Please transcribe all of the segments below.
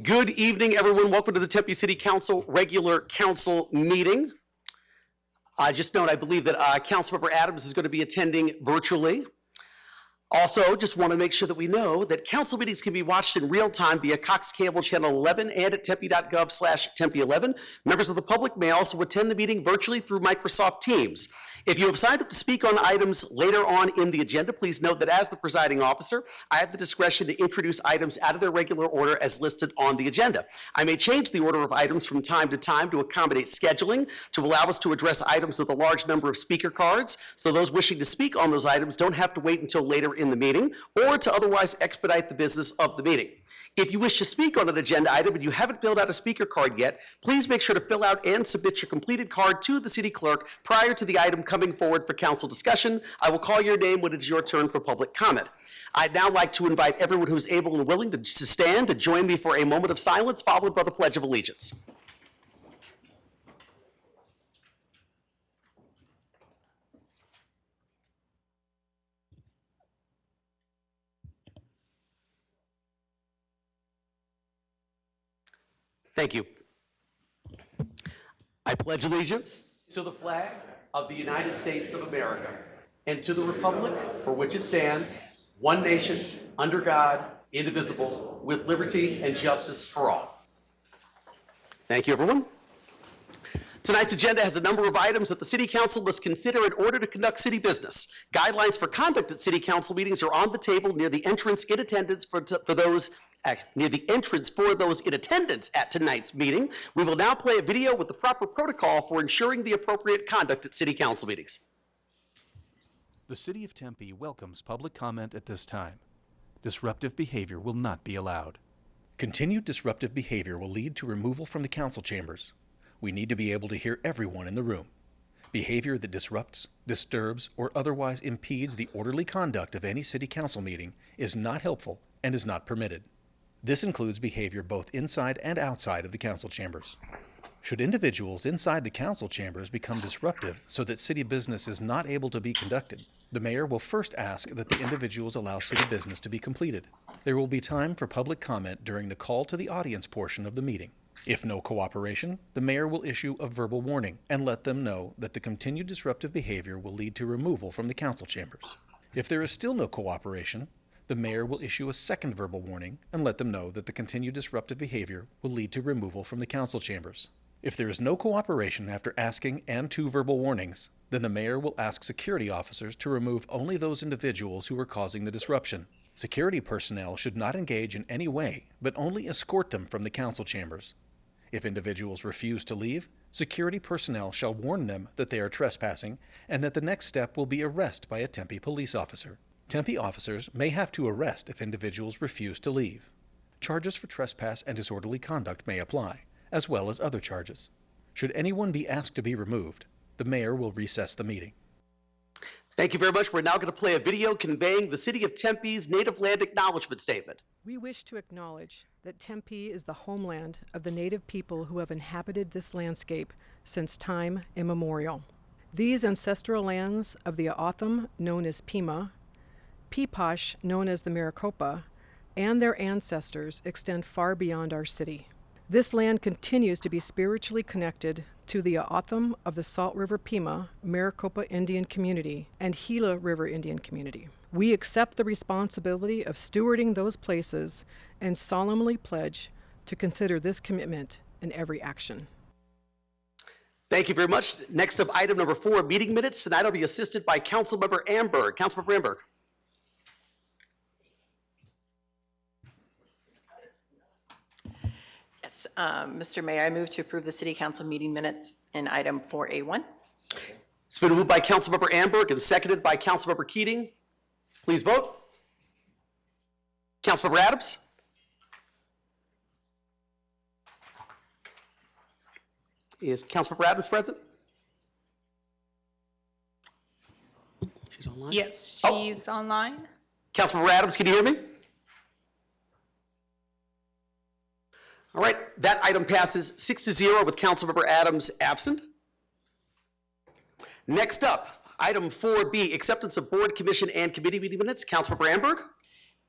Good evening, everyone. Welcome to the Tempe City Council regular council meeting. Just note, I believe that Councilmember Adams is going to be attending virtually. Also, just want to make sure that we know that council meetings can be watched in real time via Cox Cable Channel 11 and at tempe.gov/tempe11. Members of the public may also attend the meeting virtually through Microsoft Teams. If you have signed up to speak on items later on in the agenda, please note that as the presiding officer, I have the discretion to introduce items out of their regular order as listed on the agenda. I may change the order of items from time to time to accommodate scheduling, to allow us to address items with a large number of speaker cards, so those wishing to speak on those items don't have to wait until later in the meeting, or to otherwise expedite the business of the meeting. If you wish to speak on an agenda item and you haven't filled out a speaker card yet, please make sure to fill out and submit your completed card to the city clerk prior to the item coming forward for council discussion. I will call your name when it's your turn for public comment. I'd now like to invite everyone who's able and willing to stand to join me for a moment of silence, followed by the Pledge of Allegiance. Thank you. I pledge allegiance to the flag of the United States of America and to the republic for which it stands, one nation, under God, indivisible, with liberty and justice for all. Thank you, everyone. Tonight's agenda has a number of items that the City Council must consider in order to conduct city business. Guidelines for conduct at City Council meetings are on the table near the entrance in attendance for those in attendance at tonight's meeting. We will now play a video with the proper protocol for ensuring the appropriate conduct at City Council meetings. The City of Tempe welcomes public comment at this time. Disruptive behavior will not be allowed. Continued disruptive behavior will lead to removal from the council chambers. We need to be able to hear everyone in the room. Behavior that disrupts, disturbs, or otherwise impedes the orderly conduct of any City Council meeting is not helpful and is not permitted. This includes behavior both inside and outside of the council chambers. Should individuals inside the council chambers become disruptive so that city business is not able to be conducted, the mayor will first ask that the individuals allow city business to be completed. There will be time for public comment during the call to the audience portion of the meeting. If no cooperation, the mayor will issue a verbal warning and let them know that the continued disruptive behavior will lead to removal from the council chambers. If there is still no cooperation, the mayor will issue a second verbal warning and let them know that the continued disruptive behavior will lead to removal from the council chambers. If there is no cooperation after asking and 2 verbal warnings, then the mayor will ask security officers to remove only those individuals who are causing the disruption. Security personnel should not engage in any way, but only escort them from the council chambers. If individuals refuse to leave, security personnel shall warn them that they are trespassing and that the next step will be arrest by a Tempe police officer. Tempe officers may have to arrest if individuals refuse to leave. Charges for trespass and disorderly conduct may apply, as well as other charges. Should anyone be asked to be removed, the mayor will recess the meeting. Thank you very much. We're now going to play a video conveying the City of Tempe's Native Land Acknowledgement Statement. We wish to acknowledge that Tempe is the homeland of the Native people who have inhabited this landscape since time immemorial. These ancestral lands of the O'odham, known as Pima, Peeposh, known as the Maricopa, and their ancestors extend far beyond our city. This land continues to be spiritually connected to the O'odham of the Salt River Pima, Maricopa Indian Community, and Gila River Indian Community. We accept the responsibility of stewarding those places and solemnly pledge to consider this commitment in every action. Thank you very much. Next up, item number 4, meeting minutes. Tonight I'll be assisted by Councilmember Amberg. Councilmember Amberg. Yes, Mr. Mayor, I move to approve the City Council meeting minutes in item 4A1. It's been moved by Councilmember Amberg and seconded by Councilmember Keating. Please vote. Councilmember Adams. Is Councilmember Adams present? She's online? Yes, she's online. Councilmember Adams, can you hear me? All right, that item passes 6-0 with Councilmember Adams absent. Next up, item 4B, acceptance of board, commission, and committee meeting minutes. Councilmember Amberg.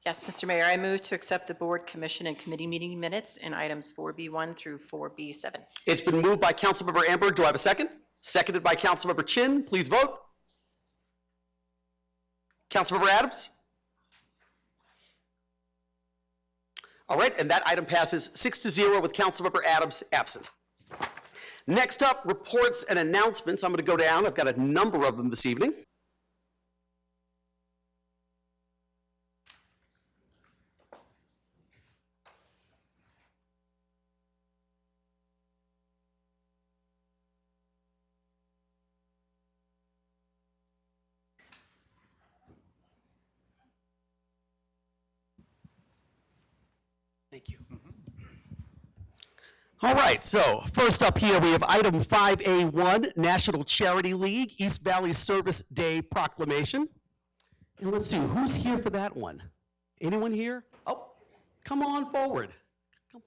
Yes, Mr. Mayor, I move to accept the board, commission, and committee meeting minutes in items 4B1 through 4B7. It's been moved by Councilmember Amber. Do I have a second? Seconded by Councilmember Chin. Please vote. Councilmember Adams? All right, and that item passes 6-0 with Councilmember Adams absent. Next up, reports and announcements. I'm going to go down. I've got a number of them this evening. Thank you. All right, so first up here, we have item 5A1, National Charity League East Valley Service Day Proclamation. And let's see, who's here for that one? Anyone here? Oh, come on forward. Come.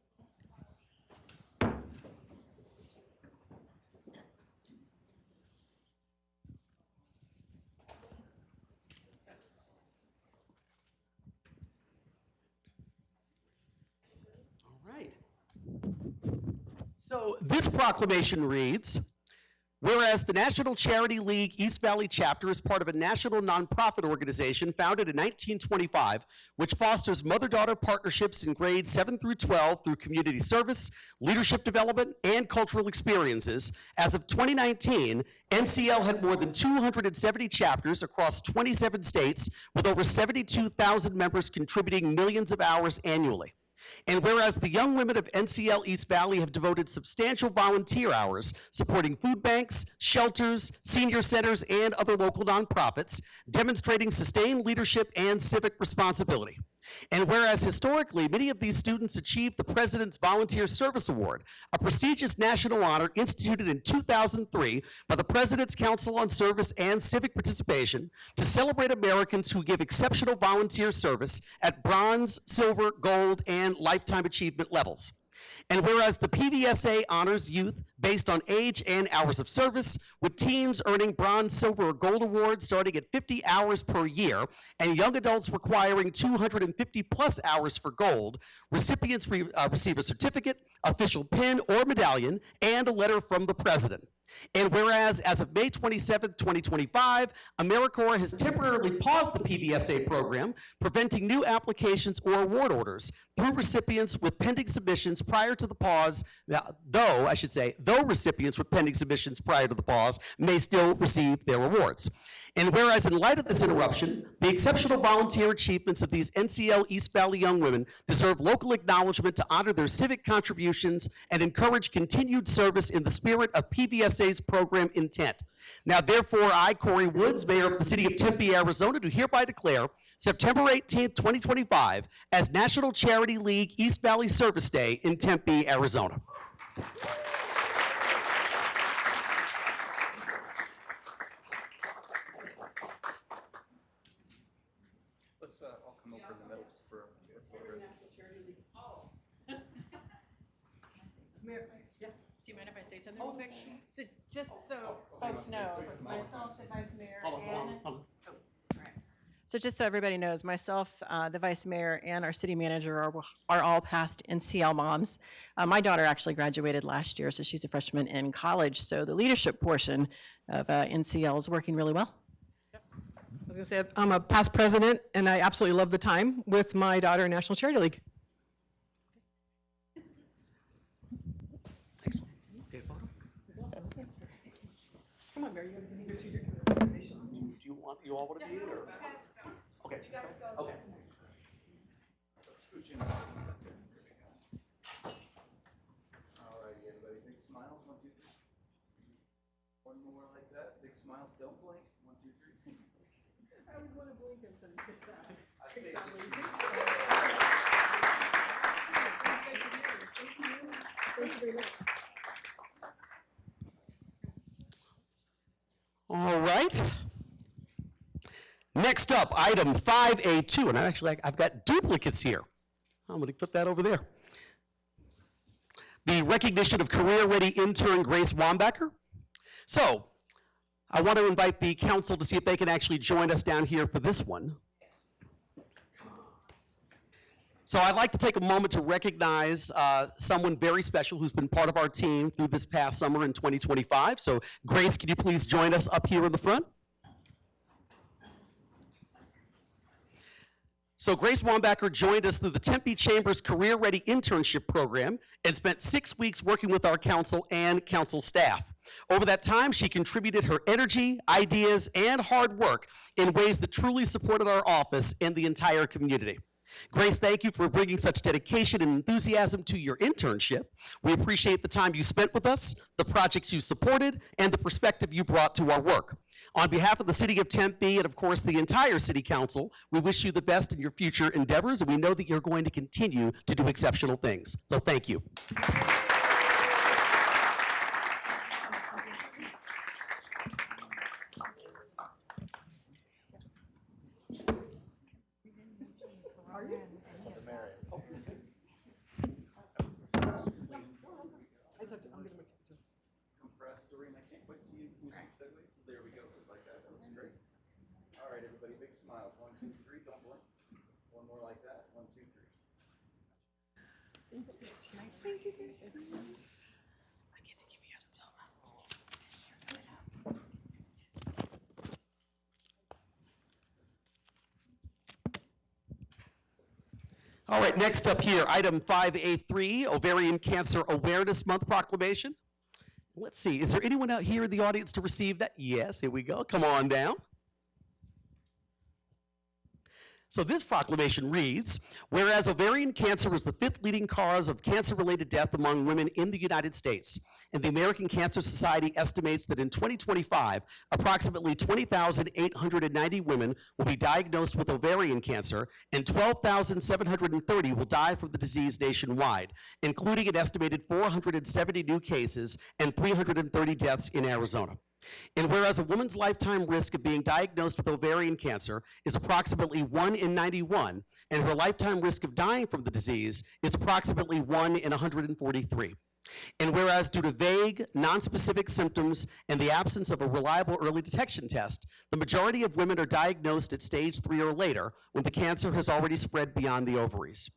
All right. So this proclamation reads, whereas the National Charity League East Valley Chapter is part of a national nonprofit organization founded in 1925, which fosters mother-daughter partnerships in grades 7 through 12 through community service, leadership development, and cultural experiences. As of 2019, NCL had more than 270 chapters across 27 states, with over 72,000 members contributing millions of hours annually. And whereas the young women of NCL East Valley have devoted substantial volunteer hours supporting food banks, shelters, senior centers, and other local nonprofits, demonstrating sustained leadership and civic responsibility. And whereas historically, many of these students achieved the President's Volunteer Service Award, a prestigious national honor instituted in 2003 by the President's Council on Service and Civic Participation to celebrate Americans who give exceptional volunteer service at bronze, silver, gold, and lifetime achievement levels. And whereas the PVSA honors youth based on age and hours of service, with teens earning bronze, silver, or gold awards starting at 50 hours per year, and young adults requiring 250 plus hours for gold, recipients receive a certificate, official pin or medallion, and a letter from the President. And whereas, as of May 27, 2025, AmeriCorps has temporarily paused the PVSA program, preventing new applications or award orders through recipients with pending submissions prior to the pause, though recipients with pending submissions prior to the pause may still receive their awards. And whereas, in light of this interruption, the exceptional volunteer achievements of these NCL East Valley young women deserve local acknowledgement to honor their civic contributions and encourage continued service in the spirit of PVSA's program intent. Now, therefore, I, Corey Woods, Mayor of the City of Tempe, Arizona, do hereby declare September 18th, 2025 as National Charity League East Valley Service Day in Tempe, Arizona. Let's all come over in the middle for a photo. Do you mind if I say something real quick? So just so folks know, myself, the Vice Mayor, and... So just so everybody knows, myself, the Vice Mayor, and our City Manager are all past NCL moms. My daughter actually graduated last year, so she's a freshman in college, so the leadership portion of NCL is working really well. I was going to say, I'm a past president, and I absolutely love the time with my daughter in National Charity League. Thanks. Okay, photo? Come on, Mary, you need to do your You all want to be in, or? Okay. Okay. Alrighty, everybody, big smiles, 1, 2, 3. One more like that, big smiles, don't blink, 1, 2, 3. I would want to blink and then sit back. Thank you very much. All right. Next up, item 5A2, and I've got duplicates here. I'm going to put that over there. The recognition of career-ready intern Grace Wambacher. So, I want to invite the council to see if they can actually join us down here for this one. So I'd like to take a moment to recognize someone very special who's been part of our team through this past summer in 2025. So Grace, can you please join us up here in the front? So Grace Wambacher joined us through the Tempe Chamber's Career Ready Internship Program and spent 6 weeks working with our council and council staff. Over that time, she contributed her energy, ideas, and hard work in ways that truly supported our office and the entire community. Grace, thank you for bringing such dedication and enthusiasm to your internship. We appreciate the time you spent with us, the projects you supported, and the perspective you brought to our work. On behalf of the City of Tempe and, of course, the entire City Council, we wish you the best in your future endeavors, and we know that you're going to continue to do exceptional things. So thank you. There we go, just like that. That looks great. All right, everybody, big smiles. 1, 2, 3, don't blink. One more like that. 1, 2, 3. All right, next up here, item 5A3, Ovarian Cancer Awareness Month proclamation. Let's see, is there anyone out here in the audience to receive that? Yes, here we go. Come on down. So this proclamation reads, whereas ovarian cancer is the 5th leading cause of cancer-related death among women in the United States, and the American Cancer Society estimates that in 2025, approximately 20,890 women will be diagnosed with ovarian cancer, and 12,730 will die from the disease nationwide, including an estimated 470 new cases and 330 deaths in Arizona. And whereas a woman's lifetime risk of being diagnosed with ovarian cancer is approximately 1 in 91, and her lifetime risk of dying from the disease is approximately 1 in 143. And whereas due to vague, nonspecific symptoms and the absence of a reliable early detection test, the majority of women are diagnosed at stage 3 or later when the cancer has already spread beyond the ovaries.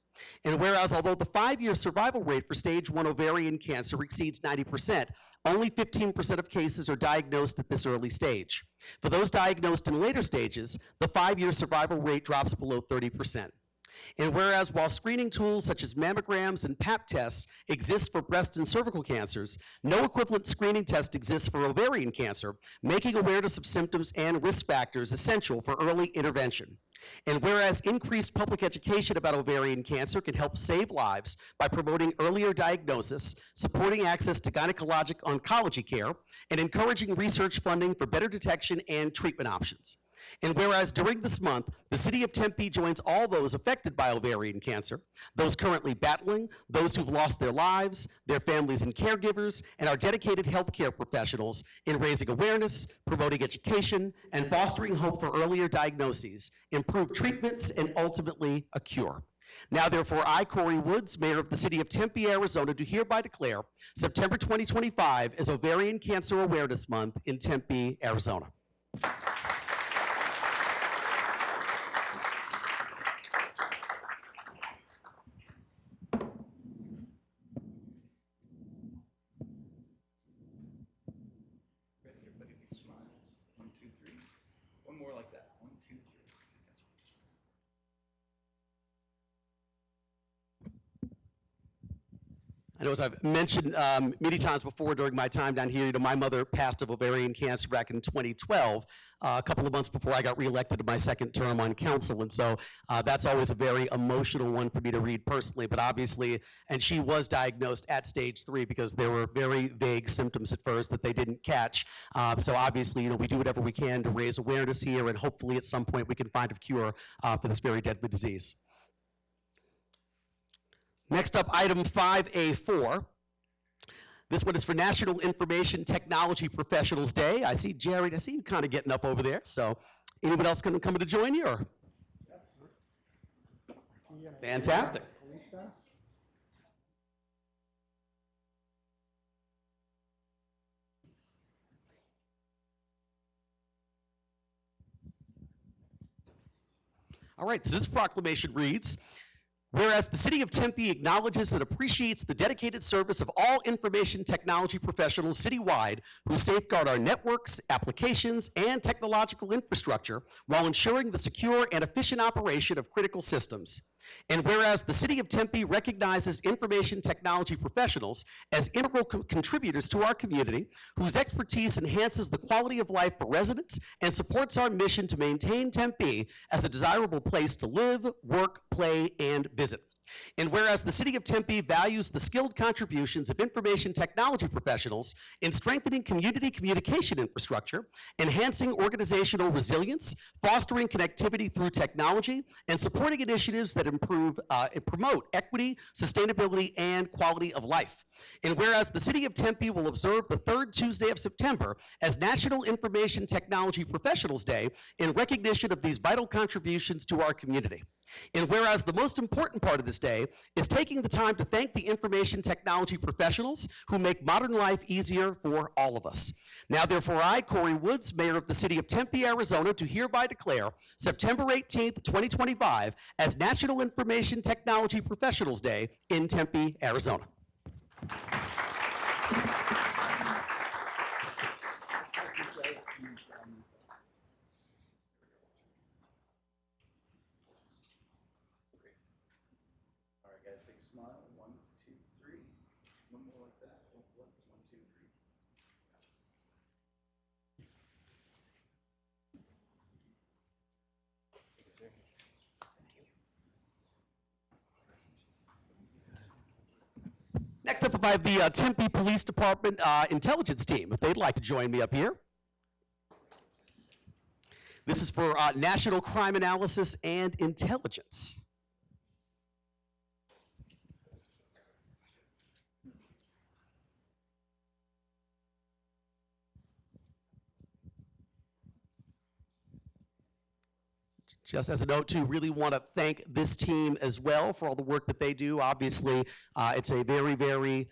And whereas although the 5-year survival rate for stage 1 ovarian cancer exceeds 90%, only 15% of cases are diagnosed at this early stage. For those diagnosed in later stages, the 5-year survival rate drops below 30%. And whereas while screening tools such as mammograms and Pap tests exist for breast and cervical cancers, no equivalent screening test exists for ovarian cancer, making awareness of symptoms and risk factors essential for early intervention. And whereas increased public education about ovarian cancer can help save lives by promoting earlier diagnosis, supporting access to gynecologic oncology care, and encouraging research funding for better detection and treatment options. And whereas during this month, the City of Tempe joins all those affected by ovarian cancer, those currently battling, those who've lost their lives, their families and caregivers, and our dedicated healthcare professionals in raising awareness, promoting education, and fostering hope for earlier diagnoses, improved treatments, and ultimately a cure. Now, therefore, I, Corey Woods, Mayor of the City of Tempe, Arizona, do hereby declare September 2025 as Ovarian Cancer Awareness Month in Tempe, Arizona. I know, as I've mentioned many times before during my time down here, my mother passed of ovarian cancer back in 2012, a couple of months before I got reelected to my 2nd term on council, and so that's always a very emotional one for me to read personally, but obviously, and she was diagnosed at stage 3 because there were very vague symptoms at first that they didn't catch, so obviously, we do whatever we can to raise awareness here, and hopefully at some point we can find a cure for this very deadly disease. Next up, item 5A4. This one is for National Information Technology Professionals Day. I see Jared, I see you kind of getting up over there. So anyone else going to come to join you? Or? Fantastic. All right, so this proclamation reads, Whereas the City of Tempe acknowledges and appreciates the dedicated service of all information technology professionals citywide who safeguard our networks, applications, and technological infrastructure while ensuring the secure and efficient operation of critical systems. And whereas the City of Tempe recognizes information technology professionals as integral contributors to our community, whose expertise enhances the quality of life for residents and supports our mission to maintain Tempe as a desirable place to live, work, play, and visit. And whereas the City of Tempe values the skilled contributions of information technology professionals in strengthening community communication infrastructure, enhancing organizational resilience, fostering connectivity through technology, and supporting initiatives that improve and promote equity, sustainability, and quality of life. And whereas the City of Tempe will observe the third Tuesday of September as National Information Technology Professionals Day in recognition of these vital contributions to our community. And whereas the most important part of this day is taking the time to thank the information technology professionals who make modern life easier for all of us. Now, therefore, I, Corey Woods, Mayor of the City of Tempe, Arizona, do hereby declare September 18th, 2025 as National Information Technology Professionals Day in Tempe, Arizona. Smile, 1, 2, 3. One more like that. 1, 2, 3. Next up, I have the Tempe Police Department intelligence team, if they'd like to join me up here. This is for National Crime Analysis and Intelligence. Just as a note, too, really want to thank this team as well for all the work that they do. Obviously, it's a very, very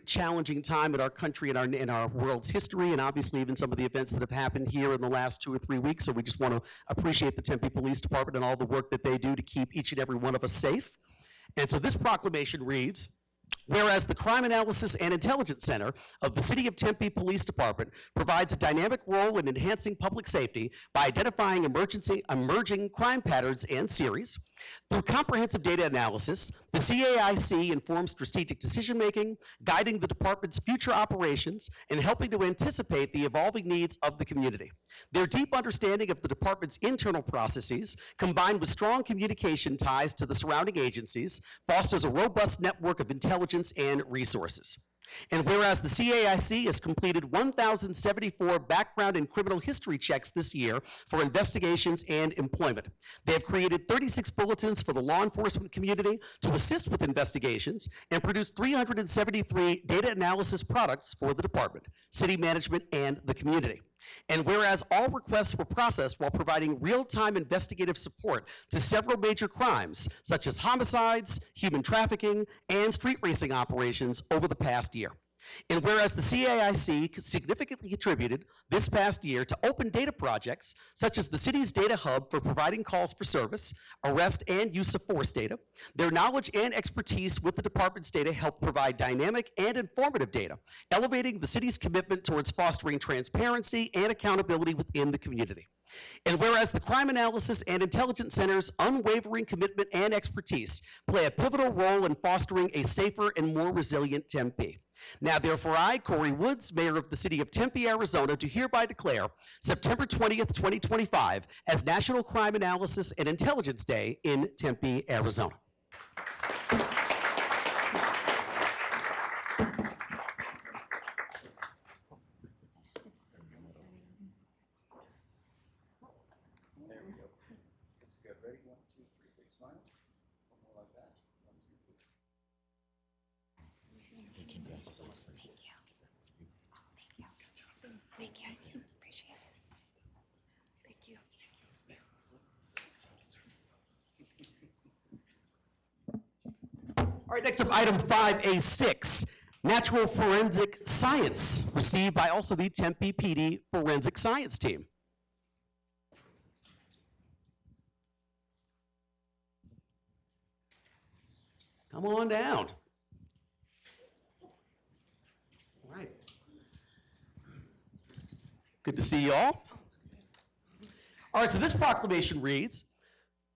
challenging time in our country and in our world's history, and obviously even some of the events that have happened here in the last 2 or 3 weeks. So we just want to appreciate the Tempe Police Department and all the work that they do to keep each and every one of us safe. And so this proclamation reads, whereas the Crime Analysis and Intelligence Center of the City of Tempe Police Department provides a dynamic role in enhancing public safety by identifying emerging crime patterns and series. Through comprehensive data analysis, the CAIC informs strategic decision-making, guiding the department's future operations, and helping to anticipate the evolving needs of the community. Their deep understanding of the department's internal processes, combined with strong communication ties to the surrounding agencies, fosters a robust network of intelligence and resources. And whereas the CAIC has completed 1,074 background and criminal history checks this year for investigations and employment, they have created 36 bulletins for the law enforcement community to assist with investigations and produced 373 data analysis products for the department, city management, and the community. And whereas all requests were processed while providing real-time investigative support to several major crimes, such as homicides, human trafficking, and street racing operations over the past year. And whereas the CAIC significantly contributed this past year to open data projects, such as the city's data hub for providing calls for service, arrest, and use of force data, their knowledge and expertise with the department's data help provide dynamic and informative data, elevating the city's commitment towards fostering transparency and accountability within the community. And whereas the Crime Analysis and Intelligence Center's unwavering commitment and expertise play a pivotal role in fostering a safer and more resilient Tempe. Now, therefore, I, Corey Woods, Mayor of the City of Tempe, Arizona, do hereby declare September 20th, 2025 as National Crime Analysis and Intelligence Day in Tempe, Arizona. There we go. Looks good. Ready? 1, 2, 3. Big smile. One more like that. 1, 2, 3. Thank you. Appreciate it. Thank you. All right, next up, item 5A6, Natural Forensic Science, received by also the Tempe PD Forensic Science Team. Come on down. All right. Good to see you all. All right, so this proclamation reads,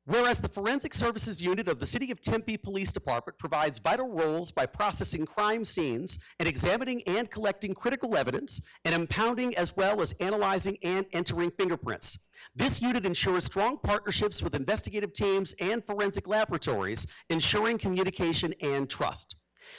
whereas the Forensic Services Unit of the City of Tempe Police Department provides vital roles by processing crime scenes and examining and collecting critical evidence and impounding as well as analyzing and entering fingerprints. This unit ensures strong partnerships with investigative teams and forensic laboratories, ensuring communication and trust.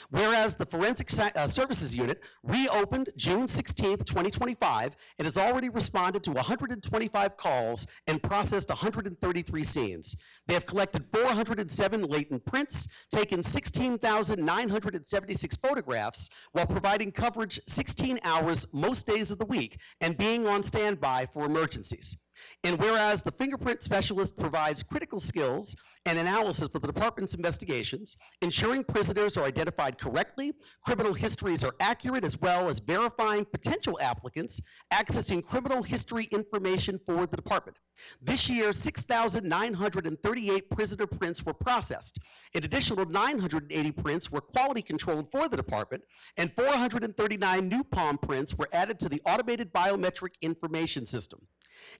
Whereas the Forensic Services Unit reopened June 16, 2025, and has already responded to 125 calls and processed 133 scenes. They have collected 407 latent prints, taken 16,976 photographs, while providing coverage 16 hours most days of the week and being on standby for emergencies. And whereas the fingerprint specialist provides critical skills and analysis for the department's investigations, ensuring prisoners are identified correctly, criminal histories are accurate, as well as verifying potential applicants accessing criminal history information for the department. This year, 6,938 prisoner prints were processed. An additional 980 prints were quality controlled for the department, and 439 new palm prints were added to the automated biometric information system.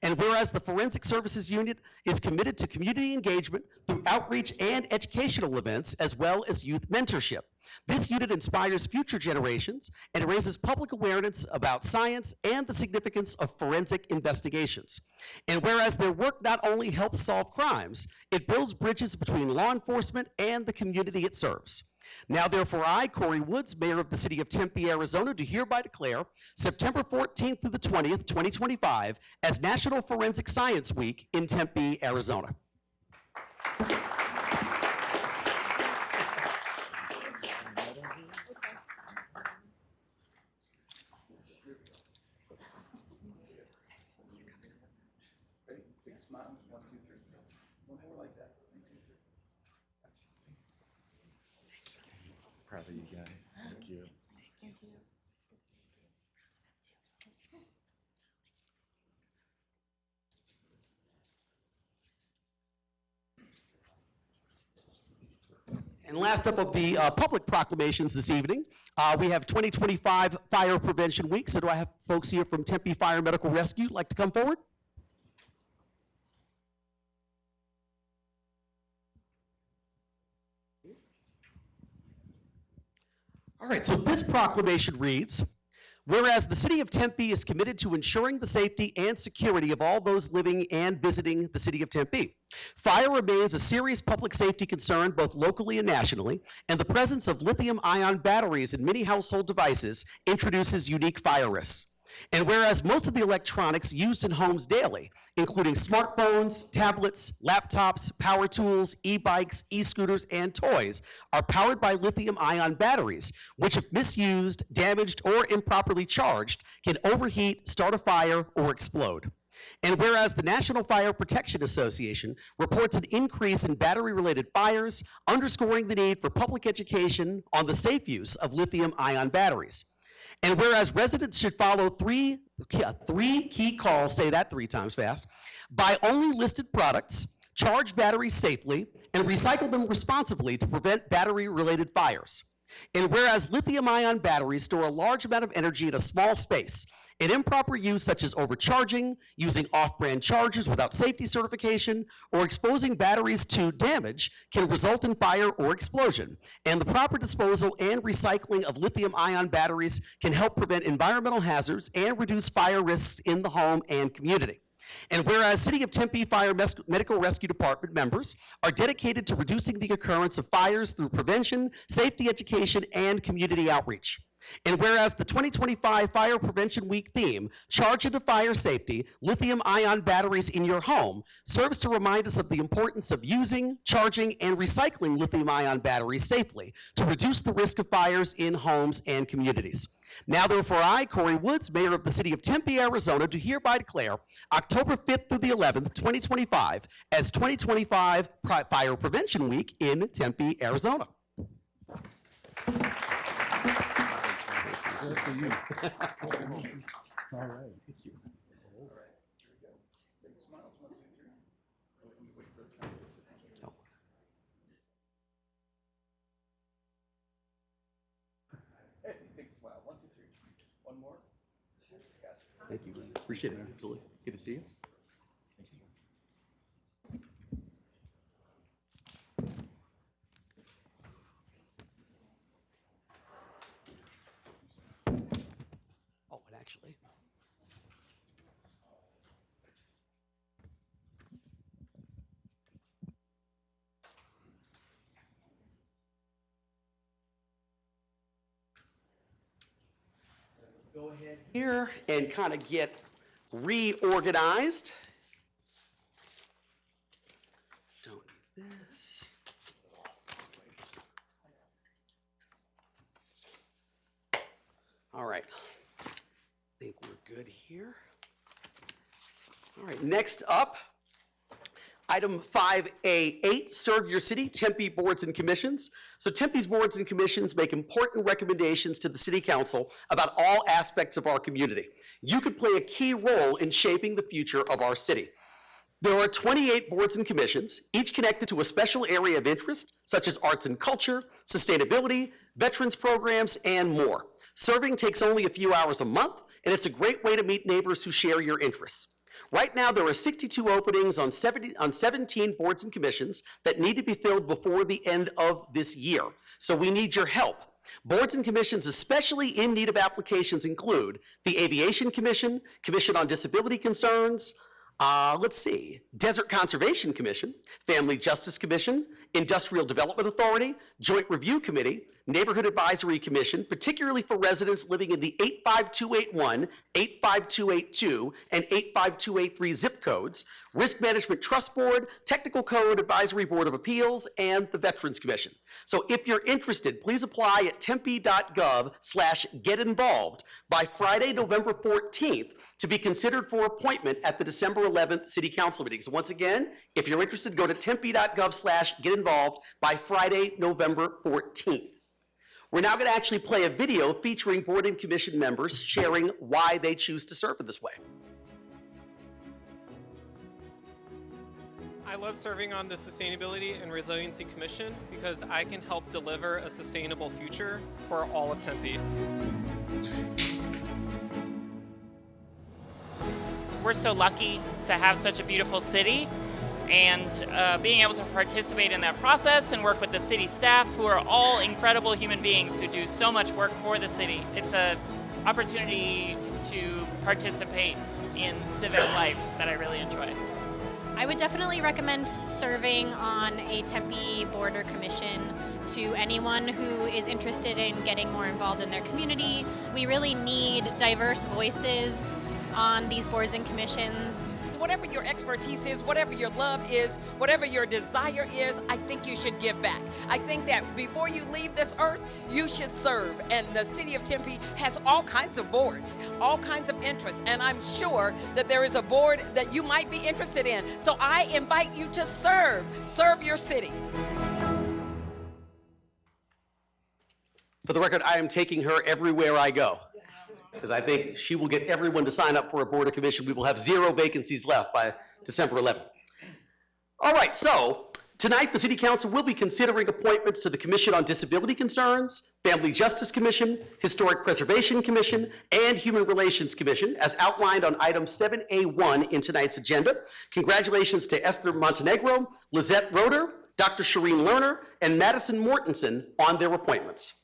And whereas the Forensic Services Unit is committed to community engagement through outreach and educational events, as well as youth mentorship. This unit inspires future generations and raises public awareness about science and the significance of forensic investigations. And whereas their work not only helps solve crimes, it builds bridges between law enforcement and the community it serves. Now, therefore, I, Corey Woods, Mayor of the City of Tempe, Arizona, do hereby declare September 14th through the 20th, 2025, as National Forensic Science Week in Tempe, Arizona. Proud of you guys. Thank you. And last up of the public proclamations this evening, we have 2025 Fire Prevention Week. So do I have folks here from Tempe Fire Medical Rescue like to come forward? All right, so this proclamation reads, whereas the City of Tempe is committed to ensuring the safety and security of all those living and visiting the City of Tempe. Fire remains a serious public safety concern both locally and nationally, and the presence of lithium-ion batteries in many household devices introduces unique fire risks. And whereas most of the electronics used in homes daily, including smartphones, tablets, laptops, power tools, e-bikes, e-scooters, and toys, are powered by lithium-ion batteries, which if misused, damaged, or improperly charged, can overheat, start a fire, or explode. And whereas the National Fire Protection Association reports an increase in battery-related fires, underscoring the need for public education on the safe use of lithium-ion batteries. And whereas residents should follow three key calls, say that 3 times fast, buy only listed products, charge batteries safely, and recycle them responsibly to prevent battery-related fires. And whereas lithium-ion batteries store a large amount of energy in a small space, and improper use such as overcharging, using off-brand chargers without safety certification, or exposing batteries to damage can result in fire or explosion. And the proper disposal and recycling of lithium-ion batteries can help prevent environmental hazards and reduce fire risks in the home and community. And whereas City of Tempe Fire Medical Rescue Department members are dedicated to reducing the occurrence of fires through prevention, safety education, and community outreach. And whereas the 2025 Fire Prevention Week theme, Charge into Fire Safety, Lithium-Ion Batteries in Your Home, serves to remind us of the importance of using, charging, and recycling lithium-ion batteries safely to reduce the risk of fires in homes and communities. Now, therefore, I, Corey Woods, Mayor of the City of Tempe, Arizona, do hereby declare October 5th through the 11th, 2025, as 2025 Fire Prevention Week in Tempe, Arizona. Good for you. All right. Thank you. Appreciate it. Absolutely. Good to see you. Oh, and actually. Go ahead here and kind of get reorganized. Don't need this. All right. I think we're good here. All right, next up, item 5A8, serve your city, Tempe boards and commissions. So Tempe's boards and commissions make important recommendations to the city council about all aspects of our community. You could play a key role in shaping the future of our city. There are 28 boards and commissions, each connected to a special area of interest, such as arts and culture, sustainability, veterans programs, and more. Serving takes only a few hours a month, and it's a great way to meet neighbors who share your interests. Right now, there are 62 openings on 17 boards and commissions that need to be filled before the end of this year. So we need your help. Boards and commissions especially in need of applications include the Aviation Commission, Commission on Disability Concerns, Desert Conservation Commission, Family Justice Commission, Industrial Development Authority, Joint Review Committee, Neighborhood Advisory Commission, particularly for residents living in the 85281, 85282, and 85283 zip codes, Risk Management Trust Board, Technical Code Advisory Board of Appeals, and the Veterans Commission. So if you're interested, please apply at tempe.gov/getinvolved by Friday, November 14th to be considered for appointment at the December 11th City Council meeting. So once again, if you're interested, go to tempe.gov/getinvolved by Friday, November 14th. We're now going to actually play a video featuring board and commission members sharing why they choose to serve in this way. I love serving on the Sustainability and Resiliency Commission because I can help deliver a sustainable future for all of Tempe. We're so lucky to have such a beautiful city, and being able to participate in that process and work with the city staff, who are all incredible human beings who do so much work for the city. It's an opportunity to participate in civic life that I really enjoy. I would definitely recommend serving on a Tempe board or commission to anyone who is interested in getting more involved in their community. We really need diverse voices on these boards and commissions. Whatever your expertise is, whatever your love is, whatever your desire is, I think you should give back. I think that before you leave this earth, you should serve. And the city of Tempe has all kinds of boards, all kinds of interests, and I'm sure that there is a board that you might be interested in. So I invite you to serve your city. For the record, I am taking her everywhere I go, because I think she will get everyone to sign up for a board or commission. We will have 0 vacancies left by December 11th. All right, so tonight the City Council will be considering appointments to the Commission on Disability Concerns, Family Justice Commission, Historic Preservation Commission, and Human Relations Commission, as outlined on item 7A1 in tonight's agenda. Congratulations to Esther Montenegro, Lizette Roeder, Dr. Shireen Lerner, and Madison Mortensen on their appointments.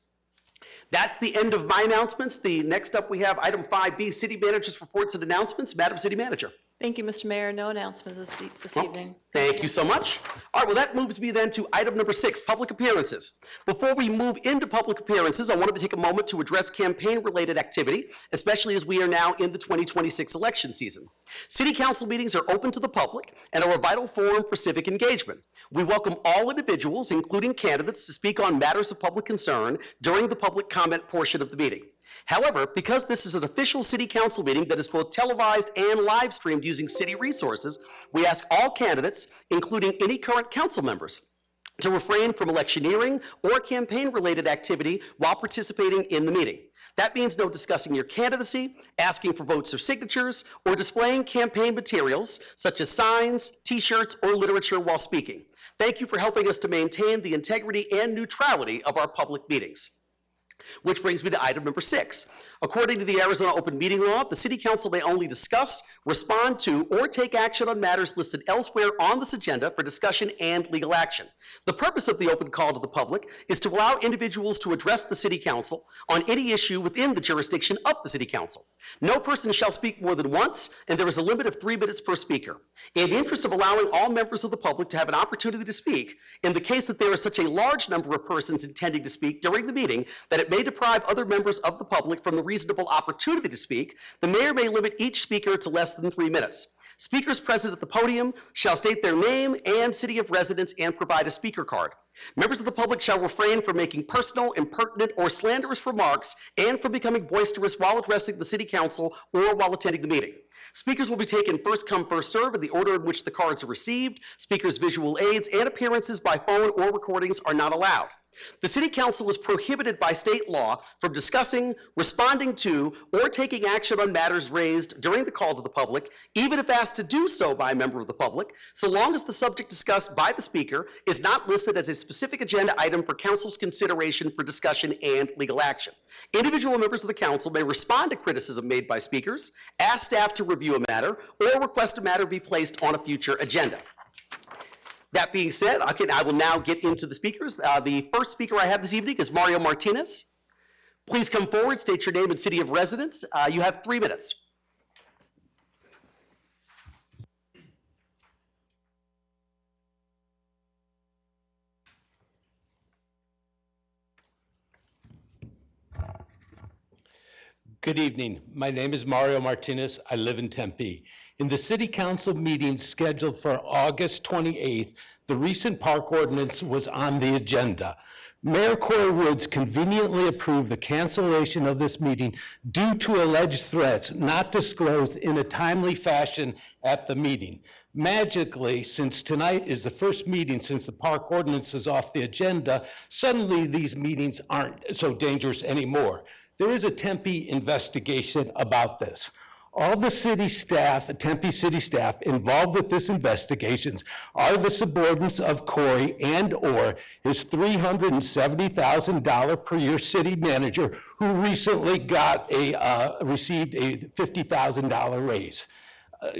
That's the end of my announcements. Next up, we have item 5B, City Manager's Reports and Announcements. Madam City Manager. Thank you, Mr. Mayor. No announcements this evening. Thank you so much. All right, well, that moves me then to item number 6, public appearances. Before we move into public appearances, I wanted to take a moment to address campaign-related activity, especially as we are now in the 2026 election season. City Council meetings are open to the public and are a vital forum for civic engagement. We welcome all individuals, including candidates, to speak on matters of public concern during the public comment portion of the meeting. However, because this is an official City Council meeting that is both televised and live streamed using city resources, we ask all candidates, including any current council members, to refrain from electioneering or campaign-related activity while participating in the meeting. That means no discussing your candidacy, asking for votes or signatures, or displaying campaign materials such as signs, t-shirts, or literature while speaking. Thank you for helping us to maintain the integrity and neutrality of our public meetings. Which brings me to item number 6. According to the Arizona Open Meeting Law, the City Council may only discuss, respond to, or take action on matters listed elsewhere on this agenda for discussion and legal action. The purpose of the open call to the public is to allow individuals to address the City Council on any issue within the jurisdiction of the City Council. No person shall speak more than once, and there is a limit of 3 minutes per speaker. In the interest of allowing all members of the public to have an opportunity to speak, in the case that there is such a large number of persons intending to speak during the meeting that it may deprive other members of the public from the reasonable opportunity to speak, the mayor may limit each speaker to less than 3 minutes. Speakers present at the podium shall state their name and city of residence and provide a speaker card. Members of the public shall refrain from making personal, impertinent, or slanderous remarks and from becoming boisterous while addressing the City Council or while attending the meeting. Speakers will be taken first come, first serve in the order in which the cards are received. Speakers' visual aids and appearances by phone or recordings are not allowed. The City Council is prohibited by state law from discussing, responding to, or taking action on matters raised during the call to the public, even if asked to do so by a member of the public, so long as the subject discussed by the speaker is not listed as a specific agenda item for council's consideration for discussion and legal action. Individual members of the council may respond to criticism made by speakers, ask staff to review a matter, or request a matter be placed on a future agenda. That being said, I will now get into the speakers. The first speaker I have this evening is Mario Martinez. Please come forward, state your name and city of residence. You have 3 minutes. Good evening. My name is Mario Martinez. I live in Tempe. In the City Council meeting scheduled for August 28th, the recent park ordinance was on the agenda. Mayor Corey Woods conveniently approved the cancellation of this meeting due to alleged threats not disclosed in a timely fashion at the meeting. Magically, since tonight is the first meeting since the park ordinance is off the agenda, suddenly these meetings aren't so dangerous anymore. There is a Tempe investigation about this. All the city staff, Tempe city staff involved with this investigation are the subordinates of Corey and or his $370,000 per year city manager who recently received a $50,000 raise.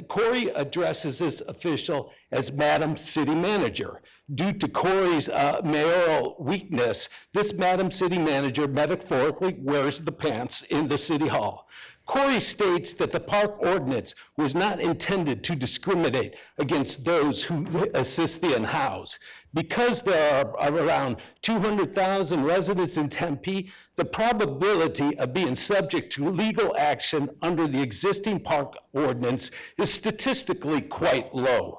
Corey addresses this official as Madam City Manager. Due to Corey's mayoral weakness, this Madam City Manager metaphorically wears the pants in the City Hall. Corey states that the park ordinance was not intended to discriminate against those who assist the unhoused. Because there are around 200,000 residents in Tempe, the probability of being subject to legal action under the existing park ordinance is statistically quite low.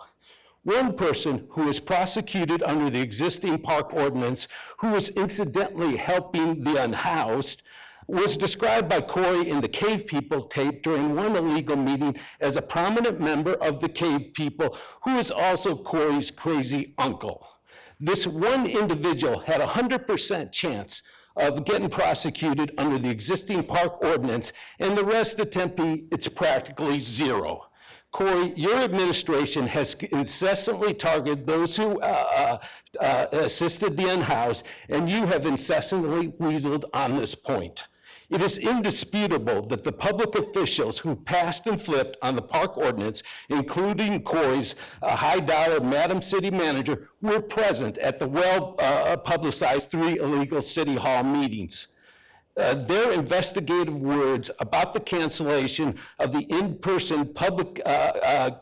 One person who was prosecuted under the existing park ordinance, who was incidentally helping the unhoused, was described by Corey in the Cave People tape during one illegal meeting as a prominent member of the Cave People who is also Corey's crazy uncle. This one individual had a 100% chance of getting prosecuted under the existing park ordinance, and the rest of Tempe, it's practically zero. Corey, your administration has incessantly targeted those who assisted the unhoused, and you have incessantly weaseled on this point. It is indisputable that the public officials who passed and flipped on the park ordinance, including Corey's high-dollar Madam City Manager, were present at the well-publicized 3 illegal City Hall meetings. Their investigative words about the cancellation of the in-person public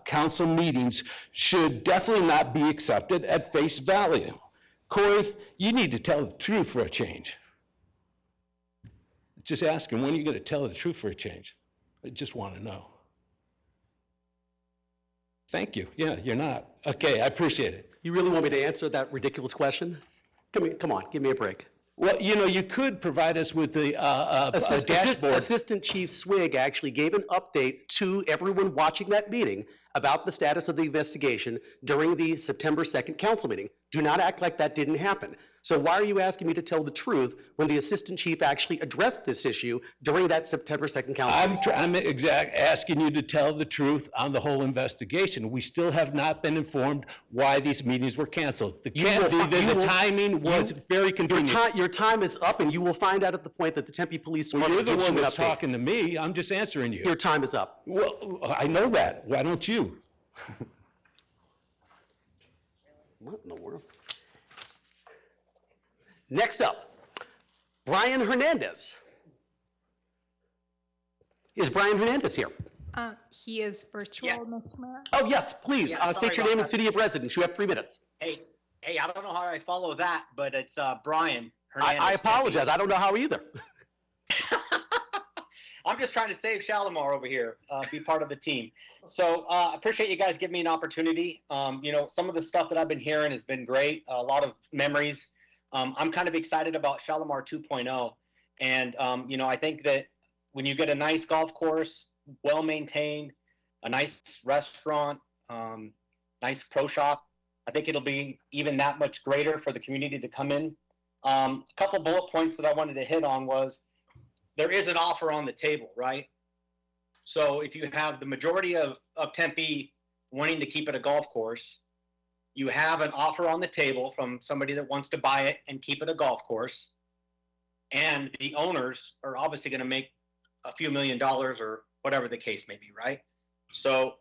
council meetings should definitely not be accepted at face value. Corey, you need to tell the truth for a change. Just asking, when are you going to tell the truth for a change? I just want to know. Thank you. Yeah, you're not. Okay, I appreciate it. You really want me to answer that ridiculous question? Come on, give me a break. Well, you know, you could provide us with the dashboard. Assistant Chief Swig actually gave an update to everyone watching that meeting about the status of the investigation during the September 2nd council meeting. Do not act like that didn't happen. So why are you asking me to tell the truth when the assistant chief actually addressed this issue during that September 2nd council meeting? I'm asking you to tell the truth on the whole investigation. We still have not been informed why these meetings were canceled. The timing was very convenient. Your time is up, and you will find out at the point that the Tempe Police Well, Department you're the gives one you an that's update. talking to me. I'm just answering you. Your time is up. Well, I know that. Why don't you? What in the world? Next up, Brian Hernandez. Is Brian Hernandez here? He is virtual, Mr. Mayor. Oh, yes, please. Yeah, State your sorry name about and that. city of residence. You have 3 minutes. Hey, I don't know how I follow that, but it's Brian Hernandez. I apologize. I don't know how either. I'm just trying to save Shalimar over here, be part of the team. So I appreciate you guys giving me an opportunity. Some of the stuff that I've been hearing has been great, a lot of memories. I'm kind of excited about Shalimar 2.0. And, I think that when you get a nice golf course, well-maintained, a nice restaurant, nice pro shop, I think it'll be even that much greater for the community to come in. A couple bullet points that I wanted to hit on was there is an offer on the table, right? So if you have the majority of Tempe wanting to keep it a golf course, you have an offer on the table from somebody that wants to buy it and keep it a golf course. And the owners are obviously going to make a few $1 million or whatever the case may be, right? So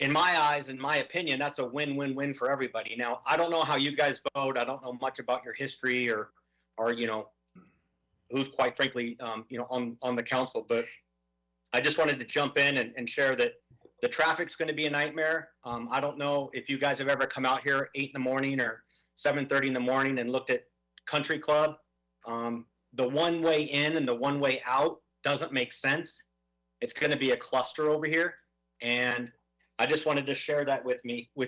in my eyes, in my opinion, that's a win-win-win for everybody. Now, I don't know how you guys vote. I don't know much about your history or who's quite frankly, on the council, but I just wanted to jump in and share that the traffic's going to be a nightmare. I don't know if you guys have ever come out here 8 in the morning or 7:30 in the morning and looked at Country Club. The one way in and the one way out doesn't make sense. It's going to be a cluster over here. And I just wanted to share that with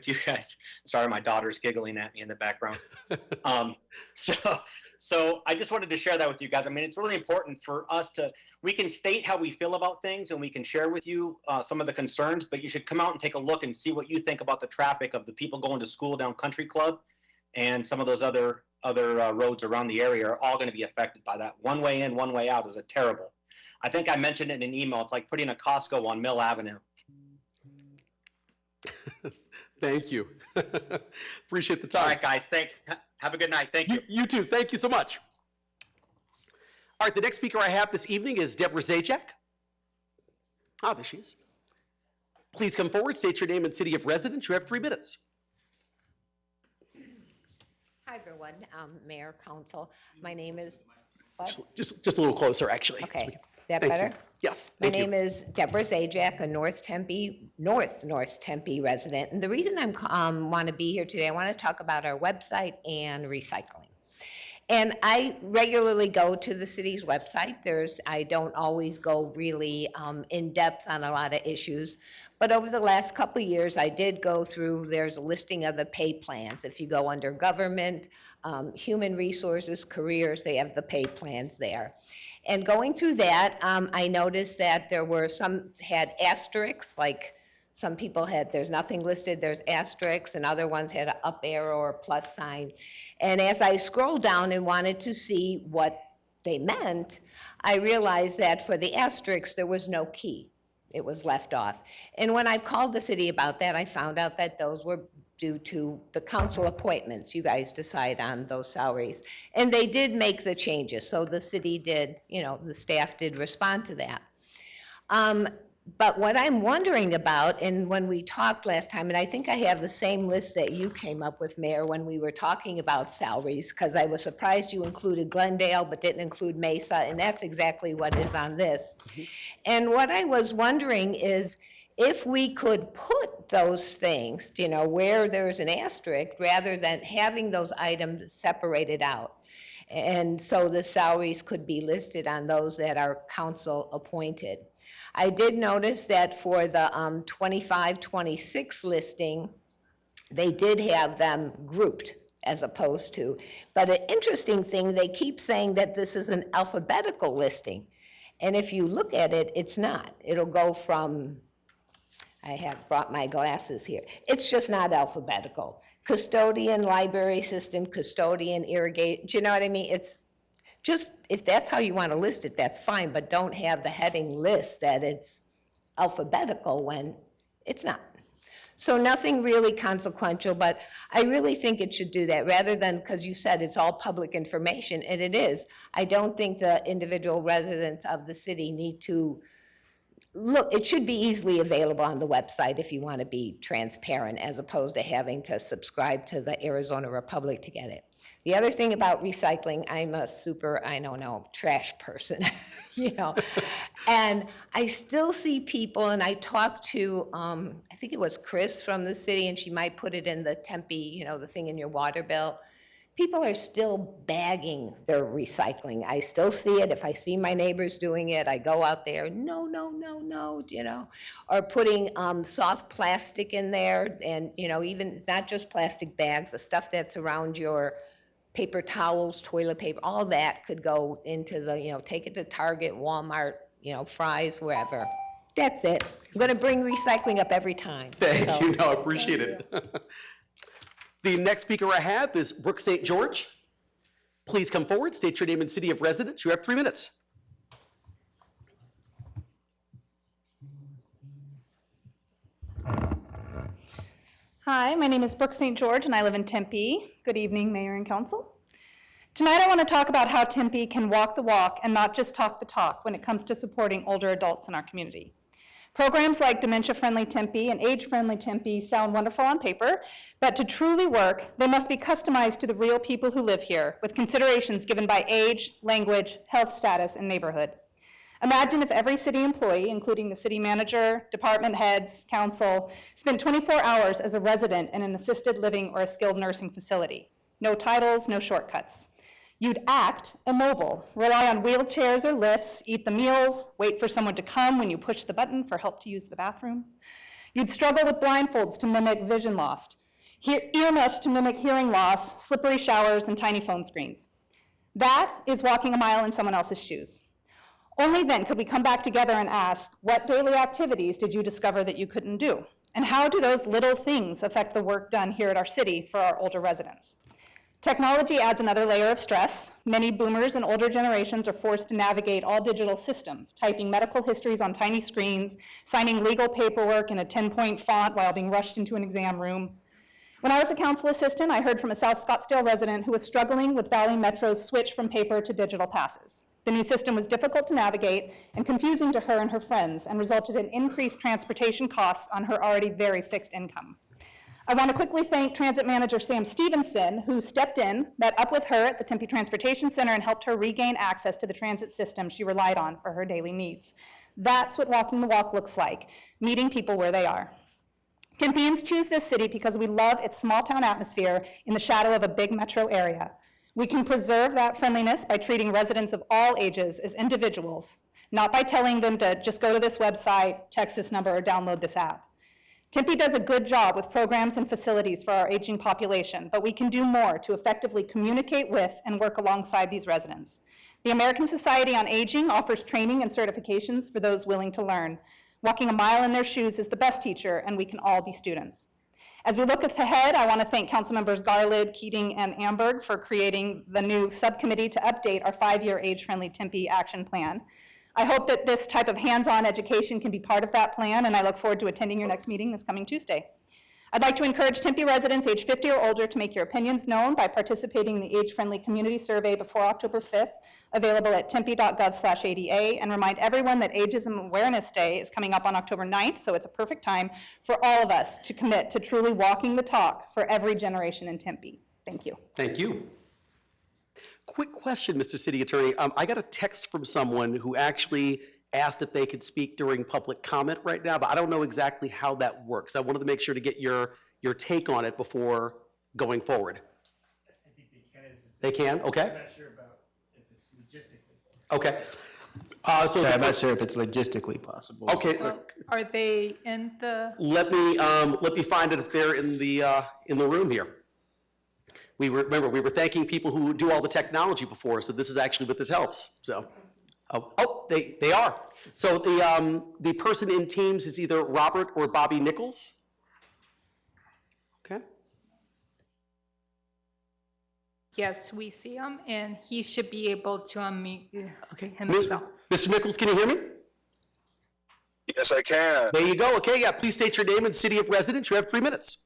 you guys. Sorry, my daughter's giggling at me in the background. So I just wanted to share that with you guys. I mean, it's really important for us we can state how we feel about things and we can share with you some of the concerns, but you should come out and take a look and see what you think about the traffic of the people going to school down Country Club and some of those other roads around the area are all going to be affected by that. One way in, one way out is a terrible. I think I mentioned it in an email. It's like putting a Costco on Mill Avenue. Thank you. Appreciate the time. All right, guys. Thanks. Have a good night. Thank you. You too. Thank you so much. All right, the next speaker I have this evening is Deborah Zajac. Ah, there she is. Please come forward, state your name and city of residence. You have 3 minutes. Hi, everyone. Mayor, Council. My name is, what? Just a little closer, actually. Okay. That Thank better? you. Yes. My Thank you. name is Deborah Zajac, a North Tempe resident. And the reason I'm want to be here today, I want to talk about our website and recycling. And I regularly go to the city's website. I don't always go really in depth on a lot of issues. But over the last couple of years, I did go through, there's a listing of the pay plans. If you go under government, human resources, careers, they have the pay plans there. And going through that, I noticed that there were some had asterisks, like some people had, there's nothing listed, there's asterisks, and other ones had an up arrow or plus sign. And as I scrolled down and wanted to see what they meant, I realized that for the asterisks, there was no key. It was left off. And when I called the city about that, I found out that those were due to the council appointments. You guys decide on those salaries. And they did make the changes. So the city did, the staff did respond to that. But what I'm wondering about, and when we talked last time, and I think I have the same list that you came up with, Mayor, when we were talking about salaries, because I was surprised you included Glendale but didn't include Mesa, and that's exactly what is on this. And what I was wondering is if we could put those things, where there's an asterisk, rather than having those items separated out. And so the salaries could be listed on those that are council appointed. I did notice that for the 25-26 listing, they did have them grouped as opposed to. But an interesting thing, they keep saying that this is an alphabetical listing. And if you look at it, it's not. It'll go from, I have brought my glasses here. It's just not alphabetical. Custodian, library assistant, custodian, irrigate, do you know what I mean? It's just, if that's how you want to list it, that's fine, but don't have the heading list that it's alphabetical when it's not. So nothing really consequential, but I really think it should do that rather than, because you said it's all public information, and it is. I don't think the individual residents of the city need to look. It should be easily available on the website if you want to be transparent, as opposed to having to subscribe to the Arizona Republic to get it. The other thing about recycling, I'm a super, I don't know, trash person, you know. And I still see people, and I talked to, I think it was Chris from the city, and she might put it in the Tempe, you know, the thing in your water bill. People are still bagging their recycling. I still see it. If I see my neighbors doing it, I go out there, no, no, no, no, you know, or putting soft plastic in there, and, you know, even, it's not just plastic bags, the stuff that's around your paper towels, toilet paper, all that could go into the, you know, take it to Target, Walmart, you know, Fry's, wherever. That's it. I'm gonna bring recycling up every time. Thank you, no, I appreciate it. The next speaker I have is Brooke St. George. Please come forward, state your name and city of residence. You have 3 minutes. Hi, my name is Brooke St. George and I live in Tempe. Good evening, Mayor and Council. Tonight I want to talk about how Tempe can walk the walk and not just talk the talk when it comes to supporting older adults in our community. Programs like Dementia-Friendly Tempe and Age-Friendly Tempe sound wonderful on paper, but to truly work, they must be customized to the real people who live here, with considerations given by age, language, health status, and neighborhood. Imagine if every city employee, including the city manager, department heads, council, spent 24 hours as a resident in an assisted living or a skilled nursing facility. No titles, no shortcuts. You'd act immobile, rely on wheelchairs or lifts, eat the meals, wait for someone to come when you push the button for help to use the bathroom. You'd struggle with blindfolds to mimic vision loss, earmuffs to mimic hearing loss, slippery showers, and tiny phone screens. That is walking a mile in someone else's shoes. Only then could we come back together and ask, what daily activities did you discover that you couldn't do? And how do those little things affect the work done here at our city for our older residents? Technology adds another layer of stress. Many boomers and older generations are forced to navigate all digital systems, typing medical histories on tiny screens, signing legal paperwork in a 10-point font while being rushed into an exam room. When I was a council assistant, I heard from a South Scottsdale resident who was struggling with Valley Metro's switch from paper to digital passes. The new system was difficult to navigate and confusing to her and her friends, and resulted in increased transportation costs on her already very fixed income. I want to quickly thank Transit Manager Sam Stevenson, who stepped in, met up with her at the Tempe Transportation Center, and helped her regain access to the transit system she relied on for her daily needs. That's what walking the walk looks like, meeting people where they are. Tempeans choose this city because we love its small town atmosphere in the shadow of a big metro area. We can preserve that friendliness by treating residents of all ages as individuals, not by telling them to just go to this website, text this number, or download this app. Tempe does a good job with programs and facilities for our aging population, but we can do more to effectively communicate with and work alongside these residents. The American Society on Aging offers training and certifications for those willing to learn. Walking a mile in their shoes is the best teacher, and we can all be students. As we look ahead, I want to thank Councilmembers Garlid, Keating, and Amberg for creating the new subcommittee to update our 5-year Age-Friendly Tempe action plan. I hope that this type of hands-on education can be part of that plan, and I look forward to attending your next meeting this coming Tuesday. I'd like to encourage Tempe residents age 50 or older to make your opinions known by participating in the Age-Friendly Community Survey before October 5th, available at tempe.gov/ADA, and remind everyone that Ageism Awareness Day is coming up on October 9th, so it's a perfect time for all of us to commit to truly walking the talk for every generation in Tempe. Thank you. Thank you. Quick question, Mr. City Attorney. I got a text from someone who actually asked if they could speak during public comment right now, but I don't know exactly how that works. I wanted to make sure to get your take on it before going forward. I think They can? Okay. I'm not sure about if it's logistically. Okay. So I'm not sure if it's logistically possible. Okay. Are they in the? Let me find it if they're in the room here. We were thanking people who do all the technology before, so this is actually what this helps. So, They are. So the person in teams is either Robert or Bobby Nichols. Okay. Yes, we see him, and he should be able to unmute Okay. himself. Mr. Nichols, can you hear me? Yes, I can. There you go. Okay, yeah, please state your name and city of residence. You have 3 minutes.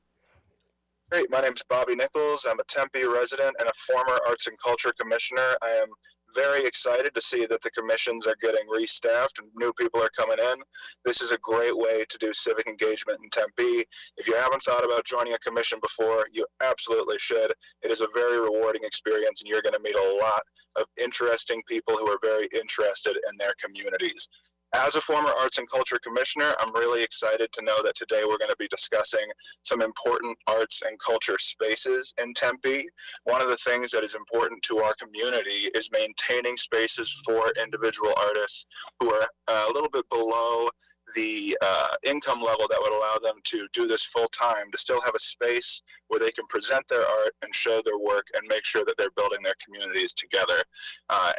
Great. My name's Bobby Nichols. I'm a Tempe resident and a former Arts and Culture Commissioner. I am very excited to see that the commissions are getting restaffed and new people are coming in. This is a great way to do civic engagement in Tempe. If you haven't thought about joining a commission before, you absolutely should. It is a very rewarding experience, and you're going to meet a lot of interesting people who are very interested in their communities. As a former Arts and Culture Commissioner, I'm really excited to know that today we're going to be discussing some important arts and culture spaces in Tempe. One of the things that is important to our community is maintaining spaces for individual artists who are a little bit below the income level that would allow them to do this full time, to still have a space where they can present their art and show their work and make sure that they're building their communities together.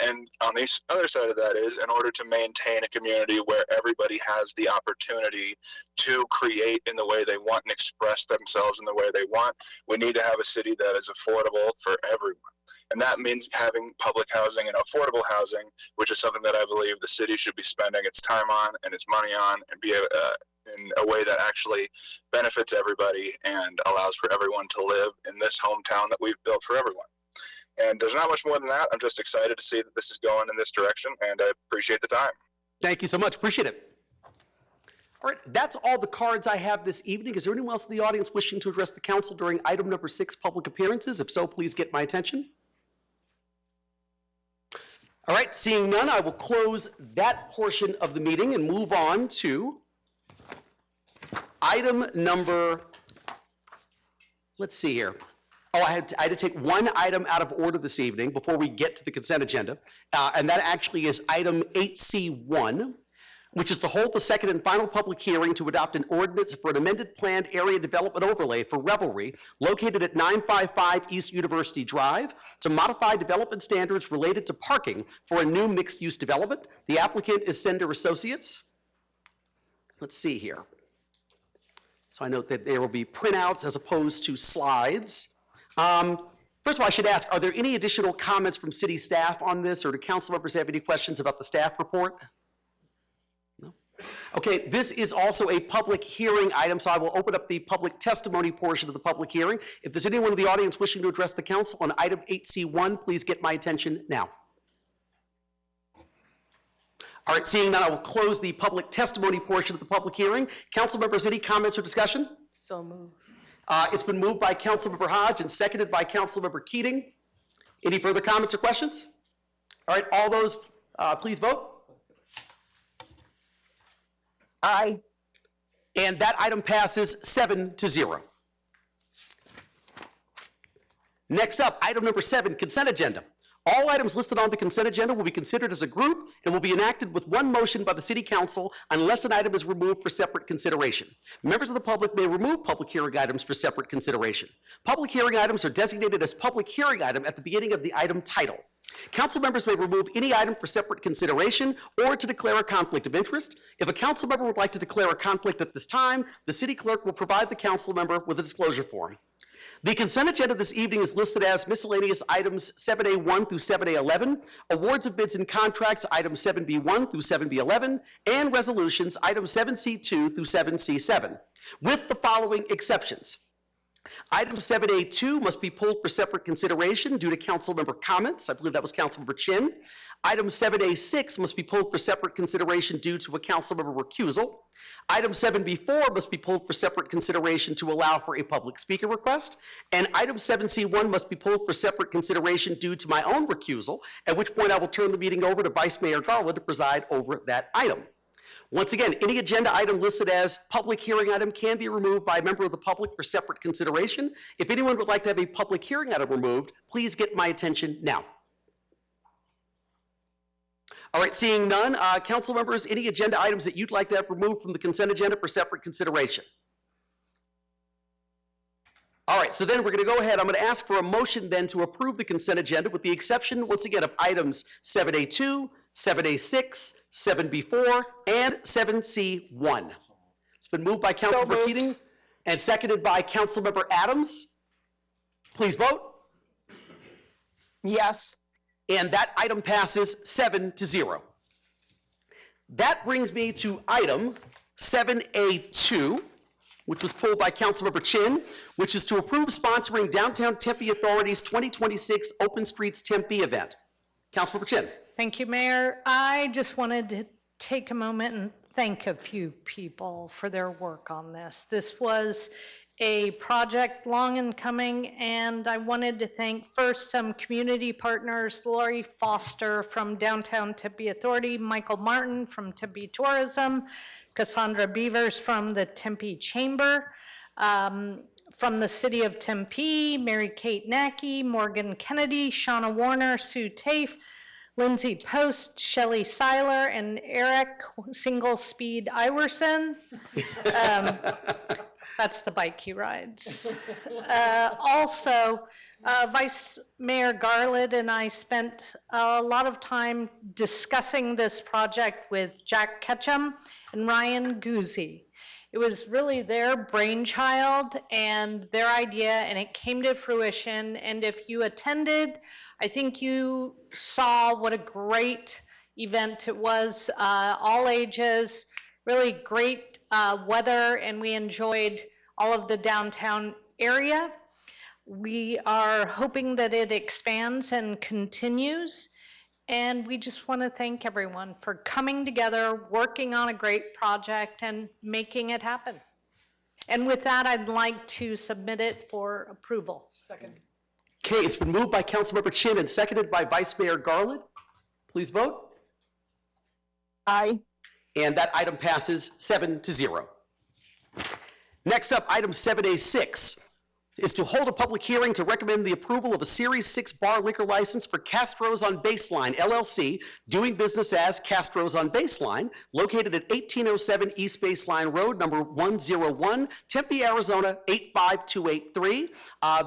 And on the other side of that is, in order to maintain a community where everybody has the opportunity to create in the way they want and express themselves in the way they want, we need to have a city that is affordable for everyone. And that means having public housing and affordable housing, which is something that I believe the city should be spending its time on and its money on, and be in a way that actually benefits everybody and allows for everyone to live in this hometown that we've built for everyone. And there's not much more than that. I'm just excited to see that this is going in this direction, and I appreciate the time. Thank you so much. Appreciate it. All right, that's all the cards I have this evening. Is there anyone else in the audience wishing to address the council during item number 6, public appearances? If so, please get my attention. All right, seeing none, I will close that portion of the meeting and move on to item number, let's see here. Oh, I had to take one item out of order this evening before we get to the consent agenda, and that actually is item 8C1, which is to hold the second and final public hearing to adopt an ordinance for an amended planned area development overlay for Revelry located at 955 East University Drive to modify development standards related to parking for a new mixed-use development. The applicant is Sender Associates. Let's see here. So I note that there will be printouts as opposed to slides. First of all, I should ask, are there any additional comments from city staff on this, or do council members have any questions about the staff report? Okay, this is also a public hearing item, so I will open up the public testimony portion of the public hearing. If there's anyone in the audience wishing to address the council on item 8C1, please get my attention now. All right, seeing none, I will close the public testimony portion of the public hearing. Council members, any comments or discussion? So moved. It's been moved by Councilmember Hodge and seconded by Councilmember Keating. Any further comments or questions? All right, all those, please vote. Aye. And that item passes 7-0. Next up, item number 7, consent agenda. All items listed on the consent agenda will be considered as a group and will be enacted with one motion by the City Council unless an item is removed for separate consideration. Members of the public may remove public hearing items for separate consideration. Public hearing items are designated as public hearing item at the beginning of the item title. Council members may remove any item for separate consideration or to declare a conflict of interest. If a council member would like to declare a conflict at this time, the city clerk will provide the council member with a disclosure form. The consent agenda this evening is listed as miscellaneous items 7A1 through 7A11, awards of bids and contracts items 7B1 through 7B11, and resolutions items 7C2 through 7C7, with the following exceptions. Item 7A2 must be pulled for separate consideration due to council member comments. I believe that was Councilmember Chin. Item 7A6 must be pulled for separate consideration due to a council member recusal. Item 7B4 must be pulled for separate consideration to allow for a public speaker request. And item 7C1 must be pulled for separate consideration due to my own recusal, at which point I will turn the meeting over to Vice Mayor Garland to preside over that item. Once again, any agenda item listed as public hearing item can be removed by a member of the public for separate consideration. If anyone would like to have a public hearing item removed, please get my attention now. All right, seeing none, council members, any agenda items that you'd like to have removed from the consent agenda for separate consideration? All right, so then we're going to go ahead. I'm going to ask for a motion then to approve the consent agenda with the exception, once again, of items 7A2, 7A6, 7B4, and 7C1. It's been moved by Councilmember Keating and seconded by Councilmember Adams. Please vote. Yes. And that item passes 7-0. That brings me to item 7A2, which was pulled by Councilmember Chin, which is to approve sponsoring Downtown Tempe Authority's 2026 Open Streets Tempe event. Councilmember Chin. Thank you, Mayor. I just wanted to take a moment and thank a few people for their work on this. This was a project long in coming, and I wanted to thank first some community partners, Lori Foster from Downtown Tempe Authority, Michael Martin from Tempe Tourism, Cassandra Beavers from the Tempe Chamber, from the City of Tempe, Mary Kate Nackey, Morgan Kennedy, Shauna Warner, Sue Tafe, Lindsay Post, Shelley Seiler, and Eric Single Speed Iwerson. That's the bike he rides. Also, Vice Mayor Garland and I spent a lot of time discussing this project with Jack Ketchum and Ryan Guzzi. It was really their brainchild and their idea, and it came to fruition. And if you attended, I think you saw what a great event it was, all ages, really great weather, and we enjoyed all of the downtown area. We are hoping that it expands and continues, and we just want to thank everyone for coming together, working on a great project, and making it happen. And with that, I'd like to submit it for approval. Second. Okay, it's been moved by Councilmember Chin and seconded by Vice Mayor Garland. Please vote. Aye. And that item passes 7-0. Next up, item 7A6 is to hold a public hearing to recommend the approval of a Series 6 bar liquor license for Castro's on Baseline, LLC, doing business as Castro's on Baseline, located at 1807 East Baseline Road, number 101, Tempe, Arizona, 85283.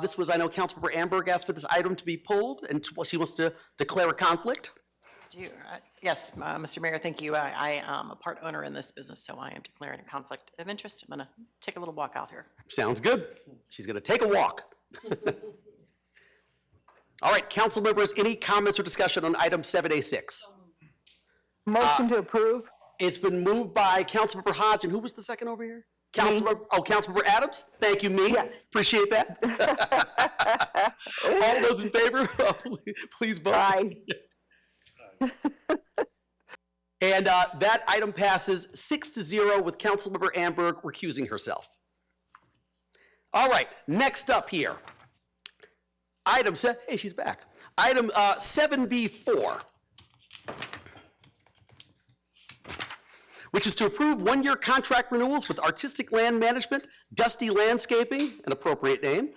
This was, I know Councilmember Amberg asked for this item to be pulled, and she wants to declare a conflict. Yes, Mr. Mayor, thank you. I am a part owner in this business, so I am declaring a conflict of interest. I'm going to take a little walk out here. Sounds good. She's going to take a walk. All right, council members, any comments or discussion on item 7A6? Motion to approve. It's been moved by Councilmember Hodge, and who was the second over here? Councilmember Adams. Thank you, me. Yes. Appreciate that. All those in favor, please vote. Aye. And that item passes 6-0 with Councilmember Amberg recusing herself. All right, next up here. Hey, she's back. Item 7B4, which is to approve one-year contract renewals with Artistic Land Management, Dusty Landscaping, an appropriate name,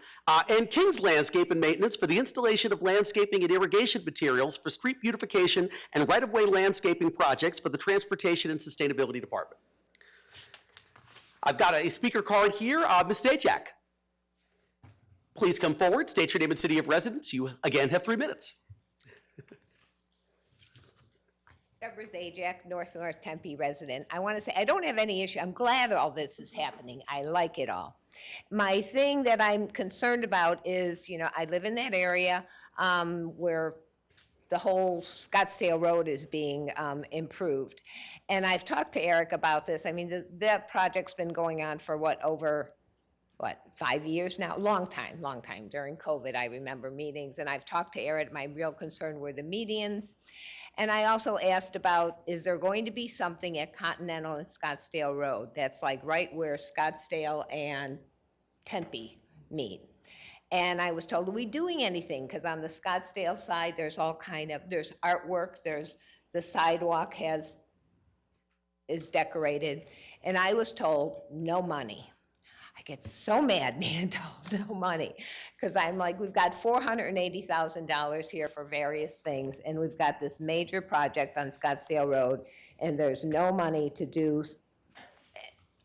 and King's Landscape and Maintenance for the installation of landscaping and irrigation materials for street beautification and right-of-way landscaping projects for the Transportation and Sustainability Department. I've got a speaker card here. Ms. Zajac, please come forward, state your name and city of residence. You, again, have 3 minutes. Deborah Zajac, North Tempe resident. I want to say I don't have any issue. I'm glad all this is happening. I like it all. My thing that I'm concerned about is, I live in that area where the whole Scottsdale Road is being improved. And I've talked to Eric about this. I mean, that project's been going on for over 5 years now? Long time. During COVID, I remember meetings, and I've talked to Eric. My real concern were the medians. And I also asked about, is there going to be something at Continental and Scottsdale Road that's like right where Scottsdale and Tempe meet? And I was told, are we doing anything? Because on the Scottsdale side, there's there's artwork, there's the sidewalk is decorated. And I was told, no money. I get so mad being told no money, because I'm like, we've got $480,000 here for various things, and we've got this major project on Scottsdale Road, and there's no money to do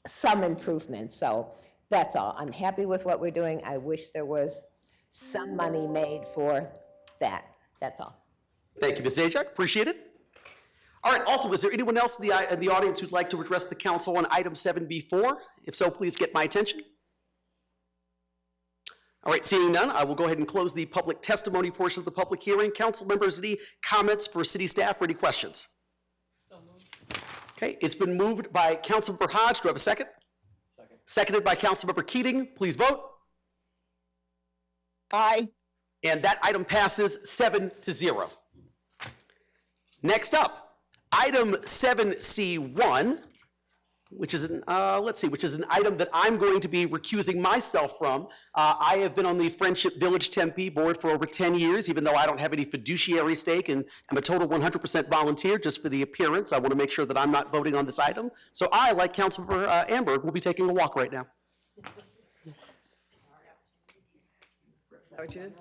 some improvements. So that's all. I'm happy with what we're doing. I wish there was some money made for that. That's all. Thank you, Ms. Zajac. Appreciate it. All right, also, is there anyone else in the audience who'd like to address the council on item 7B4? If so, please get my attention. All right, seeing none, I will go ahead and close the public testimony portion of the public hearing. Council members, any comments for city staff or any questions? So moved. Okay, it's been moved by Councilmember Hodge. Do I have a second? Second. Seconded by Councilmember Keating. Please vote. Aye. And that item passes 7-0. Next up, item 7C1, which is an, which is an item that I'm going to be recusing myself from. I have been on the Friendship Village Tempe board for over 10 years, even though I don't have any fiduciary stake and I'm a total 100% volunteer just for the appearance. I want to make sure that I'm not voting on this item. So I, like Councilmember Amberg, will be taking a walk right now. Is that what you did?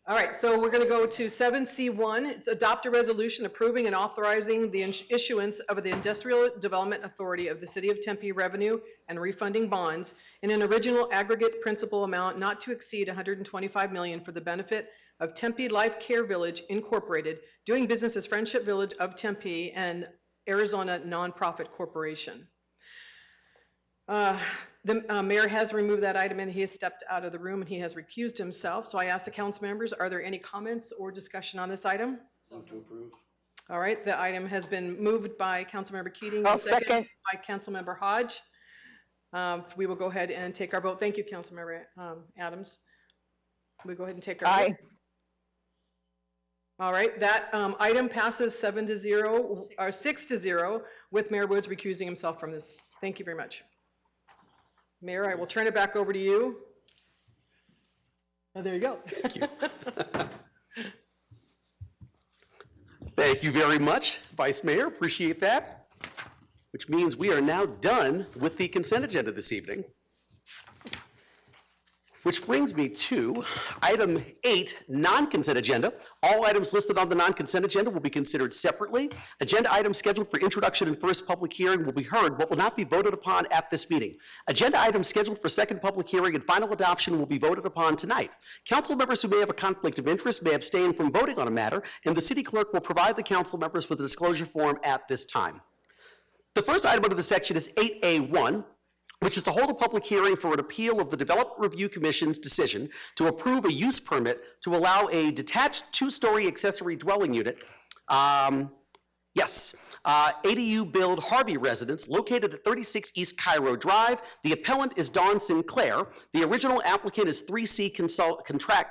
All right, so we're going to go to 7C1. It's adopt a resolution approving and authorizing the issuance of the Industrial Development Authority of the City of Tempe revenue and refunding bonds in an original aggregate principal amount not to exceed $125 million for the benefit of Tempe Life Care Village Incorporated, doing business as Friendship Village of Tempe and Arizona Nonprofit Corporation. The mayor has removed that item and he has stepped out of the room and he has recused himself. So I ask the council members, are there any comments or discussion on this item? Move to approve. All right, the item has been moved by Councilmember Keating. I'll seconded second. by Councilmember Hodge. We will go ahead and take our vote. Thank you, Councilmember Adams. We'll go ahead and take our vote. Aye. All right, that item passes 7-0 or 6-0 with Mayor Woods recusing himself from this. Thank you very much. Mayor, I will turn it back over to you. Oh, there you go. Thank you. Thank you very much, Vice Mayor. Appreciate that. Which means we are now done with the consent agenda this evening. Which brings me to item 8, non-consent agenda. All items listed on the non-consent agenda will be considered separately. Agenda items scheduled for introduction and first public hearing will be heard, but will not be voted upon at this meeting. Agenda items scheduled for second public hearing and final adoption will be voted upon tonight. Council members who may have a conflict of interest may abstain from voting on a matter, and the city clerk will provide the council members with a disclosure form at this time. The first item under the section is 8A1, which is to hold a public hearing for an appeal of the Development Review Commission's decision to approve a use permit to allow a detached two-story accessory dwelling unit, ADU build Harvey residence located at 36 East Cairo Drive. The appellant is Dawn Sinclair. The original applicant is 3C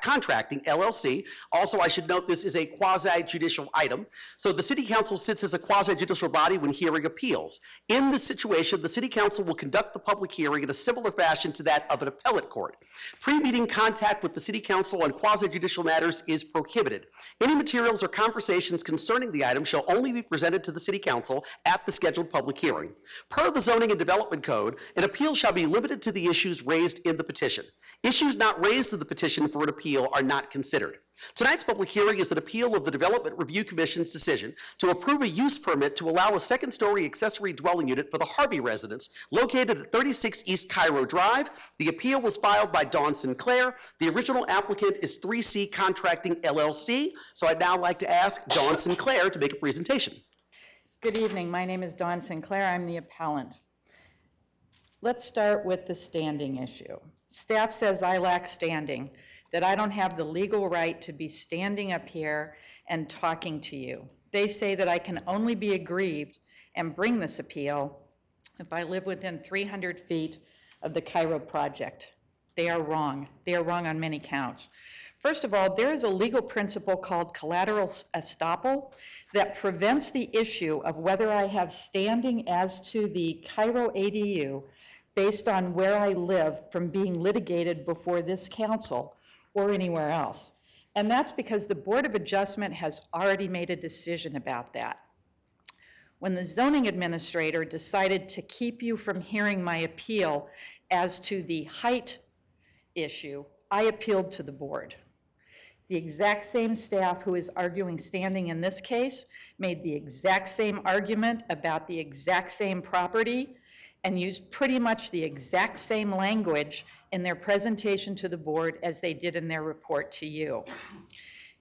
Contracting, LLC. Also, I should note this is a quasi-judicial item. So the City Council sits as a quasi-judicial body when hearing appeals. In this situation, the City Council will conduct the public hearing in a similar fashion to that of an appellate court. Pre-meeting contact with the City Council on quasi-judicial matters is prohibited. Any materials or conversations concerning the item shall only be presented to the City Council at the scheduled public hearing. Per the Zoning and Development Code, an appeal shall be limited to the issues raised in the petition. Issues not raised in the petition for an appeal are not considered. Tonight's public hearing is an appeal of the Development Review Commission's decision to approve a use permit to allow a second-story accessory dwelling unit for the Harvey residence located at 36 East Cairo Drive. The appeal was filed by Dawn Sinclair. The original applicant is 3C Contracting, LLC. So I'd now like to ask Dawn Sinclair to make a presentation. Good evening. My name is Dawn Sinclair. I'm the appellant. Let's start with the standing issue. Staff says I lack standing, that I don't have the legal right to be standing up here and talking to you. They say that I can only be aggrieved and bring this appeal if I live within 300 feet of the Cairo project. They are wrong. They are wrong on many counts. First of all, there is a legal principle called collateral estoppel that prevents the issue of whether I have standing as to the Cairo ADU based on where I live from being litigated before this council or anywhere else. And that's because the Board of Adjustment has already made a decision about that. When the zoning administrator decided to keep you from hearing my appeal as to the height issue, I appealed to the board. The exact same staff who is arguing standing in this case made the exact same argument about the exact same property and used pretty much the exact same language in their presentation to the board as they did in their report to you.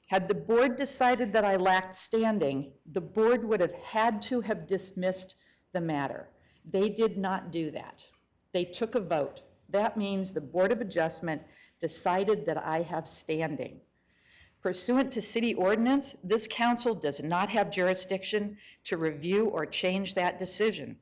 Had the board decided that I lacked standing, the board would have had to have dismissed the matter. They did not do that. They took a vote. That means the Board of Adjustment decided that I have standing. Pursuant to city ordinance, this council does not have jurisdiction to review or change that decision.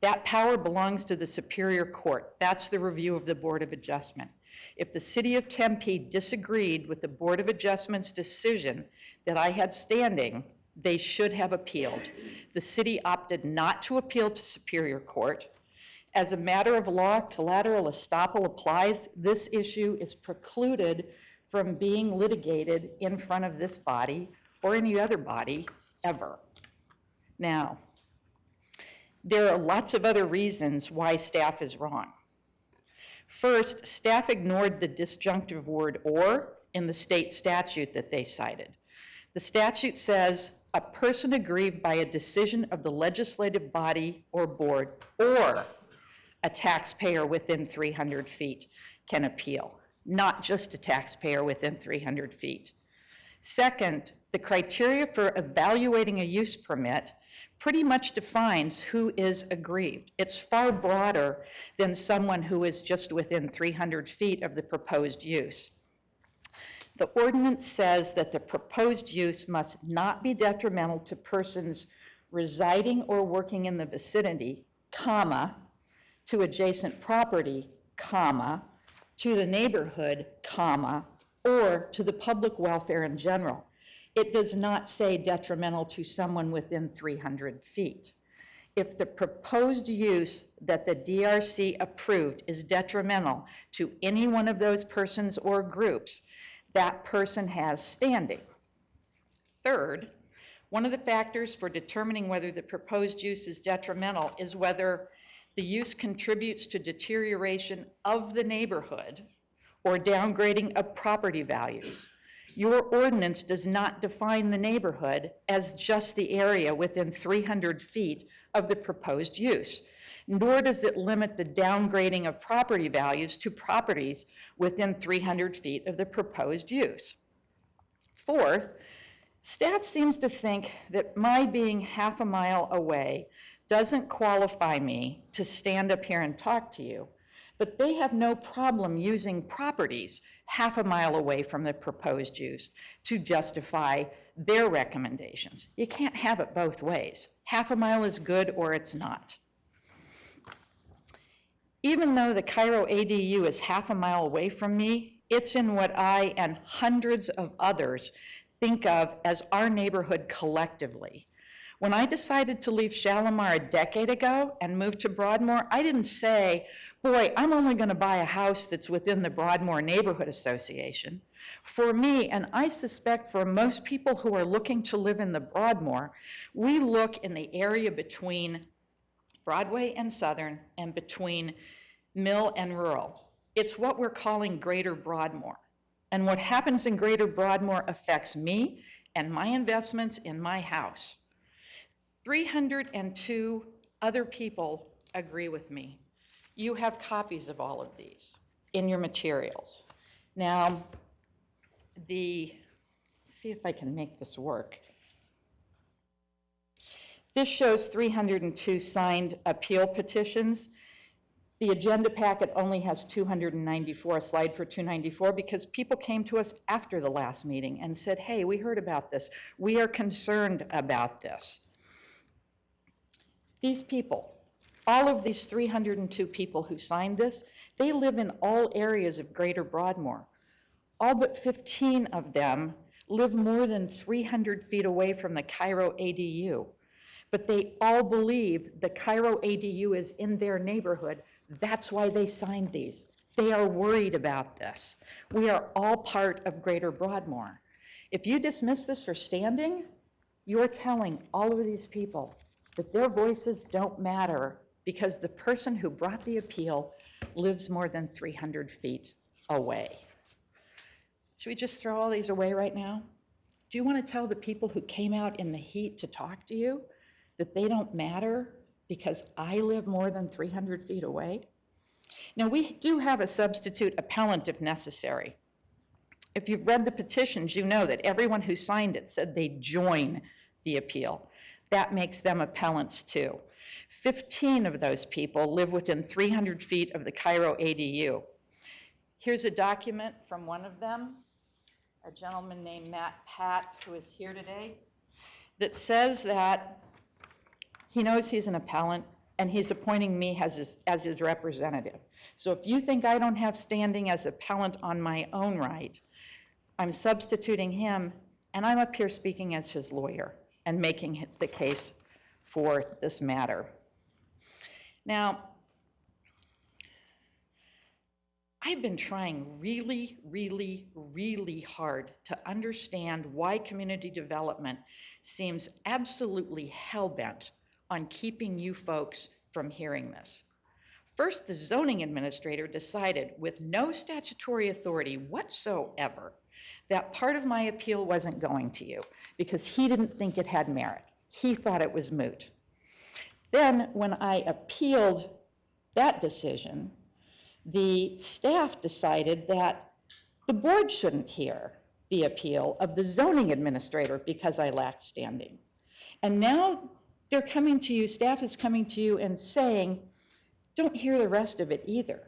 That power belongs to the Superior Court. That's the review of the Board of Adjustment. If the city of Tempe disagreed with the Board of Adjustment's decision that I had standing, they should have appealed. The city opted not to appeal to Superior Court. As a matter of law, collateral estoppel applies. This issue is precluded from being litigated in front of this body or any other body ever. Now, there are lots of other reasons why staff is wrong. First, staff ignored the disjunctive word "or" in the state statute that they cited. The statute says, a person aggrieved by a decision of the legislative body or board or a taxpayer within 300 feet can appeal, not just a taxpayer within 300 feet. Second, the criteria for evaluating a use permit pretty much defines who is aggrieved. It's far broader than someone who is just within 300 feet of the proposed use. The ordinance says that the proposed use must not be detrimental to persons residing or working in the vicinity, comma, to adjacent property, comma, to the neighborhood, comma, or to the public welfare in general. It does not say detrimental to someone within 300 feet. If the proposed use that the DRC approved is detrimental to any one of those persons or groups, that person has standing. Third, one of the factors for determining whether the proposed use is detrimental is whether the use contributes to deterioration of the neighborhood or downgrading of property values. Your ordinance does not define the neighborhood as just the area within 300 feet of the proposed use, nor does it limit the downgrading of property values to properties within 300 feet of the proposed use. Fourth, staff seems to think that my being half a mile away doesn't qualify me to stand up here and talk to you, but they have no problem using properties half a mile away from the proposed use to justify their recommendations. You can't have it both ways. Half a mile is good or it's not. Even though the Cairo ADU is half a mile away from me, it's in what I and hundreds of others think of as our neighborhood collectively. When I decided to leave Shalimar a decade ago and move to Broadmoor, I didn't say, boy, I'm only going to buy a house that's within the Broadmoor Neighborhood Association. For me, and I suspect for most people who are looking to live in the Broadmoor, we look in the area between Broadway and Southern and between Mill and Rural. It's what we're calling Greater Broadmoor. And what happens in Greater Broadmoor affects me and my investments in my house. 302 other people agree with me. You have copies of all of these in your materials. Now, see if I can make this work. This shows 302 signed appeal petitions. The agenda packet only has 294, a slide for 294, because people came to us after the last meeting and said, hey, we heard about this. We are concerned about this. These people, all of these 302 people who signed this, they live in all areas of Greater Broadmoor. All but 15 of them live more than 300 feet away from the Cairo ADU. But they all believe the Cairo ADU is in their neighborhood. That's why they signed these. They are worried about this. We are all part of Greater Broadmoor. If you dismiss this for standing, you're telling all of these people that their voices don't matter because the person who brought the appeal lives more than 300 feet away. Should we just throw all these away right now? Do you want to tell the people who came out in the heat to talk to you that they don't matter because I live more than 300 feet away? Now, we do have a substitute appellant if necessary. If you've read the petitions, you know that everyone who signed it said they join the appeal. That makes them appellants too. 15 of those people live within 300 feet of the Cairo ADU. Here's a document from one of them, a gentleman named Matt Pat, who is here today, that says that he knows he's an appellant and he's appointing me as his representative. So if you think I don't have standing as appellant on my own right, I'm substituting him, and I'm up here speaking as his lawyer and making the case for this matter. Now, I've been trying really, really, really hard to understand why community development seems absolutely hell-bent on keeping you folks from hearing this. First, the zoning administrator decided, with no statutory authority whatsoever, that part of my appeal wasn't going to you because he didn't think it had merit. He thought it was moot. Then, when I appealed that decision, the staff decided that the board shouldn't hear the appeal of the zoning administrator because I lacked standing. And now they're coming to you, staff is coming to you and saying, don't hear the rest of it either.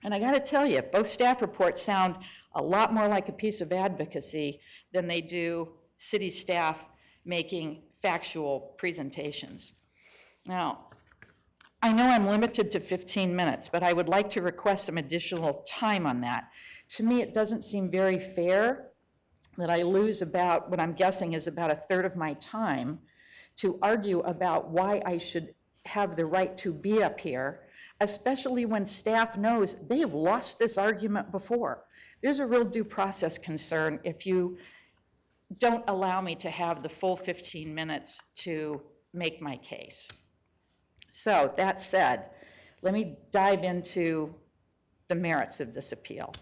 And I gotta tell you, both staff reports sound a lot more like a piece of advocacy than they do city staff making factual presentations. Now, I know I'm limited to 15 minutes, but I would like to request some additional time on that. To me, it doesn't seem very fair that I lose about, what I'm guessing is about a third of my time to argue about why I should have the right to be up here, especially when staff knows they've lost this argument before. There's a real due process concern if you don't allow me to have the full 15 minutes to make my case. So that said, let me dive into the merits of this appeal.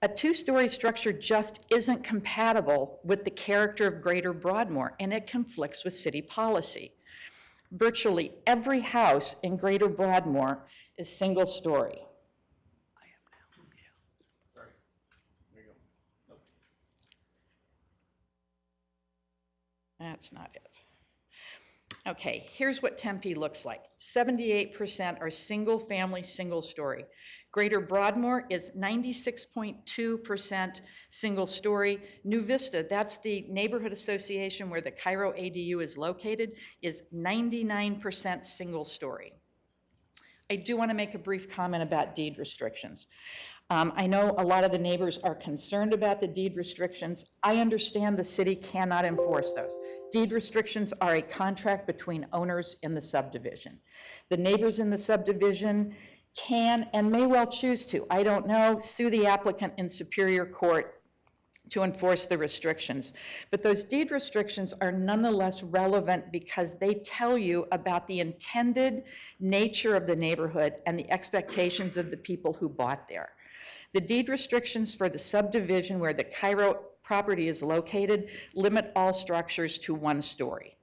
A two-story structure just isn't compatible with the character of Greater Broadmoor, and it conflicts with city policy. Virtually every house in Greater Broadmoor is single-story. That's not it. Okay, here's what Tempe looks like. 78% are single-family, single-story. Greater Broadmoor is 96.2% single-story. New Vista, that's the neighborhood association where the Cairo ADU is located, is 99% single-story. I do want to make a brief comment about deed restrictions. I know a lot of the neighbors are concerned about the deed restrictions. I understand the city cannot enforce those. Deed restrictions are a contract between owners in the subdivision. The neighbors in the subdivision can and may well choose to, I don't know, sue the applicant in Superior Court to enforce the restrictions. But those deed restrictions are nonetheless relevant because they tell you about the intended nature of the neighborhood and the expectations of the people who bought there. The deed restrictions for the subdivision where the Cairo property is located limit all structures to 1 story.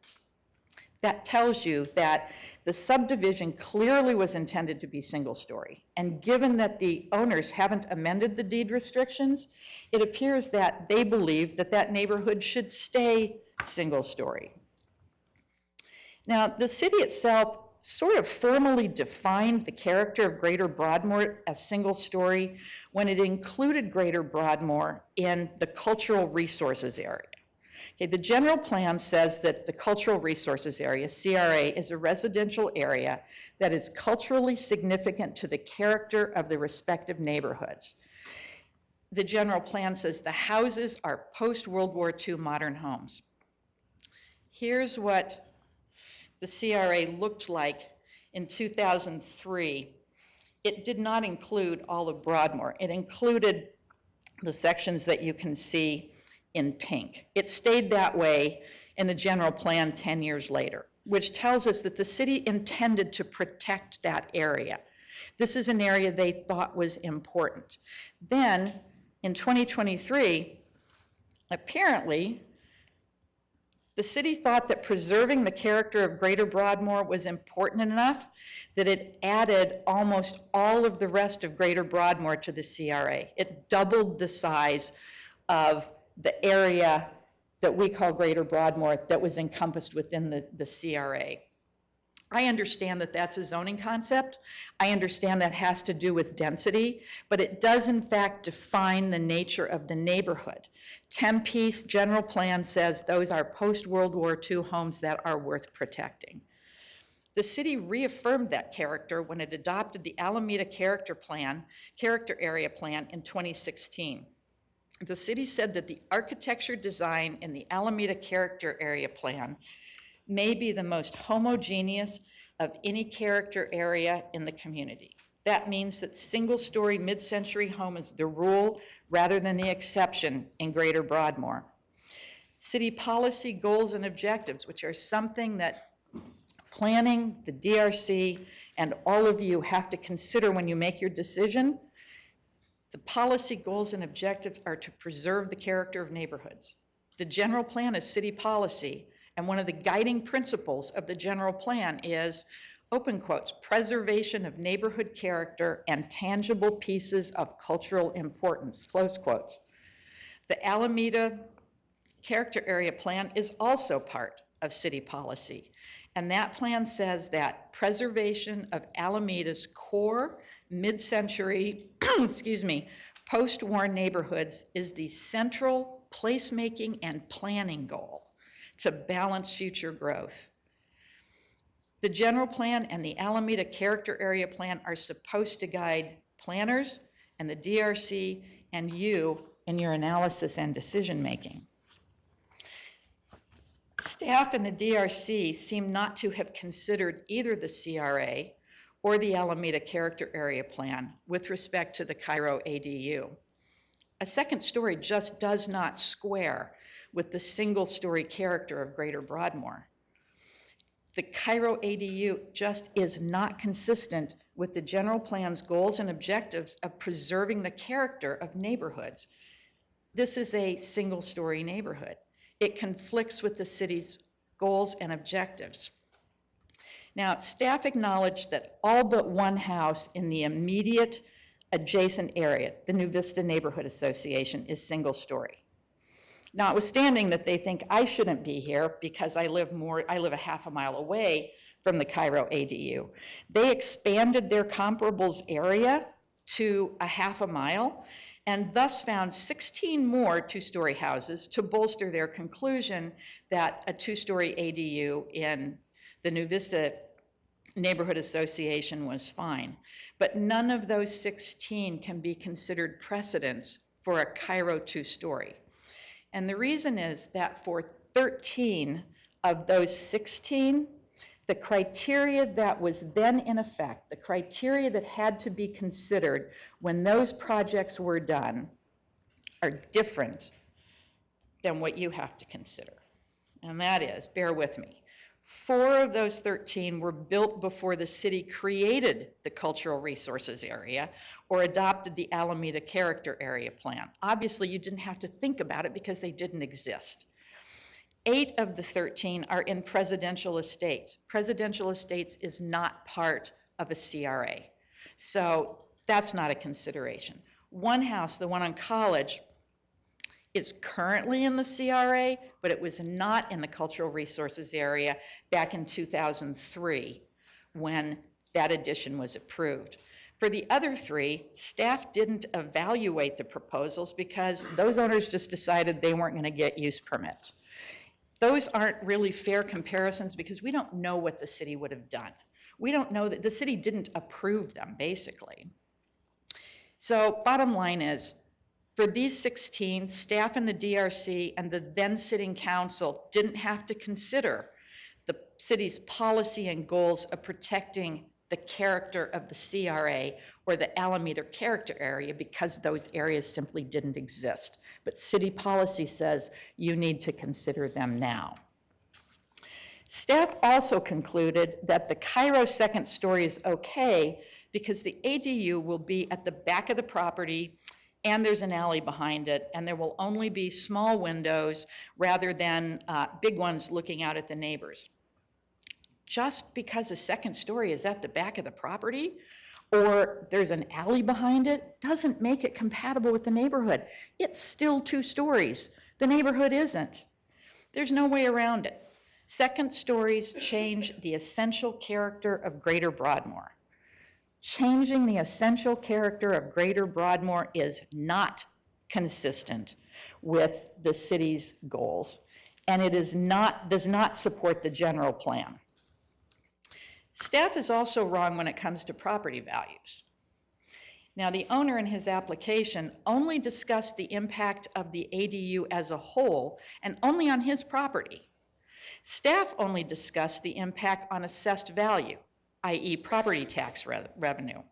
That tells you that the subdivision clearly was intended to be single story. And given that the owners haven't amended the deed restrictions, it appears that they believe that that neighborhood should stay single story. Now, the city itself sort of formally defined the character of Greater Broadmoor as single story when it included Greater Broadmoor in the cultural resources area. Okay, the general plan says that the cultural resources area, CRA, is a residential area that is culturally significant to the character of the respective neighborhoods. The general plan says the houses are post-World War II modern homes. Here's what the CRA looked like in 2003. It did not include all of Broadmoor. It included the sections that you can see in pink. It stayed that way in the general plan 10 years later, which tells us that the city intended to protect that area. This is an area they thought was important. Then, in 2023, apparently, The city thought that preserving the character of Greater Broadmoor was important enough that it added almost all of the rest of Greater Broadmoor to the CRA. It doubled the size of the area that we call Greater Broadmoor that was encompassed within the CRA. I understand that that's a zoning concept. I understand that has to do with density, but it does in fact define the nature of the neighborhood. Tempe's general plan says those are post-World War II homes that are worth protecting. The city reaffirmed that character when it adopted the Alameda Character Area Plan in 2016. The city said that the architecture design in the Alameda Character Area Plan may be the most homogeneous of any character area in the community. That means that single-story mid-century home is the rule rather than the exception in Greater Broadmoor. City policy goals and objectives, which are something that planning, the DRC, and all of you have to consider when you make your decision. The policy goals and objectives are to preserve the character of neighborhoods. The general plan is city policy, and one of the guiding principles of the general plan is, open quotes, preservation of neighborhood character and tangible pieces of cultural importance, close quotes. The Alameda Character Area Plan is also part of city policy, and that plan says that preservation of Alameda's core mid-century, post-war neighborhoods is the central placemaking and planning goal to balance future growth. The general plan and the Alameda Character Area Plan are supposed to guide planners and the DRC and you in your analysis and decision making. Staff in the DRC seem not to have considered either the CRA or the Alameda Character Area Plan with respect to the Cairo ADU. A second story just does not square with the single-story character of Greater Broadmoor. The Cairo ADU just is not consistent with the general plan's goals and objectives of preserving the character of neighborhoods. This is a single-story neighborhood. It conflicts with the city's goals and objectives. Now, staff acknowledged that all but one house in the immediate adjacent area, the New Vista Neighborhood Association, is single-story. Notwithstanding that they think I shouldn't be here because I live a half a mile away from the Cairo ADU. They expanded their comparables area to a half a mile and thus found 16 more two-story houses to bolster their conclusion that a two-story ADU in the New Vista Neighborhood Association was fine. But none of those 16 can be considered precedents for a Cairo two-story. And the reason is that for 13 of those 16, the criteria that was then in effect, the criteria that had to be considered when those projects were done, are different than what you have to consider. And that is, bear with me, 4 of those 13 were built before the city created the Cultural Resources Area or adopted the Alameda Character Area Plan. Obviously, you didn't have to think about it because they didn't exist. 8 of the 13 are in presidential estates. Presidential estates is not part of a CRA. So that's not a consideration. One house, the one on College, is currently in the CRA, but it was not in the Cultural Resources Area back in 2003 when that addition was approved. For the other 3, staff didn't evaluate the proposals because those owners just decided they weren't going to get use permits. Those aren't really fair comparisons because we don't know what the city would have done. We don't know that the city didn't approve them, basically. So bottom line is, for these 16, staff in the DRC and the then sitting council didn't have to consider the city's policy and goals of protecting the character of the CRA or the Alameda Character Area because those areas simply didn't exist. But city policy says you need to consider them now. Staff also concluded that the Cairo second story is okay because the ADU will be at the back of the property and there's an alley behind it, and there will only be small windows rather than big ones looking out at the neighbors. Just because a second story is at the back of the property or there's an alley behind it doesn't make it compatible with the neighborhood. It's still 2 stories. The neighborhood isn't. There's no way around it. Second stories change the essential character of Greater Broadmoor. Changing the essential character of Greater Broadmoor is not consistent with the city's goals, and it does not support the general plan. Staff is also wrong when it comes to property values. Now, the owner in his application only discussed the impact of the ADU as a whole and only on his property. Staff only discussed the impact on assessed value, i.e. property tax revenue.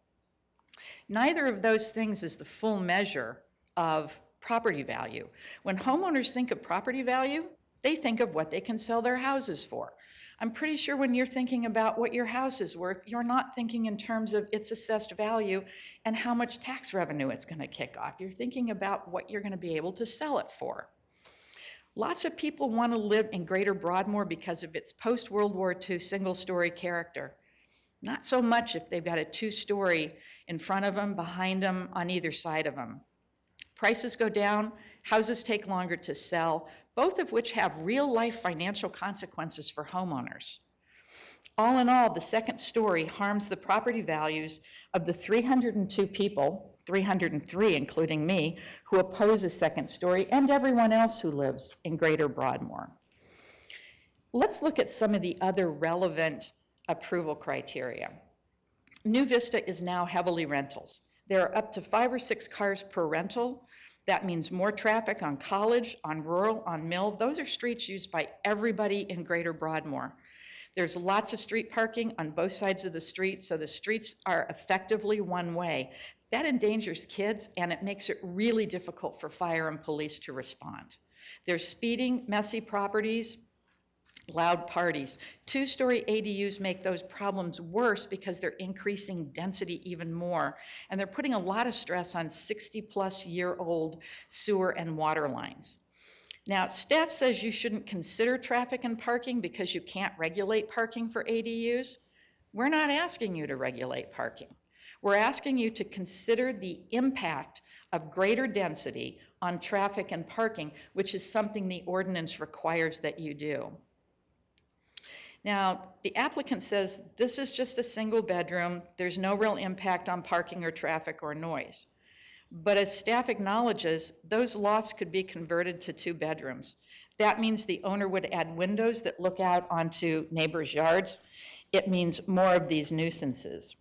Neither of those things is the full measure of property value. When homeowners think of property value, they think of what they can sell their houses for. I'm pretty sure when you're thinking about what your house is worth, you're not thinking in terms of its assessed value and how much tax revenue it's going to kick off. You're thinking about what you're going to be able to sell it for. Lots of people want to live in Greater Broadmoor because of its post-World War II single-story character. Not so much if they've got a 2-story in front of them, behind them, on either side of them. Prices go down, houses take longer to sell, both of which have real-life financial consequences for homeowners. All in all, the second story harms the property values of the 302 people, 303 including me, who oppose a second story, and everyone else who lives in Greater Broadmoor. Let's look at some of the other relevant approval criteria. New Vista is now heavily rentals. There are up to 5 or 6 cars per rental. That means more traffic on College, on Rural, on Mill. Those are streets used by everybody in Greater Broadmoor. There's lots of street parking on both sides of the street, so the streets are effectively one way. That endangers kids, and it makes it really difficult for fire and police to respond. There's speeding, messy properties, loud parties. 2-story ADUs make those problems worse because they're increasing density even more, and they're putting a lot of stress on 60-plus-year-old sewer and water lines. Now, staff says you shouldn't consider traffic and parking because you can't regulate parking for ADUs. We're not asking you to regulate parking. We're asking you to consider the impact of greater density on traffic and parking, which is something the ordinance requires that you do. Now, the applicant says this is just a single bedroom. There's no real impact on parking or traffic or noise. But as staff acknowledges, those lots could be converted to 2 bedrooms. That means the owner would add windows that look out onto neighbors' yards. It means more of these nuisances.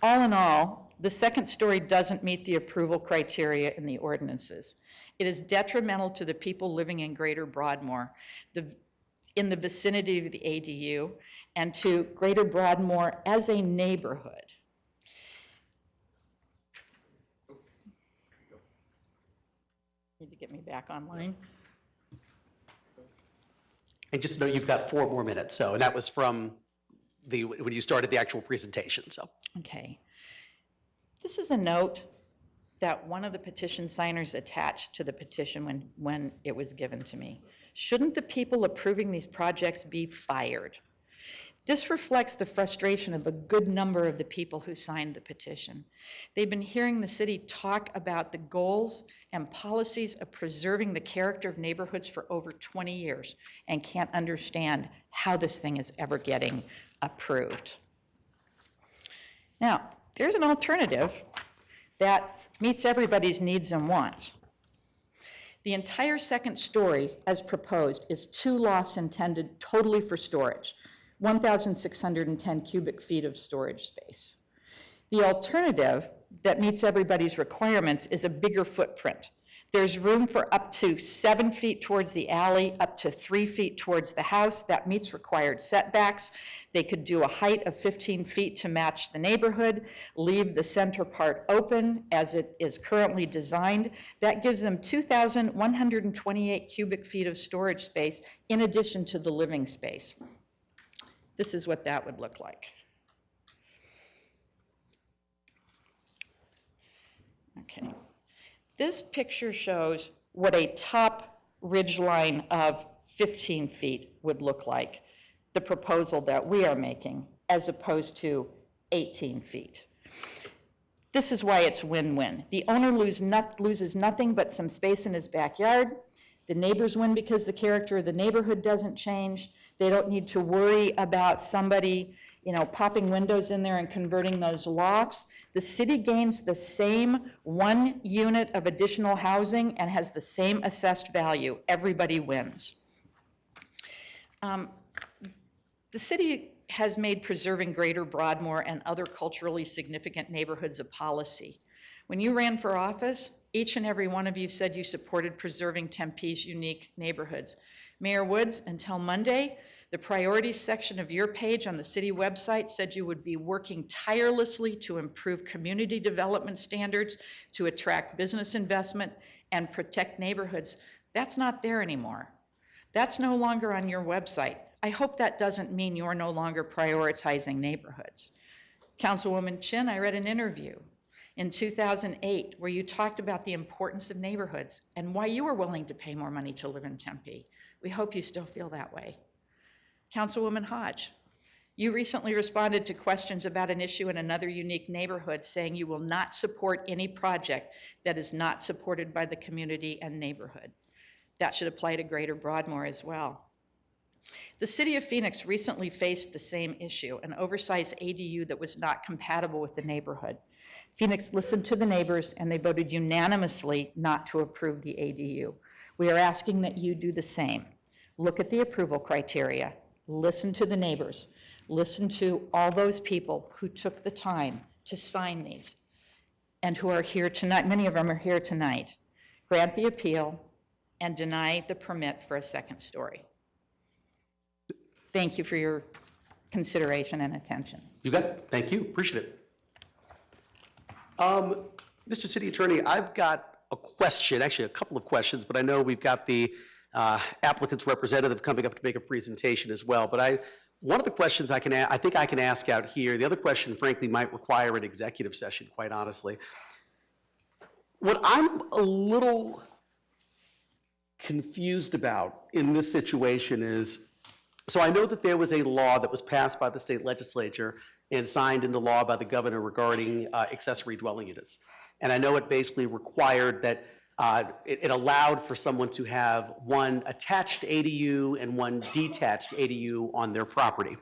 All in all, the second story doesn't meet the approval criteria in the ordinances. It is detrimental to the people living in Greater Broadmoor, in the vicinity of the ADU, and to Greater Broadmoor as a neighborhood. Need to get me back online. And just know you've got 4 more minutes, so, and that was from when you started the actual presentation, so. Okay. This is a note that one of the petition signers attached to the petition when it was given to me. Shouldn't the people approving these projects be fired? This reflects the frustration of a good number of the people who signed the petition. They've been hearing the city talk about the goals and policies of preserving the character of neighborhoods for over 20 years and can't understand how this thing is ever getting approved. Now, there's an alternative that meets everybody's needs and wants. The entire second story, as proposed, is 2 lofts intended totally for storage, 1,610 cubic feet of storage space. The alternative that meets everybody's requirements is a bigger footprint. There's room for up to 7 feet towards the alley, up to 3 feet towards the house. That meets required setbacks. They could do a height of 15 feet to match the neighborhood, leave the center part open as it is currently designed. That gives them 2,128 cubic feet of storage space in addition to the living space. This is what that would look like. Okay, This picture shows what a top ridge line of 15 feet would look like, the proposal that we are making, as opposed to 18 feet. This is why it's win-win. The owner loses nothing but some space in his backyard. The neighbors win because the character of the neighborhood doesn't change. They don't need to worry about somebody, popping windows in there and converting those lofts. The city gains the same 1 unit of additional housing and has the same assessed value. Everybody wins. The city has made preserving Greater Broadmoor and other culturally significant neighborhoods a policy. When you ran for office, each and every one of you said you supported preserving Tempe's unique neighborhoods. Mayor Woods, until Monday, the priorities section of your page on the city website said you would be working tirelessly to improve community development standards, to attract business investment, and protect neighborhoods. That's not there anymore. That's no longer on your website. I hope that doesn't mean you're no longer prioritizing neighborhoods. Councilwoman Chin, I read an interview in 2008 where you talked about the importance of neighborhoods and why you were willing to pay more money to live in Tempe. We hope you still feel that way. Councilwoman Hodge, you recently responded to questions about an issue in another unique neighborhood, saying you will not support any project that is not supported by the community and neighborhood. That should apply to Greater Broadmoor as well. The city of Phoenix recently faced the same issue, an oversized ADU that was not compatible with the neighborhood. Phoenix listened to the neighbors and they voted unanimously not to approve the ADU. We are asking that you do the same. Look at the approval criteria, listen to the neighbors, listen to all those people who took the time to sign these and who are here tonight. Many of them are here tonight. Grant the appeal and deny the permit for a second story. Thank you for your consideration and attention. You got it. Thank you. Appreciate it. Mr. City Attorney, I've got a question, actually a couple of questions, but I know we've got the applicant's representative coming up to make a presentation as well. But one of the questions I think I can ask out here, the other question, frankly, might require an executive session, quite honestly. What I'm a little confused about in this situation is, so I know that there was a law that was passed by the state legislature and signed into law by the governor regarding accessory dwelling units. And I know it basically required that it allowed for someone to have one attached ADU and one detached ADU on their property.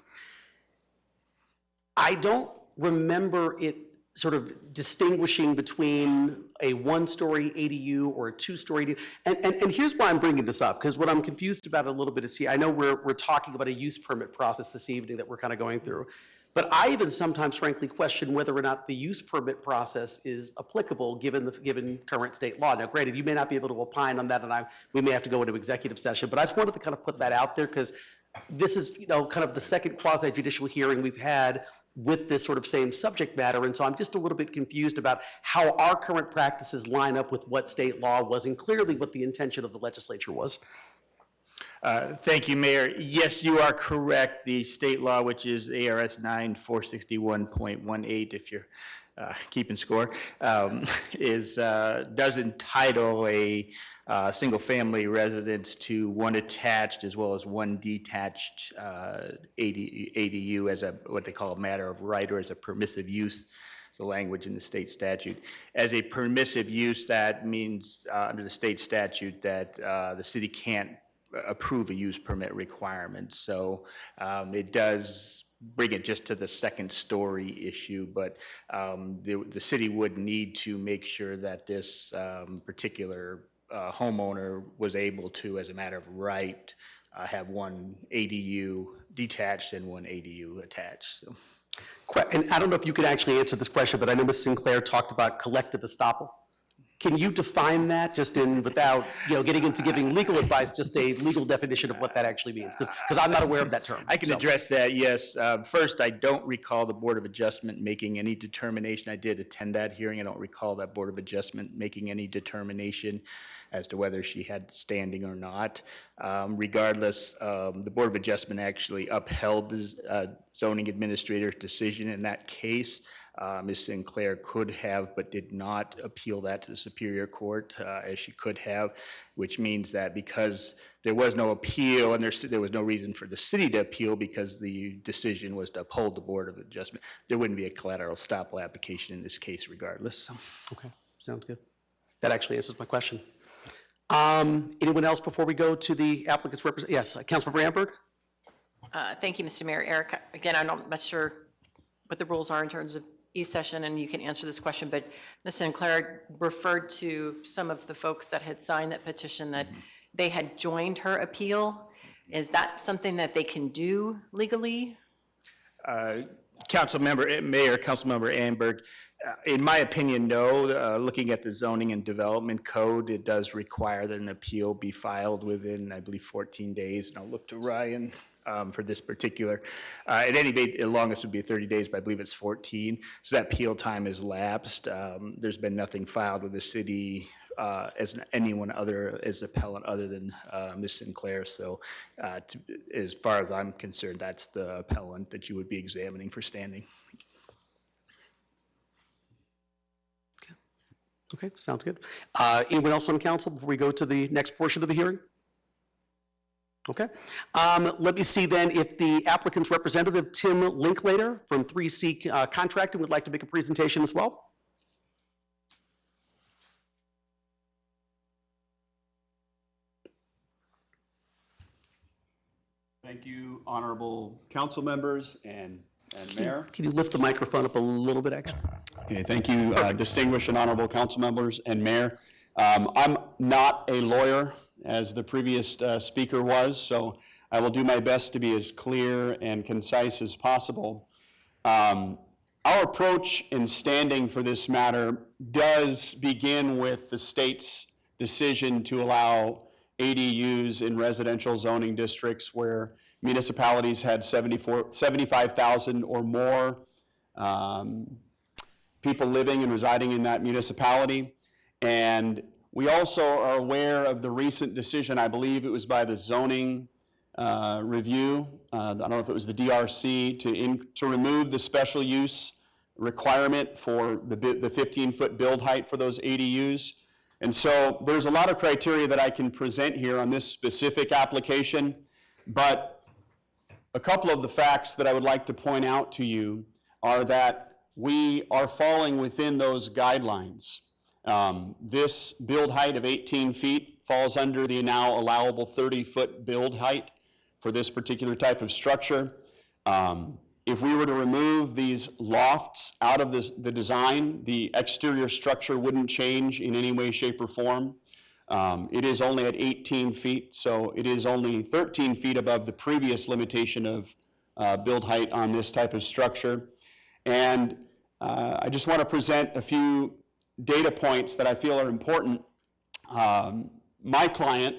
I don't remember it sort of distinguishing between a one-story ADU or a two-story ADU. And here's why I'm bringing this up, because what I'm confused about a little bit is, I know we're talking about a use permit process this evening that we're kind of going through. But I even sometimes, frankly, question whether or not the use permit process is applicable given current state law. Now, granted, you may not be able to opine on that, and we may have to go into executive session. But I just wanted to kind of put that out there because this is, kind of the second quasi-judicial hearing we've had with this sort of same subject matter. And so I'm just a little bit confused about how our current practices line up with what state law was and clearly what the intention of the legislature was. Thank you, Mayor. Yes, you are correct. The state law, which is ARS 9461.18, if you're keeping score, does entitle a single-family residence to one attached as well as one detached ADU as what they call a matter of right, or as a permissive use. It's the language in the state statute. As a permissive use, that means under the state statute that the city can't approve a use permit requirement. So it does bring it just to the second story issue, but the city would need to make sure that this particular homeowner was able to, as a matter of right, have one ADU detached and one ADU attached. So. And I don't know if you could actually answer this question, but I know Ms. Sinclair talked about collective estoppel. Can you define that just without getting into giving legal advice, just a legal definition of what that actually means? Because I'm not aware of that term. I can address that, yes. First, I don't recall the Board of Adjustment making any determination. I did attend that hearing. I don't recall that Board of Adjustment making any determination as to whether she had standing or not. Regardless, the Board of Adjustment actually upheld the zoning administrator's decision in that case. Ms. Sinclair could have but did not appeal that to the Superior Court as she could have, which means that because there was no appeal and there was no reason for the city to appeal because the decision was to uphold the Board of Adjustment, there wouldn't be a collateral estoppel application in this case regardless. So. Okay, sounds good. That actually answers my question. Anyone else before we go to the applicant's representative? Yes, Councilmember Amberg? Thank you, Mr. Mayor. Eric, again, I'm not sure what the rules are in terms of e-session, and you can answer this question, but Ms. Sinclair referred to some of the folks that had signed that petition that they had joined her appeal. Is that something that they can do legally? Mayor, Councilmember Amberg, in my opinion, no. Looking at the zoning and development code, it does require that an appeal be filed within, I believe, 14 days. And I'll look to Ryan for this particular. At any rate, the longest would be 30 days, but I believe it's 14. So that appeal time has lapsed. There's been nothing filed with the city as anyone other, as appellant other than Ms. Sinclair. So as far as I'm concerned, that's the appellant that you would be examining for standing. Okay, sounds good. Anyone else on council before we go to the next portion of the hearing? Okay. Let me see then if the applicant's representative, Tim Linklater from 3C Contracting, would like to make a presentation as well. Thank you, honorable council members and mayor. Can you lift the microphone up a little bit extra? Okay, thank you, distinguished and honorable council members and mayor. I'm not a lawyer, as the previous speaker was, so I will do my best to be as clear and concise as possible. Our approach in standing for this matter does begin with the state's decision to allow ADUs in residential zoning districts where municipalities had 75,000 or more people living and residing in that municipality. And we also are aware of the recent decision, I believe it was by the zoning review, I don't know if it was the DRC, to remove the special use requirement for the 15-foot build height for those ADUs. And so there's a lot of criteria that I can present here on this specific application, but a couple of the facts that I would like to point out to you are that we are falling within those guidelines. This build height of 18 feet falls under the now allowable 30-foot build height for this particular type of structure. If we were to remove these lofts out of the design, the exterior structure wouldn't change in any way, shape, or form. It is only at 18 feet, so it is only 13 feet above the previous limitation of build height on this type of structure. And I just want to present a few data points that I feel are important. My client,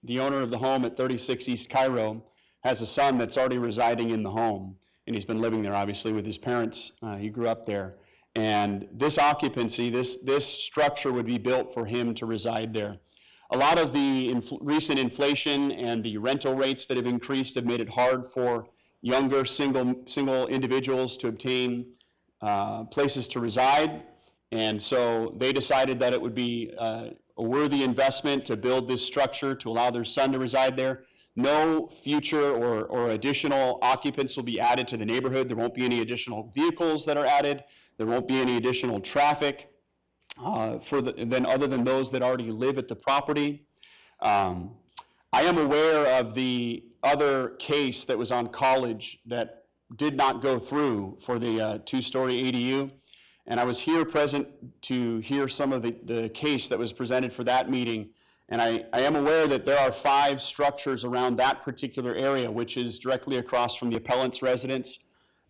the owner of the home at 36 East Cairo, has a son that's already residing in the home, and he's been living there obviously with his parents. He grew up there. And this occupancy, this structure would be built for him to reside there. A lot of the recent inflation and the rental rates that have increased have made it hard for younger single individuals to obtain places to reside. And so they decided that it would be a worthy investment to build this structure to allow their son to reside there. No future or additional occupants will be added to the neighborhood. There won't be any additional vehicles that are added. There won't be any additional traffic other than those that already live at the property. I am aware of the other case that was on College that did not go through for the two-story ADU. And I was here present to hear some of the case that was presented for that meeting. And I am aware that there are 5 structures around that particular area, which is directly across from the appellant's residence,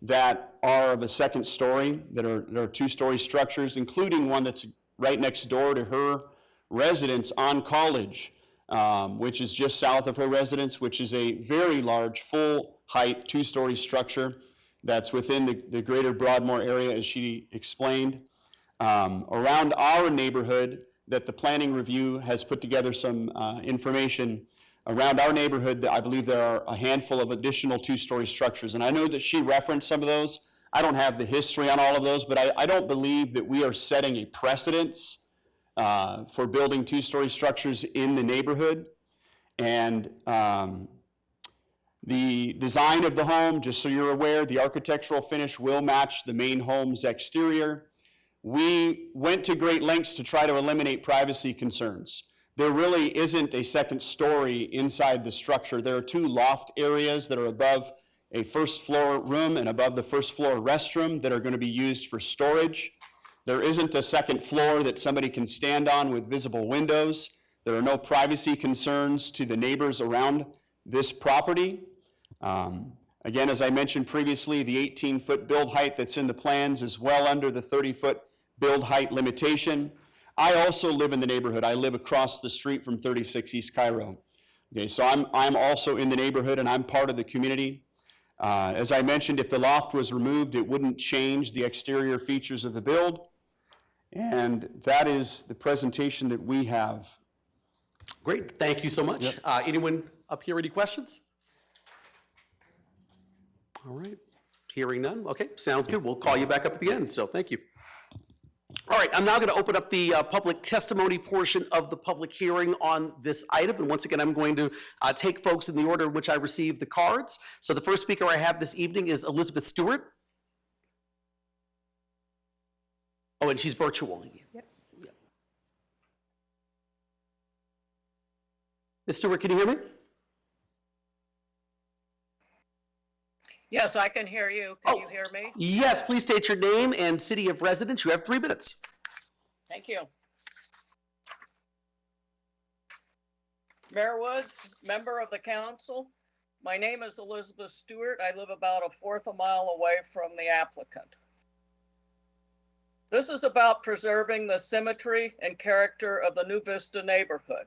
that are of a second story, that are two-story structures, including one that's right next door to her residence on College, which is just south of her residence, which is a very large, full-height, two-story structure that's within the greater Broadmoor area, as she explained. Around our neighborhood, that the planning review has put together some information. Around our neighborhood, I believe there are a handful of additional two-story structures. And I know that she referenced some of those. I don't have the history on all of those, but I don't believe that we are setting a precedence for building two-story structures in the neighborhood. And the design of the home, just so you're aware, the architectural finish will match the main home's exterior. We went to great lengths to try to eliminate privacy concerns. There really isn't a second story inside the structure. There are two loft areas that are above a first floor room and above the first floor restroom that are going to be used for storage. There isn't a second floor that somebody can stand on with visible windows. There are no privacy concerns to the neighbors around this property. Again, as I mentioned previously, the 18-foot build height that's in the plans is well under the 30-foot build height limitation. I also live in the neighborhood. I live across the street from 36 East Cairo. Okay, so I'm also in the neighborhood and I'm part of the community. As I mentioned, if the loft was removed, it wouldn't change the exterior features of the build. And that is the presentation that we have. Great, thank you so much. Yep. Anyone up here, any questions? All right, hearing none. Okay, sounds good. We'll call you back up at the end, so thank you. All right, I'm now going to open up the public testimony portion of the public hearing on this item. And once again, I'm going to take folks in the order in which I received the cards. So the first speaker I have this evening is Elizabeth Stewart. Oh, and she's virtual. Yes. Yeah. Ms. Stewart, can you hear me? Yes, I can hear you. Can you hear me? Yes, please state your name and city of residence. You have 3 minutes. Thank you. Mayor Woods, member of the council. My name is Elizabeth Stewart. I live about a fourth a mile away from the applicant. This is about preserving the symmetry and character of the New Vista neighborhood.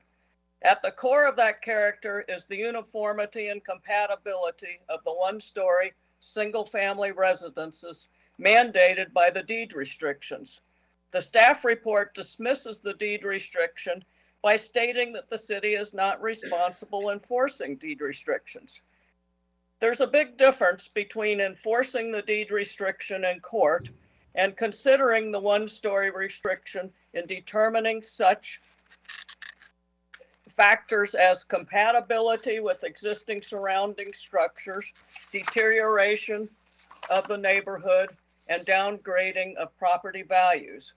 At the core of that character is the uniformity and compatibility of the one-story, single-family residences mandated by the deed restrictions. The staff report dismisses the deed restriction by stating that the city is not responsible enforcing deed restrictions. There's a big difference between enforcing the deed restriction in court and considering the one-story restriction in determining such factors as compatibility with existing surrounding structures, deterioration of the neighborhood, and downgrading of property values.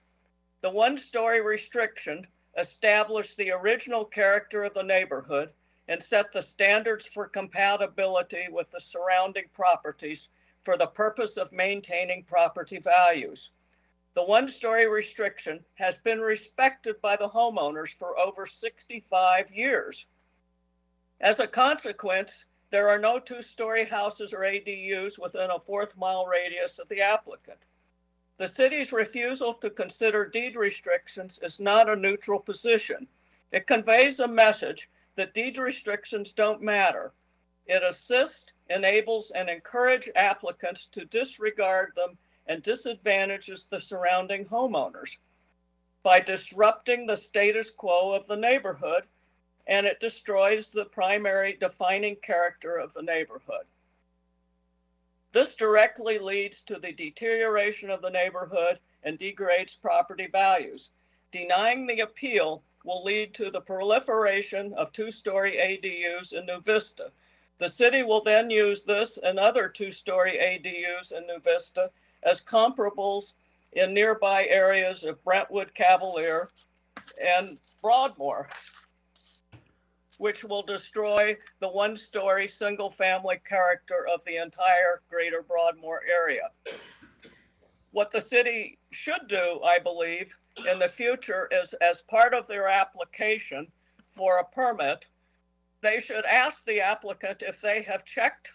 The one-story restriction established the original character of the neighborhood and set the standards for compatibility with the surrounding properties for the purpose of maintaining property values. The one-story restriction has been respected by the homeowners for over 65 years. As a consequence, there are no two-story houses or ADUs within a fourth-mile radius of the applicant. The city's refusal to consider deed restrictions is not a neutral position. It conveys a message that deed restrictions don't matter. It assists, enables, and encourages applicants to disregard them and disadvantages the surrounding homeowners by disrupting the status quo of the neighborhood, and it destroys the primary defining character of the neighborhood. This directly leads to the deterioration of the neighborhood and degrades property values. Denying the appeal will lead to the proliferation of two-story ADUs in New Vista. The city will then use this and other two-story ADUs in New Vista as comparables in nearby areas of Brentwood, Cavalier, and Broadmoor, which will destroy the one-story single-family character of the entire greater Broadmoor area. What the city should do, I believe, in the future is, as part of their application for a permit, they should ask the applicant if they have checked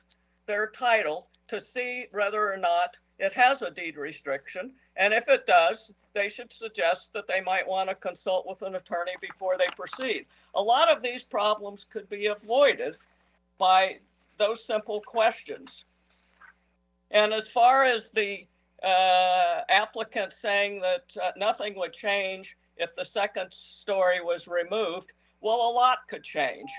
their title to see whether or not it has a deed restriction. And if it does, they should suggest that they might want to consult with an attorney before they proceed. A lot of these problems could be avoided by those simple questions. And as far as the applicant saying that nothing would change if the second story was removed, well, a lot could change.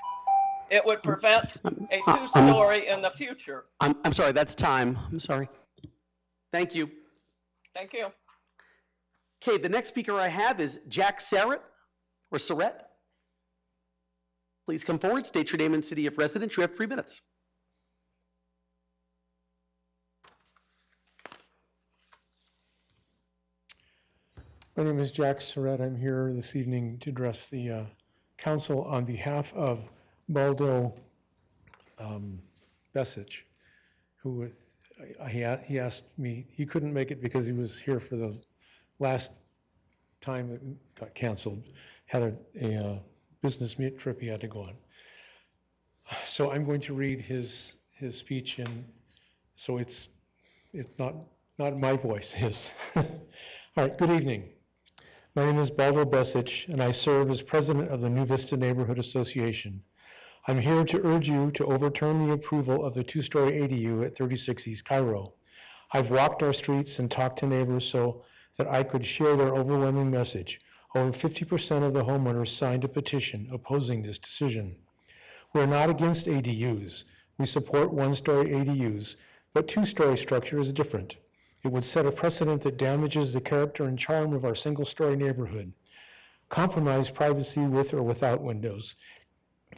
It would prevent a two-story in the future. I'm sorry, that's time. I'm sorry. Thank you. Thank you. Okay, the next speaker I have is Jack Sarrett, or Surratt. Please come forward, state your name and city of residence. You have 3 minutes. My name is Jack Surratt. I'm here this evening to address the council on behalf of Baldo Besich, who he asked me, he couldn't make it because he was here for the last time it got canceled, had a business trip he had to go on. So I'm going to read his speech, and so it's not my voice, his. All right, good evening. My name is Baldo Besich, and I serve as president of the New Vista Neighborhood Association. I'm here to urge you to overturn the approval of the 2-story ADU at 36 East Cairo. I've walked our streets and talked to neighbors so that I could share their overwhelming message. Over 50% of the homeowners signed a petition opposing this decision. We're not against ADUs. We support 1-story ADUs, but 2-story structure is different. It would set a precedent that damages the character and charm of our single-story neighborhood, compromise privacy with or without windows,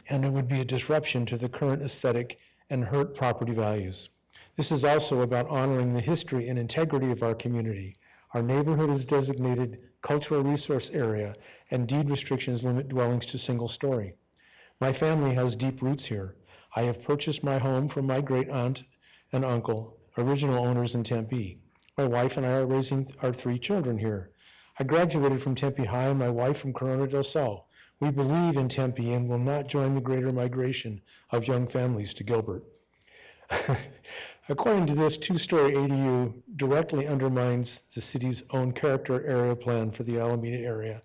and it would be a disruption to the current aesthetic and hurt property values. This is also about honoring the history and integrity of our community. Our neighborhood is designated cultural resource area, and deed restrictions limit dwellings to single-story. My family has deep roots here. I have purchased my home from my great aunt and uncle, original owners in Tempe. My wife and I are raising our 3 children here. I graduated from Tempe High and my wife from Corona del Sol. We believe in Tempe and will not join the greater migration of young families to Gilbert. According to this, 2-story ADU directly undermines the city's own character area plan for the Alameda area.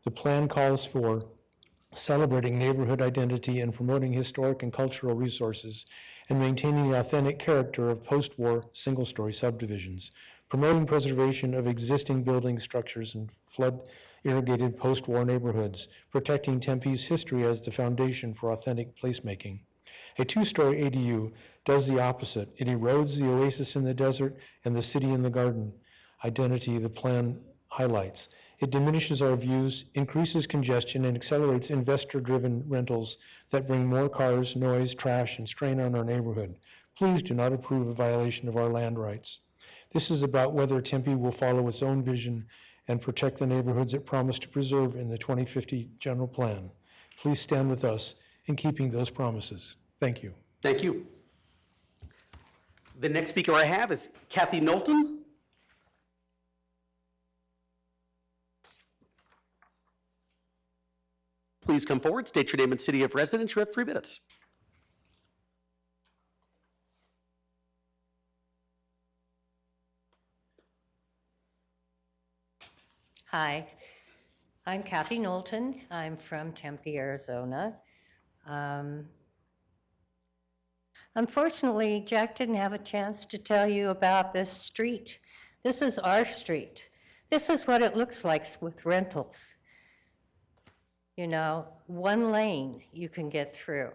The plan calls for celebrating neighborhood identity and promoting historic and cultural resources and maintaining the authentic character of post-war single-story subdivisions, promoting preservation of existing building structures and flood-irrigated post-war neighborhoods, protecting Tempe's history as the foundation for authentic placemaking. A 2-story ADU does the opposite. It erodes the oasis in the desert and the city in the garden identity the plan highlights. It diminishes our views, increases congestion, and accelerates investor-driven rentals that bring more cars, noise, trash, and strain on our neighborhood. Please do not approve a violation of our land rights. This is about whether Tempe will follow its own vision and protect the neighborhoods it promised to preserve in the 2050 general plan. Please stand with us in keeping those promises. Thank you. Thank you. The next speaker I have is Kathy Knowlton. Please come forward, state your name and city of residence. You have 3 minutes. Hi, I'm Kathy Knowlton. I'm from Tempe, Arizona. Unfortunately, Jack didn't have a chance to tell you about this street. This is our street. This is what it looks like with rentals. You know, 1 lane you can get through.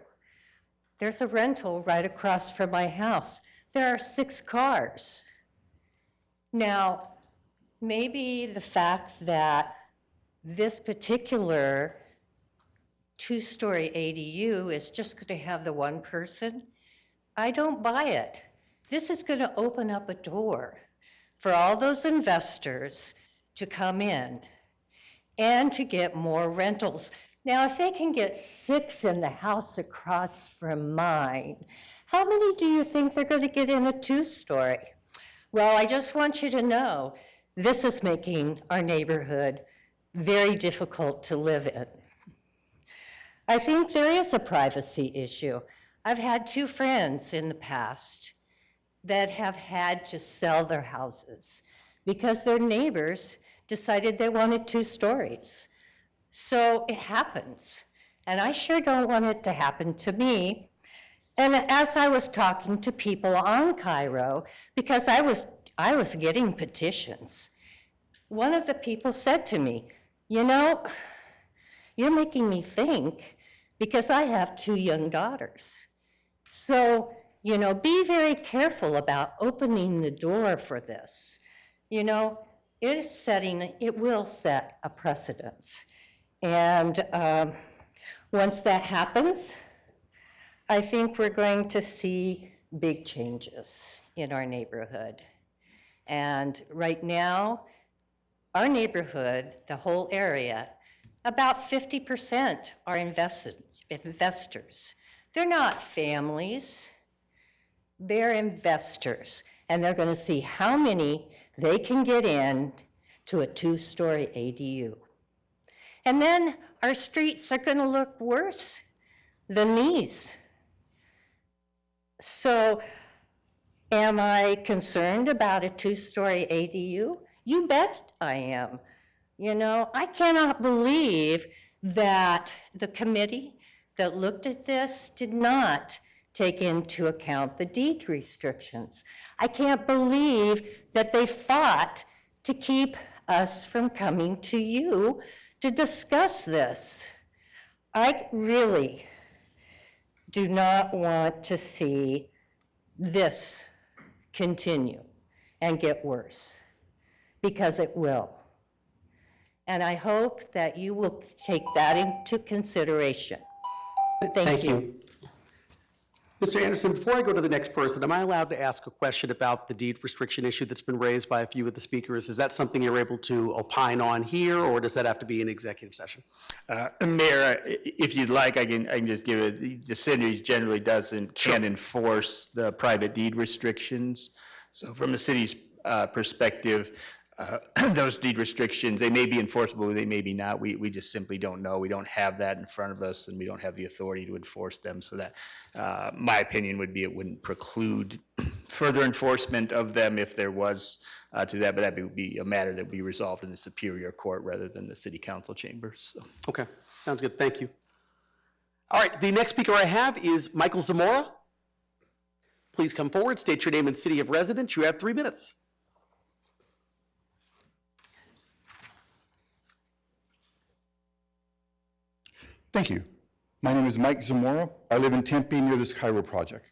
There's a rental right across from my house. There are 6 cars. Now, maybe the fact that this particular 2-story ADU is just going to have the 1 person, I don't buy it. This is going to open up a door for all those investors to come in and to get more rentals. Now, if they can get 6 in the house across from mine, how many do you think they're going to get in a 2-story? Well, I just want you to know, this is making our neighborhood very difficult to live in. I think there is a privacy issue. I've had 2 friends in the past that have had to sell their houses because their neighbors decided they wanted 2 stories. So it happens. And I sure don't want it to happen to me. And as I was talking to people on Cairo, because I was getting petitions, one of the people said to me, you know, you're making me think because I have 2 young daughters. So you know, be very careful about opening the door for this. You know, it will set a precedence. And once that happens, I think we're going to see big changes in our neighborhood. And right now, our neighborhood, the whole area, about 50% are investors. They're not families, they're investors. And they're going to see how many they can get in to a 2-story ADU. And then our streets are going to look worse than these. So am I concerned about a 2-story ADU? You bet I am. You know, I cannot believe that the committee that looked at this did not take into account the deed restrictions. I can't believe that they fought to keep us from coming to you to discuss this. I really do not want to see this continue and get worse, because it will. And I hope that you will take that into consideration. Thank you. Mr. Anderson, before I go to the next person, am I allowed to ask a question about the deed restriction issue that's been raised by a few of the speakers? Is that something you're able to opine on here, or does that have to be an executive session? Mayor, if you'd like, I can just give it. The city generally can't enforce the private deed restrictions. So from the city's perspective, those deed restrictions, they may be enforceable, they may be not. We just simply don't know. We don't have that in front of us, and we don't have the authority to enforce them. So that, my opinion would be, it wouldn't preclude further enforcement of them if there was to that, but that would be a matter that would be resolved in the Superior Court rather than the City Council chambers. So. Okay, sounds good, thank you. All right, the next speaker I have is Michael Zamora. Please come forward, state your name and city of residence. You have 3 minutes. Thank you. My name is Mike Zamora. I live in Tempe near this Cairo project,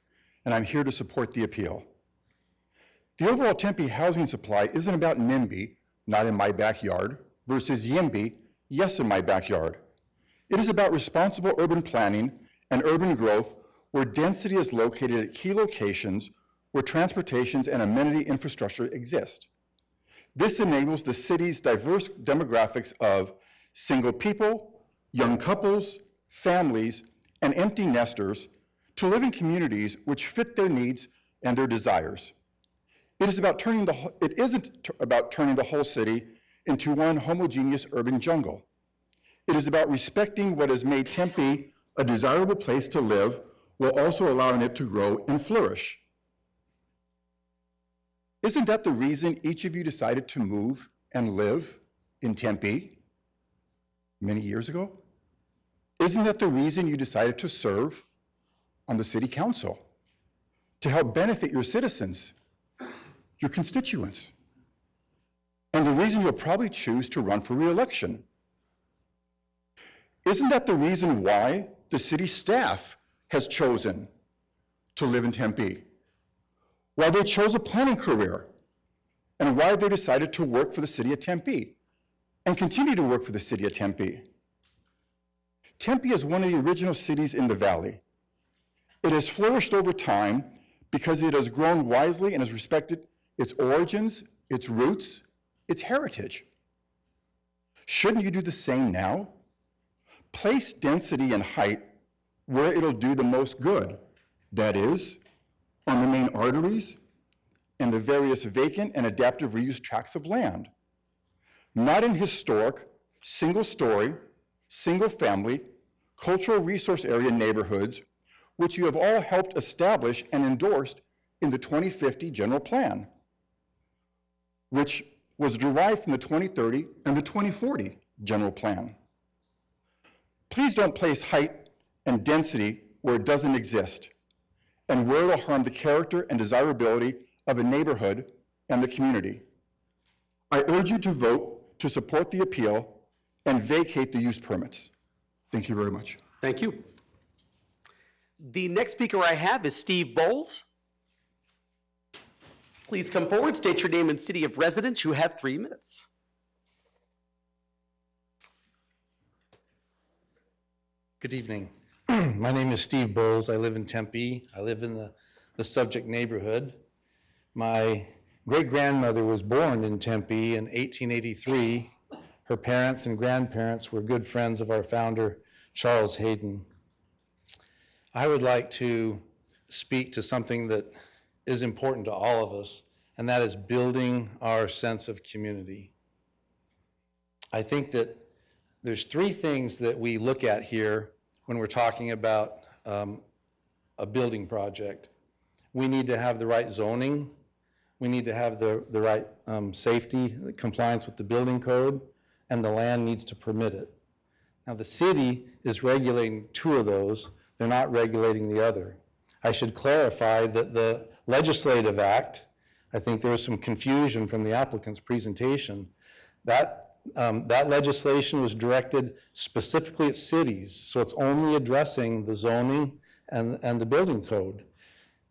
and I'm here to support the appeal. The overall Tempe housing supply isn't about NIMBY, not in my backyard, versus YIMBY, yes in my backyard. It is about responsible urban planning and urban growth where density is located at key locations where transportations and amenity infrastructure exist. This enables the city's diverse demographics of single people, young couples, families, and empty nesters to live in communities which fit their needs and their desires. It isn't about turning the whole city into one homogeneous urban jungle. It is about respecting what has made Tempe a desirable place to live while also allowing it to grow and flourish. Isn't that the reason each of you decided to move and live in Tempe many years ago? Isn't that the reason you decided to serve on the city council? To help benefit your citizens, your constituents, and the reason you'll probably choose to run for re-election. Isn't that the reason why the city staff has chosen to live in Tempe? Why they chose a planning career, and why they decided to work for the city of Tempe and continue to work for the city of Tempe? Tempe is one of the original cities in the valley. It has flourished over time because it has grown wisely and has respected its origins, its roots, its heritage. Shouldn't you do the same now? Place density and height where it'll do the most good. That is, on the main arteries and the various vacant and adaptive reuse tracts of land. Not in historic, single-story, single-family, cultural resource area neighborhoods, which you have all helped establish and endorsed in the 2050 General Plan, which was derived from the 2030 and the 2040 General Plan. Please don't place height and density where it doesn't exist, and where it'll harm the character and desirability of a neighborhood and the community. I urge you to vote to support the appeal and vacate the use permits. Thank you very much. Thank you. The next speaker I have is Steve Bowles. Please come forward, state your name and city of residence. You have 3 minutes. Good evening. My name is Steve Bowles. I live in Tempe. I live in the subject neighborhood. My great-grandmother was born in Tempe in 1883. Her parents and grandparents were good friends of our founder, Charles Hayden. I would like to speak to something that is important to all of us, and that is building our sense of community. I think that there's 3 things that we look at here when we're talking about a building project. We need to have the right zoning. We need to have the right safety, compliance with the building code, and the land needs to permit it. Now, the city is regulating 2 of those. They're not regulating the other. I should clarify that the legislative act, I think there was some confusion from the applicant's presentation, that legislation was directed specifically at cities, so it's only addressing the zoning and the building code.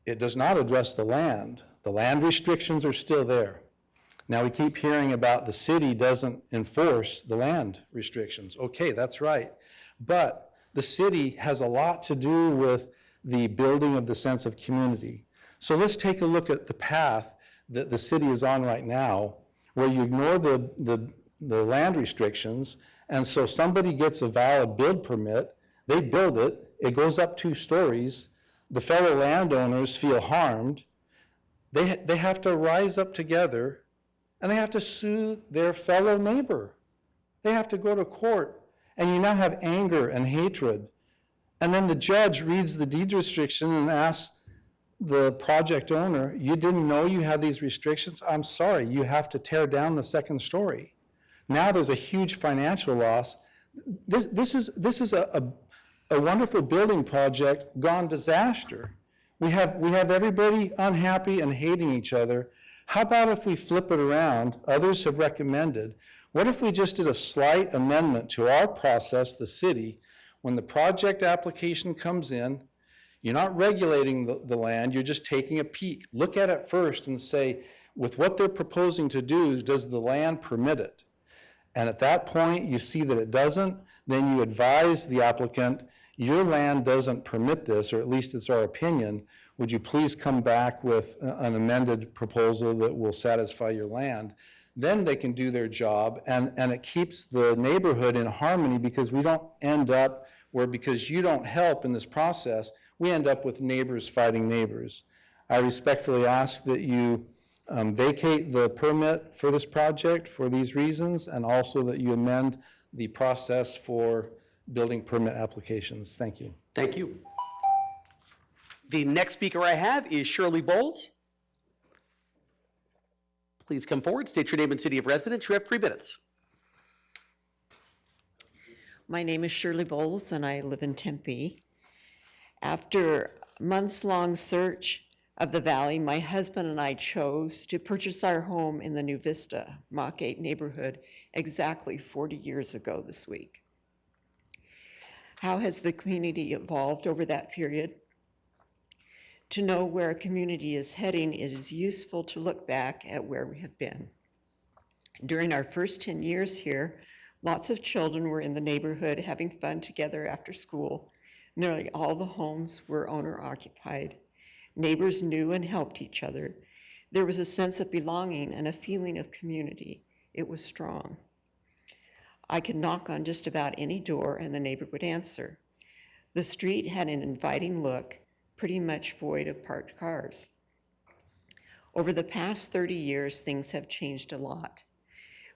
It does not address the land. The land restrictions are still there. Now, we keep hearing about the city doesn't enforce the land restrictions. Okay, that's right. But the city has a lot to do with the building of the sense of community. So let's take a look at the path that the city is on right now, where you ignore the land restrictions, and so somebody gets a valid build permit, they build it, it goes up 2 stories, the fellow landowners feel harmed, they have to rise up together, and they have to sue their fellow neighbor. They have to go to court, and you now have anger and hatred. And then the judge reads the deed restriction and asks the project owner, you didn't know you had these restrictions? I'm sorry, you have to tear down the 2nd story. Now there's a huge financial loss. This is a wonderful building project gone disaster. We have everybody unhappy and hating each other. How about if we flip it around? Others have recommended. What if we just did a slight amendment to our process, the city, when the project application comes in, you're not regulating the land, you're just taking a peek. Look at it first and say, with what they're proposing to do, does the land permit it? And at that point, you see that it doesn't, then you advise the applicant, your land doesn't permit this, or at least it's our opinion, would you please come back with an amended proposal that will satisfy your land? Then they can do their job, and it keeps the neighborhood in harmony, because we don't end up where, because you don't help in this process, we end up with neighbors fighting neighbors. I respectfully ask that you vacate the permit for this project for these reasons, and also that you amend the process for building permit applications. Thank you. Thank you. The next speaker I have is Shirley Bowles. Please come forward, state your name and city of residence. You have 3 minutes. My name is Shirley Bowles, and I live in Tempe. After months-long search of the valley, my husband and I chose to purchase our home in the New Vista Mach 8 neighborhood exactly 40 years ago this week. How has the community evolved over that period? To know where a community is heading, it is useful to look back at where we have been. During our first 10 years here, lots of children were in the neighborhood having fun together after school. Nearly all the homes were owner-occupied. Neighbors knew and helped each other. There was a sense of belonging and a feeling of community. It was strong. I could knock on just about any door and the neighbor would answer. The street had an inviting look, pretty much void of parked cars. Over the past 30 years, things have changed a lot.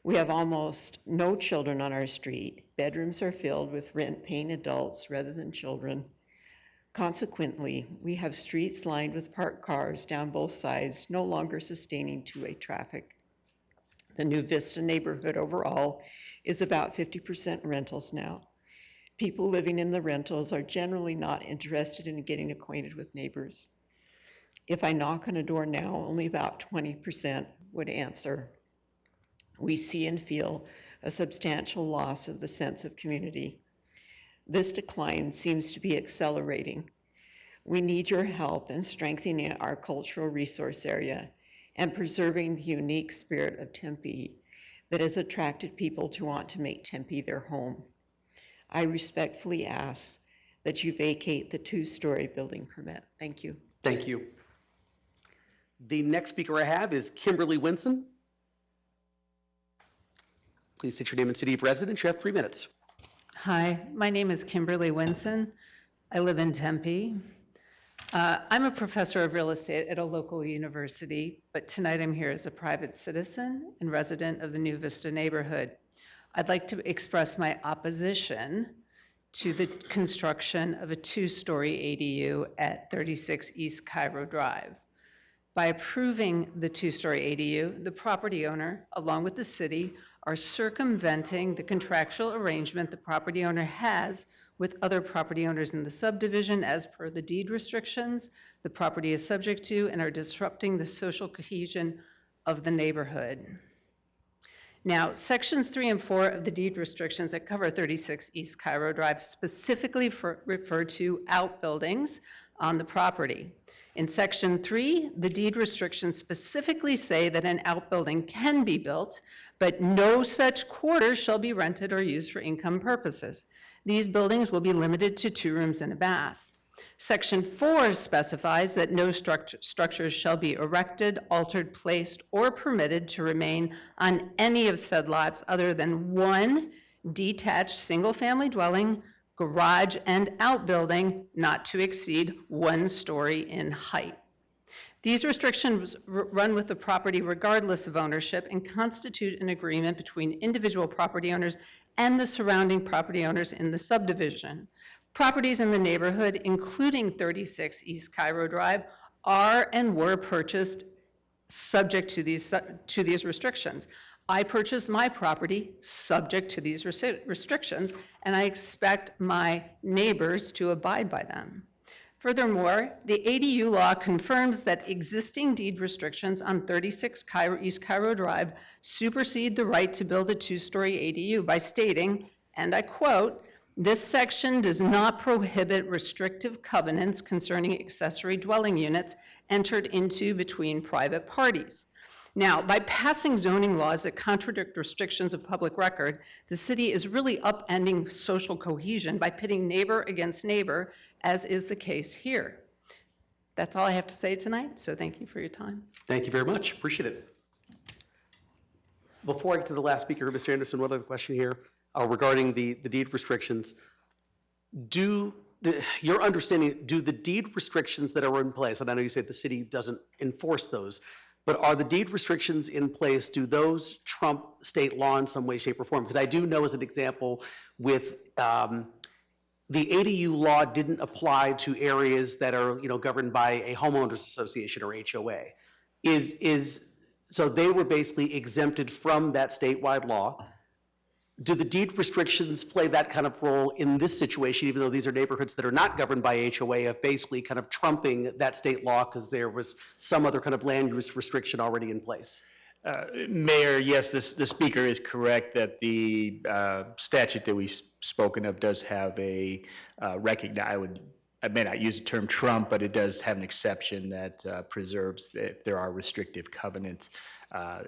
We have almost no children on our street. Bedrooms are filled with rent-paying adults rather than children. Consequently, we have streets lined with parked cars down both sides, no longer sustaining two-way traffic. The New Vista neighborhood overall is about 50% rentals now. People living in the rentals are generally not interested in getting acquainted with neighbors. If I knock on a door now, only about 20% would answer. We see and feel a substantial loss of the sense of community. This decline seems to be accelerating. We need your help in strengthening our cultural resource area and preserving the unique spirit of Tempe that has attracted people to want to make Tempe their home. I respectfully ask that you vacate the 2-story building permit. Thank you. Thank you. The next speaker I have is Kimberly Winson. Please state your name and city of residence. You have 3 minutes. Hi, my name is Kimberly Winson. I live in Tempe. I'm a professor of real estate at a local university, but tonight I'm here as a private citizen and resident of the New Vista neighborhood. I'd like to express my opposition to the construction of a 2-story ADU at 36 East Cairo Drive. By approving the 2-story ADU, the property owner, along with the city, are circumventing the contractual arrangement the property owner has with other property owners in the subdivision as per the deed restrictions the property is subject to, and are disrupting the social cohesion of the neighborhood. Now, sections 3 and 4 of the deed restrictions that cover 36 East Cairo Drive specifically refer to outbuildings on the property. In section 3, the deed restrictions specifically say that an outbuilding can be built, but no such quarters shall be rented or used for income purposes. These buildings will be limited to 2 rooms and a bath. Section 4 specifies that no structures shall be erected, altered, placed, or permitted to remain on any of said lots other than 1 detached single-family dwelling, garage, and outbuilding not to exceed 1 story in height. These restrictions run with the property regardless of ownership and constitute an agreement between individual property owners and the surrounding property owners in the subdivision. Properties in the neighborhood, including 36 East Cairo Drive, are and were purchased subject to these restrictions. I purchased my property subject to these restrictions, and I expect my neighbors to abide by them. Furthermore, the ADU law confirms that existing deed restrictions on 36 East Cairo Drive supersede the right to build a 2-story ADU by stating, and I quote, "This section does not prohibit restrictive covenants concerning accessory dwelling units entered into between private parties." Now, by passing zoning laws that contradict restrictions of public record, the city is really upending social cohesion by pitting neighbor against neighbor, as is the case here. That's all I have to say tonight, so thank you for your time. Thank you very much. Appreciate it. Before I get to the last speaker, Mr. Anderson, one other question here regarding the deed restrictions. Your understanding, do the deed restrictions that are in place, and I know you said the city doesn't enforce those, but are the deed restrictions in place, do those trump state law in some way, shape, or form? Because I do know, as an example, with the ADU law didn't apply to areas that are governed by a homeowners association or HOA. So they were basically exempted from that statewide law. Do the deed restrictions play that kind of role in this situation, even though these are neighborhoods that are not governed by HOA, of basically kind of trumping that state law because there was some other kind of land use restriction already in place? Mayor, yes, the speaker is correct that the statute that we've spoken of does have a I may not use the term trump, but it does have an exception that preserves if there are restrictive covenants.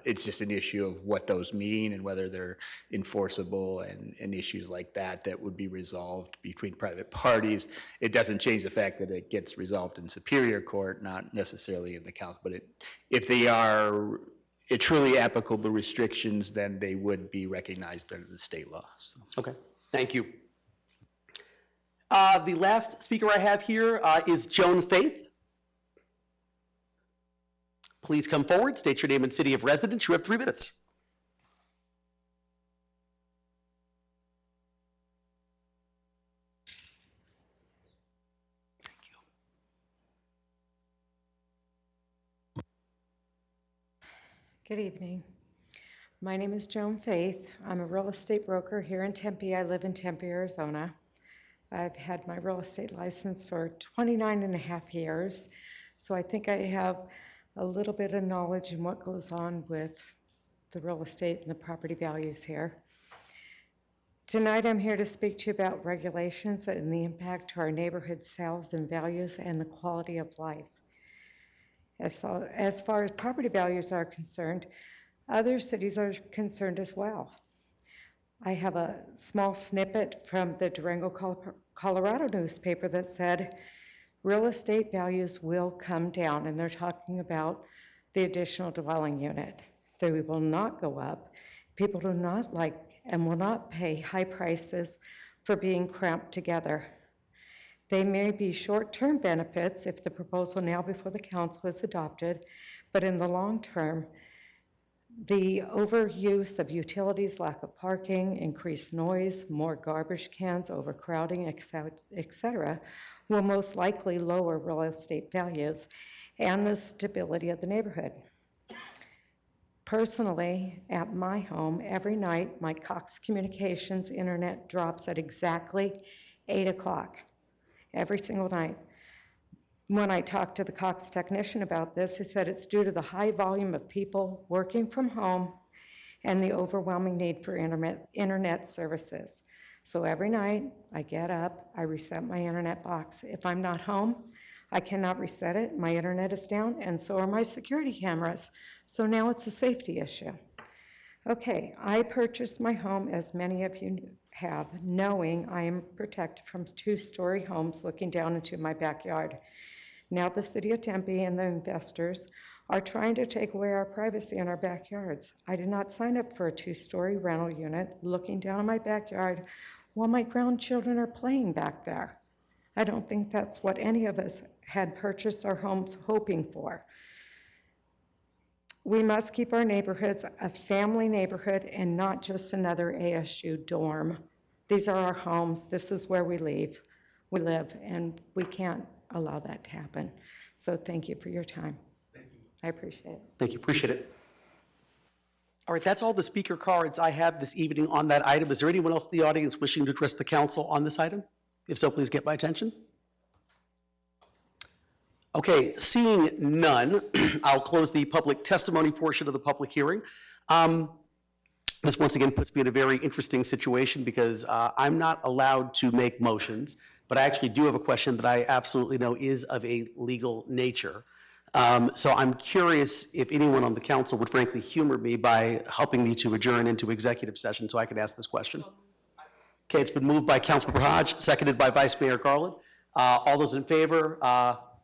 It's just an issue of what those mean and whether they're enforceable and issues like that would be resolved between private parties. It doesn't change the fact that it gets resolved in Superior Court, not necessarily in the council, but if they are truly applicable restrictions, then they would be recognized under the state law. So. Okay, thank you. The last speaker I have here is Joan Faith. Please come forward, state your name and city of residence. You have 3 minutes. Good evening. My name is Joan Faith. I'm a real estate broker here in Tempe. I live in Tempe, Arizona. I've had my real estate license for 29 and a half years, so I think I have a little bit of knowledge in what goes on with the real estate and the property values here. Tonight, I'm here to speak to you about regulations and the impact to our neighborhood sales and values and the quality of life. As far as property values are concerned, other cities are concerned as well. I have a small snippet from the Durango, Colorado newspaper that said, real estate values will come down, and they're talking about the additional dwelling unit. They will not go up. People do not like and will not pay high prices for being cramped together. They may be short-term benefits if the proposal now before the council is adopted, but in the long term, the overuse of utilities, lack of parking, increased noise, more garbage cans, overcrowding, et cetera, will most likely lower real estate values and the stability of the neighborhood. Personally, at my home, every night, my Cox Communications internet drops at exactly 8 o'clock, every single night. When I talked to the Cox technician about this, he said it's due to the high volume of people working from home and the overwhelming need for internet services. So every night, I get up, I reset my internet box. If I'm not home, I cannot reset it, my internet is down, and so are my security cameras. So now it's a safety issue. Okay, I purchased my home, as many of you have, knowing I am protected from two-story homes looking down into my backyard. Now the city of Tempe and the investors are trying to take away our privacy in our backyards. I did not sign up for a two-story rental unit looking down in my backyard while my grandchildren are playing back there. I don't think that's what any of us had purchased our homes hoping for. We must keep our neighborhoods a family neighborhood and not just another ASU dorm. These are our homes. This is where we live, and we can't allow that to happen. So thank you for your time. Thank you. I appreciate it. Thank you, appreciate it. All right, that's all the speaker cards I have this evening on that item. Is there anyone else in the audience wishing to address the council on this item? If so, please get my attention. Okay, seeing none, I'll close the public testimony portion of the public hearing. This once again puts me in a very interesting situation because I'm not allowed to make motions, but I actually do have a question that I absolutely know is of a legal nature. So I'm curious if anyone on the council would frankly humor me by helping me to adjourn into executive session so I could ask this question. Okay, it's been moved by Councilmember Hodge, seconded by Vice Mayor Garland. All those in favor,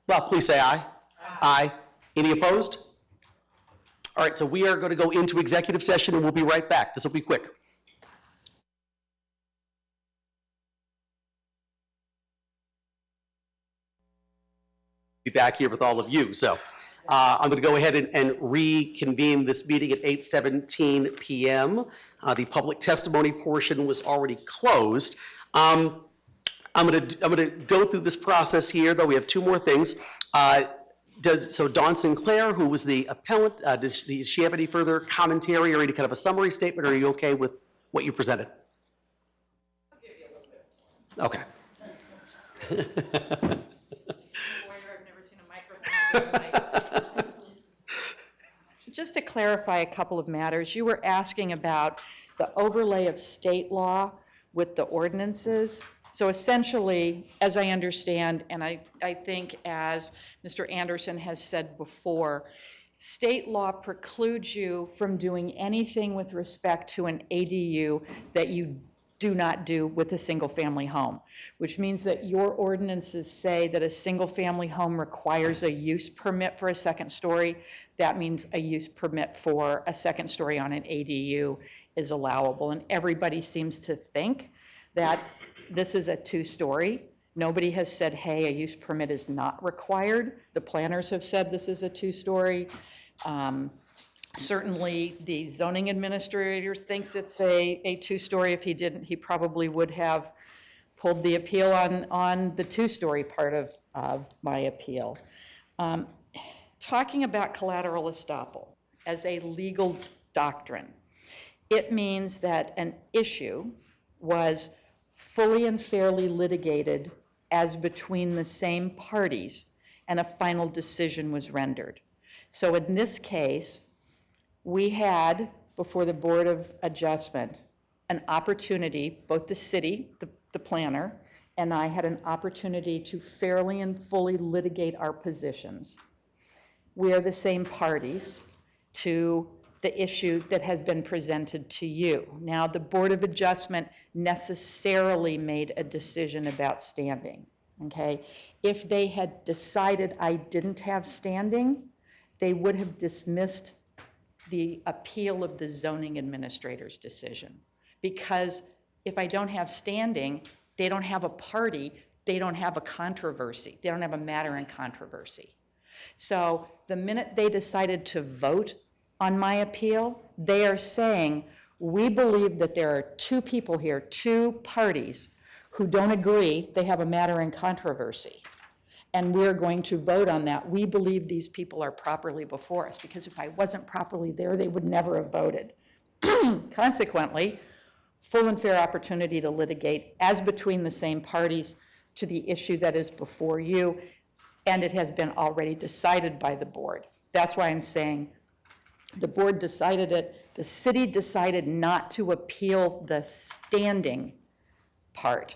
well, please say aye. Aye. Any opposed? All right, so we are going to go into executive session and we'll be right back. This will be quick. Be back here with all of you. So I'm going to go ahead and reconvene this meeting at 8:17 p.m. The public testimony portion was already closed. I'm going to go through this process here, though we have two more things. So Dawn Sinclair, who was the appellant, does she have any further commentary or any kind of a summary statement, or are you okay with what you presented? I'll give you a little bit. Okay. Just to clarify a couple of matters, you were asking about the overlay of state law with the ordinances. So essentially, as I understand, and I think as Mr. Anderson has said before, state law precludes you from doing anything with respect to an ADU that you do not do with a single-family home, which means that your ordinances say that a single-family home requires a use permit for a second story. That means a use permit for a second story on an ADU is allowable. And everybody seems to think that this is a two-story. Nobody has said, hey, a use permit is not required. The planners have said this is a two-story. Certainly, the zoning administrator thinks it's a two-story. If he didn't, he probably would have pulled the appeal on the two-story part of my appeal. Talking about collateral estoppel as a legal doctrine, it means that an issue was fully and fairly litigated as between the same parties and a final decision was rendered. So in this case, we had before the Board of Adjustment an opportunity, both the city, the planner, and I had an opportunity to fairly and fully litigate our positions. We are the same parties to the issue that has been presented to you. Now, the Board of Adjustment necessarily made a decision about standing, okay? If they had decided I didn't have standing, they would have dismissed the appeal of the zoning administrator's decision. Because if I don't have standing, they don't have a party, they don't have a controversy, they don't have a matter in controversy. So the minute they decided to vote on my appeal, they are saying, we believe that there are two people here, two parties, who don't agree, they have a matter in controversy. And we're going to vote on that. We believe these people are properly before us, because if I wasn't properly there, they would never have voted. Consequently, full and fair opportunity to litigate as between the same parties to the issue that is before you, and it has been already decided by the board. That's why I'm saying the board decided it. The city decided not to appeal the standing part.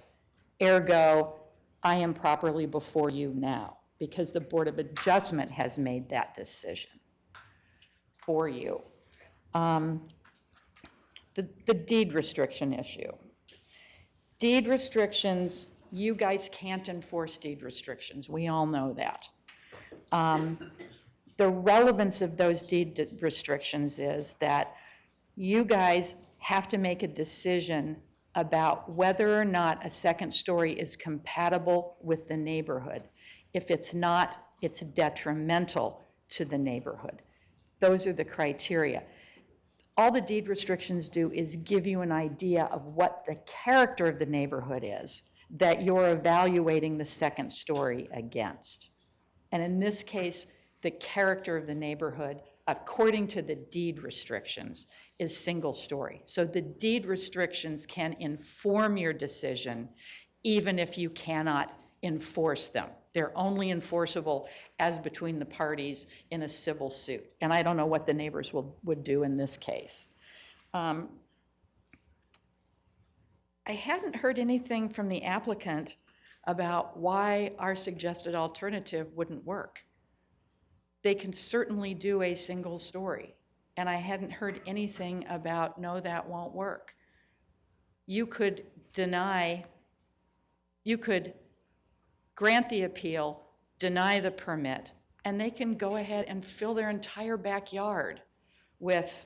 Ergo, I am properly before you now, because the Board of Adjustment has made that decision for you. The deed restriction issue. Deed restrictions, you guys can't enforce deed restrictions. We all know that. The relevance of those deed restrictions is that you guys have to make a decision about whether or not a second story is compatible with the neighborhood. If it's not, it's detrimental to the neighborhood. Those are the criteria. All the deed restrictions do is give you an idea of what the character of the neighborhood is that you're evaluating the second story against. And in this case, the character of the neighborhood, according to the deed restrictions, is single story. So the deed restrictions can inform your decision even if you cannot enforce them. They're only enforceable as between the parties in a civil suit. And I don't know what the neighbors would do in this case. I hadn't heard anything from the applicant about why our suggested alternative wouldn't work. They can certainly do a single story. And I hadn't heard anything about, no, that won't work. You could deny, you could grant the appeal, deny the permit, and they can go ahead and fill their entire backyard with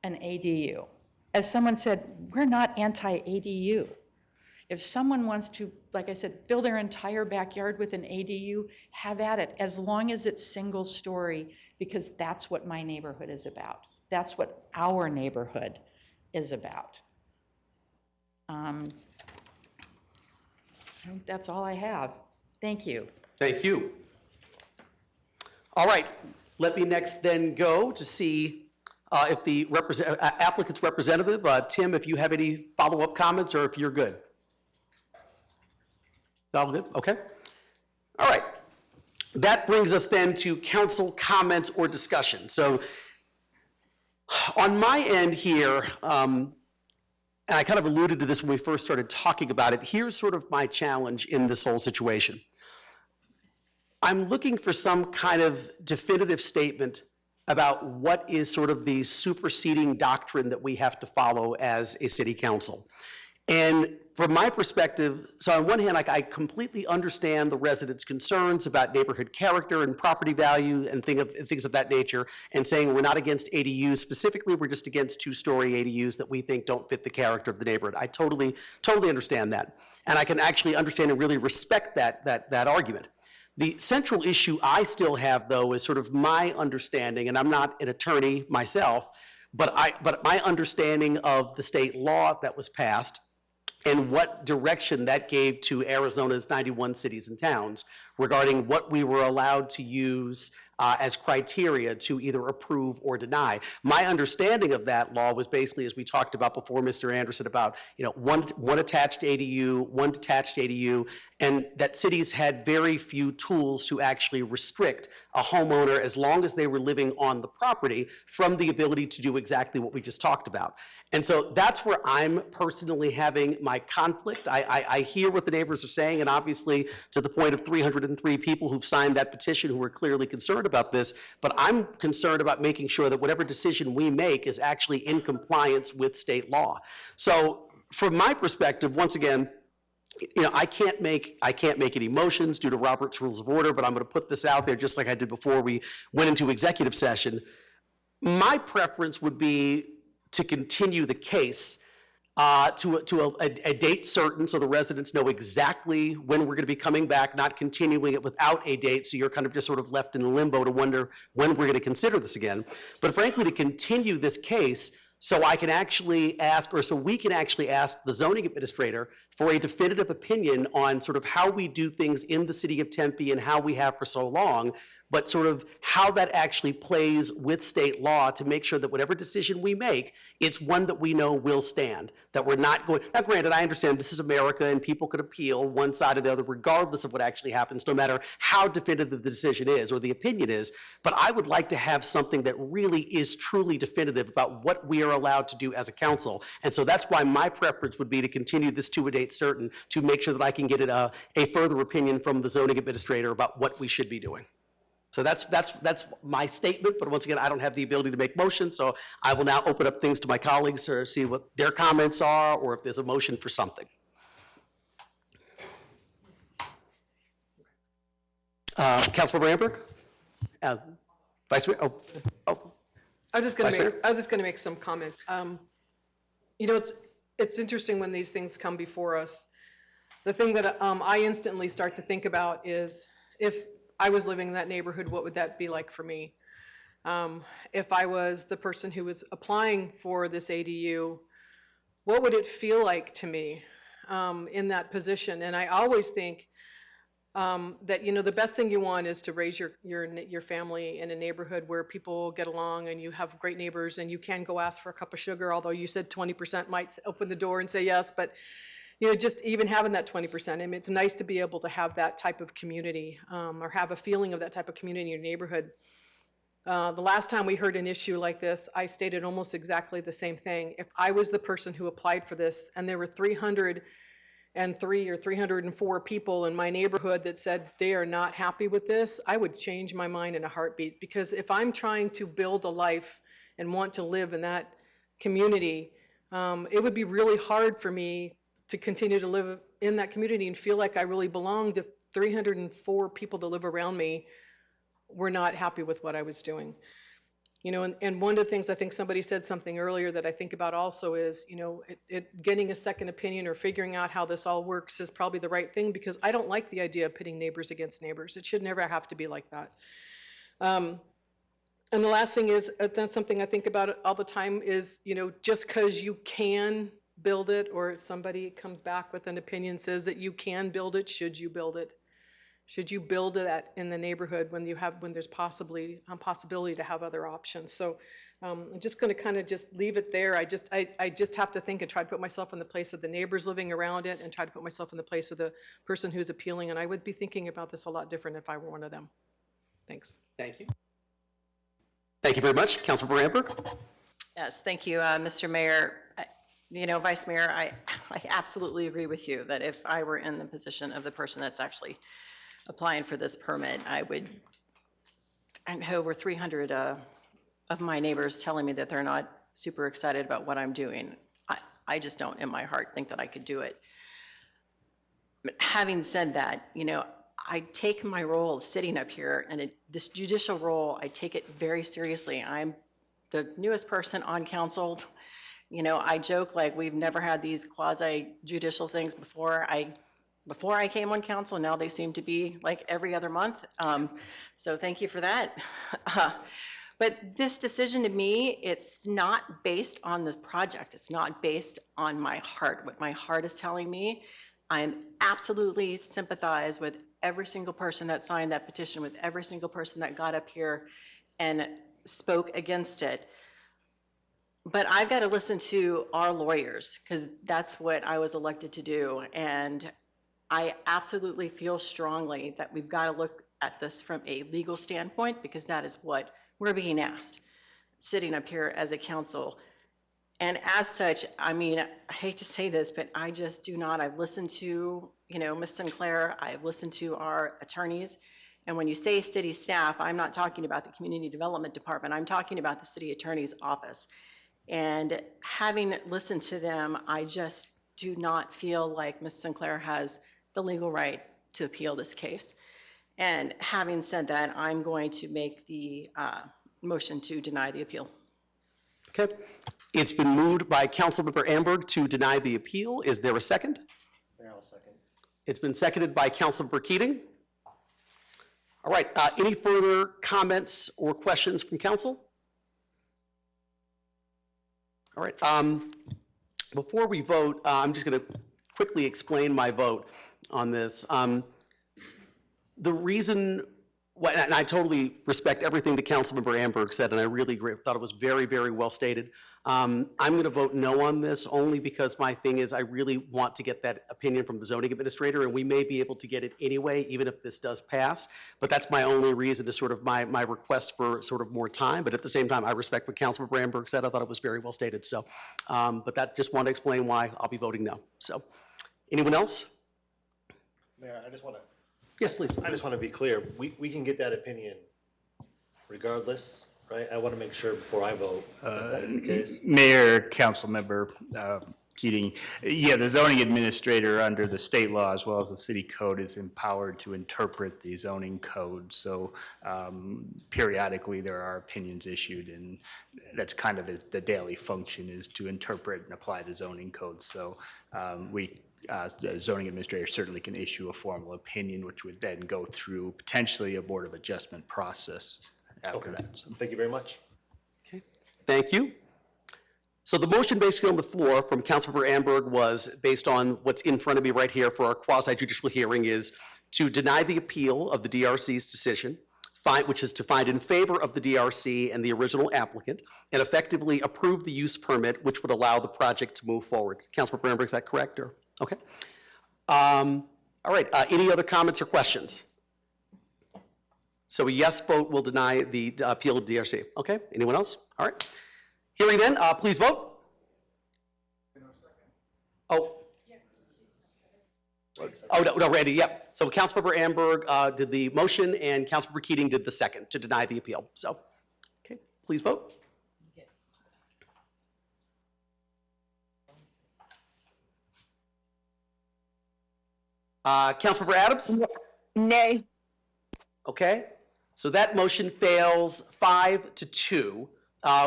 an ADU. As someone said, we're not anti-ADU. If someone wants to, like I said, fill their entire backyard with an ADU, have at it, as long as it's single story, because that's what my neighborhood is about. That's what our neighborhood is about. I think that's all I have. Thank you. Thank you. All right, let me next then go to see if the applicant's representative, Tim, if you have any follow-up comments or if you're good. All good? Okay. All right. That brings us then to council comments or discussion. So on my end here, and I kind of alluded to this when we first started talking about it, here's sort of my challenge in this whole situation. I'm looking for some kind of definitive statement about what is sort of the superseding doctrine that we have to follow as a city council. And from my perspective, so on one hand, I completely understand the residents' concerns about neighborhood character and property value and things of that nature, and saying we're not against ADUs. Specifically, we're just against two-story ADUs that we think don't fit the character of the neighborhood. I totally understand that. And I can actually understand and really respect that argument. The central issue I still have, though, is sort of my understanding, and I'm not an attorney myself, but my understanding of the state law that was passed and what direction that gave to Arizona's 91 cities and towns regarding what we were allowed to use as criteria to either approve or deny. My understanding of that law was basically, as we talked about before, Mr. Anderson, about one attached ADU, one detached ADU, and that cities had very few tools to actually restrict a homeowner, as long as they were living on the property, from the ability to do exactly what we just talked about. And so that's where I'm personally having my conflict. I hear what the neighbors are saying, and obviously to the point of 303 people who've signed that petition who are clearly concerned about this, but I'm concerned about making sure that whatever decision we make is actually in compliance with state law. So from my perspective, once again, I can't make any motions due to Robert's Rules of Order, but I'm going to put this out there just like I did before we went into executive session. My preference would be to continue the case to a date certain, so the residents know exactly when we're going to be coming back, not continuing it without a date, so you're kind of just sort of left in limbo to wonder when we're going to consider this again. But frankly, to continue this case so I can actually ask, or so we can actually ask the zoning administrator for a definitive opinion on sort of how we do things in the city of Tempe and how we have for so long, but sort of how that actually plays with state law to make sure that whatever decision we make, it's one that we know will stand, that we're not going, now granted, I understand this is America and people could appeal one side or the other regardless of what actually happens, no matter how definitive the decision is or the opinion is, but I would like to have something that really is truly definitive about what we are allowed to do as a council. And so that's why my preference would be to continue this to a date certain to make sure that I can get a further opinion from the zoning administrator about what we should be doing. So that's my statement, but once again, I don't have the ability to make motions, so I will now open up things to my colleagues to see what their comments are, or if there's a motion for something. Councilmember Amberg? Vice Mayor? I was just going to make some comments. It's interesting when these things come before us. The thing that I instantly start to think about is, if I was living in that neighborhood, what would that be like for me? If I was the person who was applying for this ADU, what would it feel like to me in that position? And I always think that the best thing you want is to raise your family in a neighborhood where people get along and you have great neighbors and you can go ask for a cup of sugar, although you said 20% might open the door and say yes, but just even having that 20%, I mean, it's nice to be able to have that type of community or have a feeling of that type of community in your neighborhood. The last time we heard an issue like this, I stated almost exactly the same thing. If I was the person who applied for this and there were 303 or 304 people in my neighborhood that said they are not happy with this, I would change my mind in a heartbeat. Because if I'm trying to build a life and want to live in that community, it would be really hard for me to continue to live in that community and feel like I really belonged if 304 people that live around me were not happy with what I was doing. And one of the things, I think somebody said something earlier that I think about also is, getting a second opinion or figuring out how this all works is probably the right thing, because I don't like the idea of pitting neighbors against neighbors. It should never have to be like that. And the last thing is, that's something I think about all the time is, just because you can build it, or somebody comes back with an opinion says that you can build it, should you build it? Should you build that in the neighborhood when there's possibility to have other options? So I'm just going to kind of just leave it there. I just have to think and try to put myself in the place of the neighbors living around it, and try to put myself in the place of the person who's appealing. And I would be thinking about this a lot different if I were one of them. Thanks. Thank you. Thank you very much. Councilmember Amberg? Yes, thank you, Mr. Mayor. Vice Mayor, I absolutely agree with you that if I were in the position of the person that's actually applying for this permit, I have over 300 of my neighbors telling me that they're not super excited about what I'm doing. I just don't, in my heart, think that I could do it. But having said that, I take my role of sitting up here, and this judicial role, I take it very seriously. I'm the newest person on council. I joke like we've never had these quasi-judicial things before I came on council. Now they seem to be like every other month. So thank you for that. But this decision to me, it's not based on this project. It's not based on my heart. What my heart is telling me, I am absolutely sympathize with every single person that signed that petition, with every single person that got up here and spoke against it. But I've got to listen to our lawyers, because that's what I was elected to do. And I absolutely feel strongly that we've got to look at this from a legal standpoint, because that is what we're being asked, sitting up here as a council. And as such, I mean, I hate to say this, but I just do not. I've listened to, Ms. Sinclair, I've listened to our attorneys. And when you say city staff, I'm not talking about the Community Development Department. I'm talking about the city attorney's office. And having listened to them, I just do not feel like Ms. Sinclair has the legal right to appeal this case. And having said that, I'm going to make the motion to deny the appeal. Okay. It's been moved by Councilmember Amberg to deny the appeal. Is there a second? Mayor, I'll second. It's been seconded by Councilmember Keating. All right, any further comments or questions from council? All right, before we vote, I'm just going to quickly explain my vote on this. The reason, and I totally respect everything that Councilmember Amberg said, and I really agree, thought it was very, very well stated. I'm going to vote no on this only because my thing is I really want to get that opinion from the zoning administrator, and we may be able to get it anyway, even if this does pass. But that's my only reason to sort of my request for sort of more time. But at the same time, I respect what Councilmember Amberg said. I thought it was very well stated. So, but that just want to explain why I'll be voting no. So, anyone else? Mayor, I just want to. Yes, please. I just want to be clear. We can get that opinion regardless, right? I want to make sure before I vote that is the case. Mayor, council member Keating, yeah, the zoning administrator under the state law as well as the city code is empowered to interpret the zoning code. So periodically there are opinions issued, and that's kind of the daily function, is to interpret and apply the zoning code. So the zoning administrator certainly can issue a formal opinion, which would then go through potentially a board of adjustment process after that. So. Thank you very much. Okay, thank you. So the motion basically on the floor from Councilmember Amberg was based on what's in front of me right here for our quasi-judicial hearing, is to deny the appeal of the DRC's decision, which is to find in favor of the DRC and the original applicant, and effectively approve the use permit, which would allow the project to move forward. Councilmember Amberg, is that correct? Or okay. All right. Any other comments or questions? So a yes vote will deny the appeal of DRC. Okay. Anyone else? All right. Hearing then, please vote. Oh. Oh, no, Randy, yep. So Councilmember Amberg did the motion, and Councilmember Keating did the second to deny the appeal. So, okay, please vote. Councilmember Adams? Nay. Okay, so that motion fails 5-2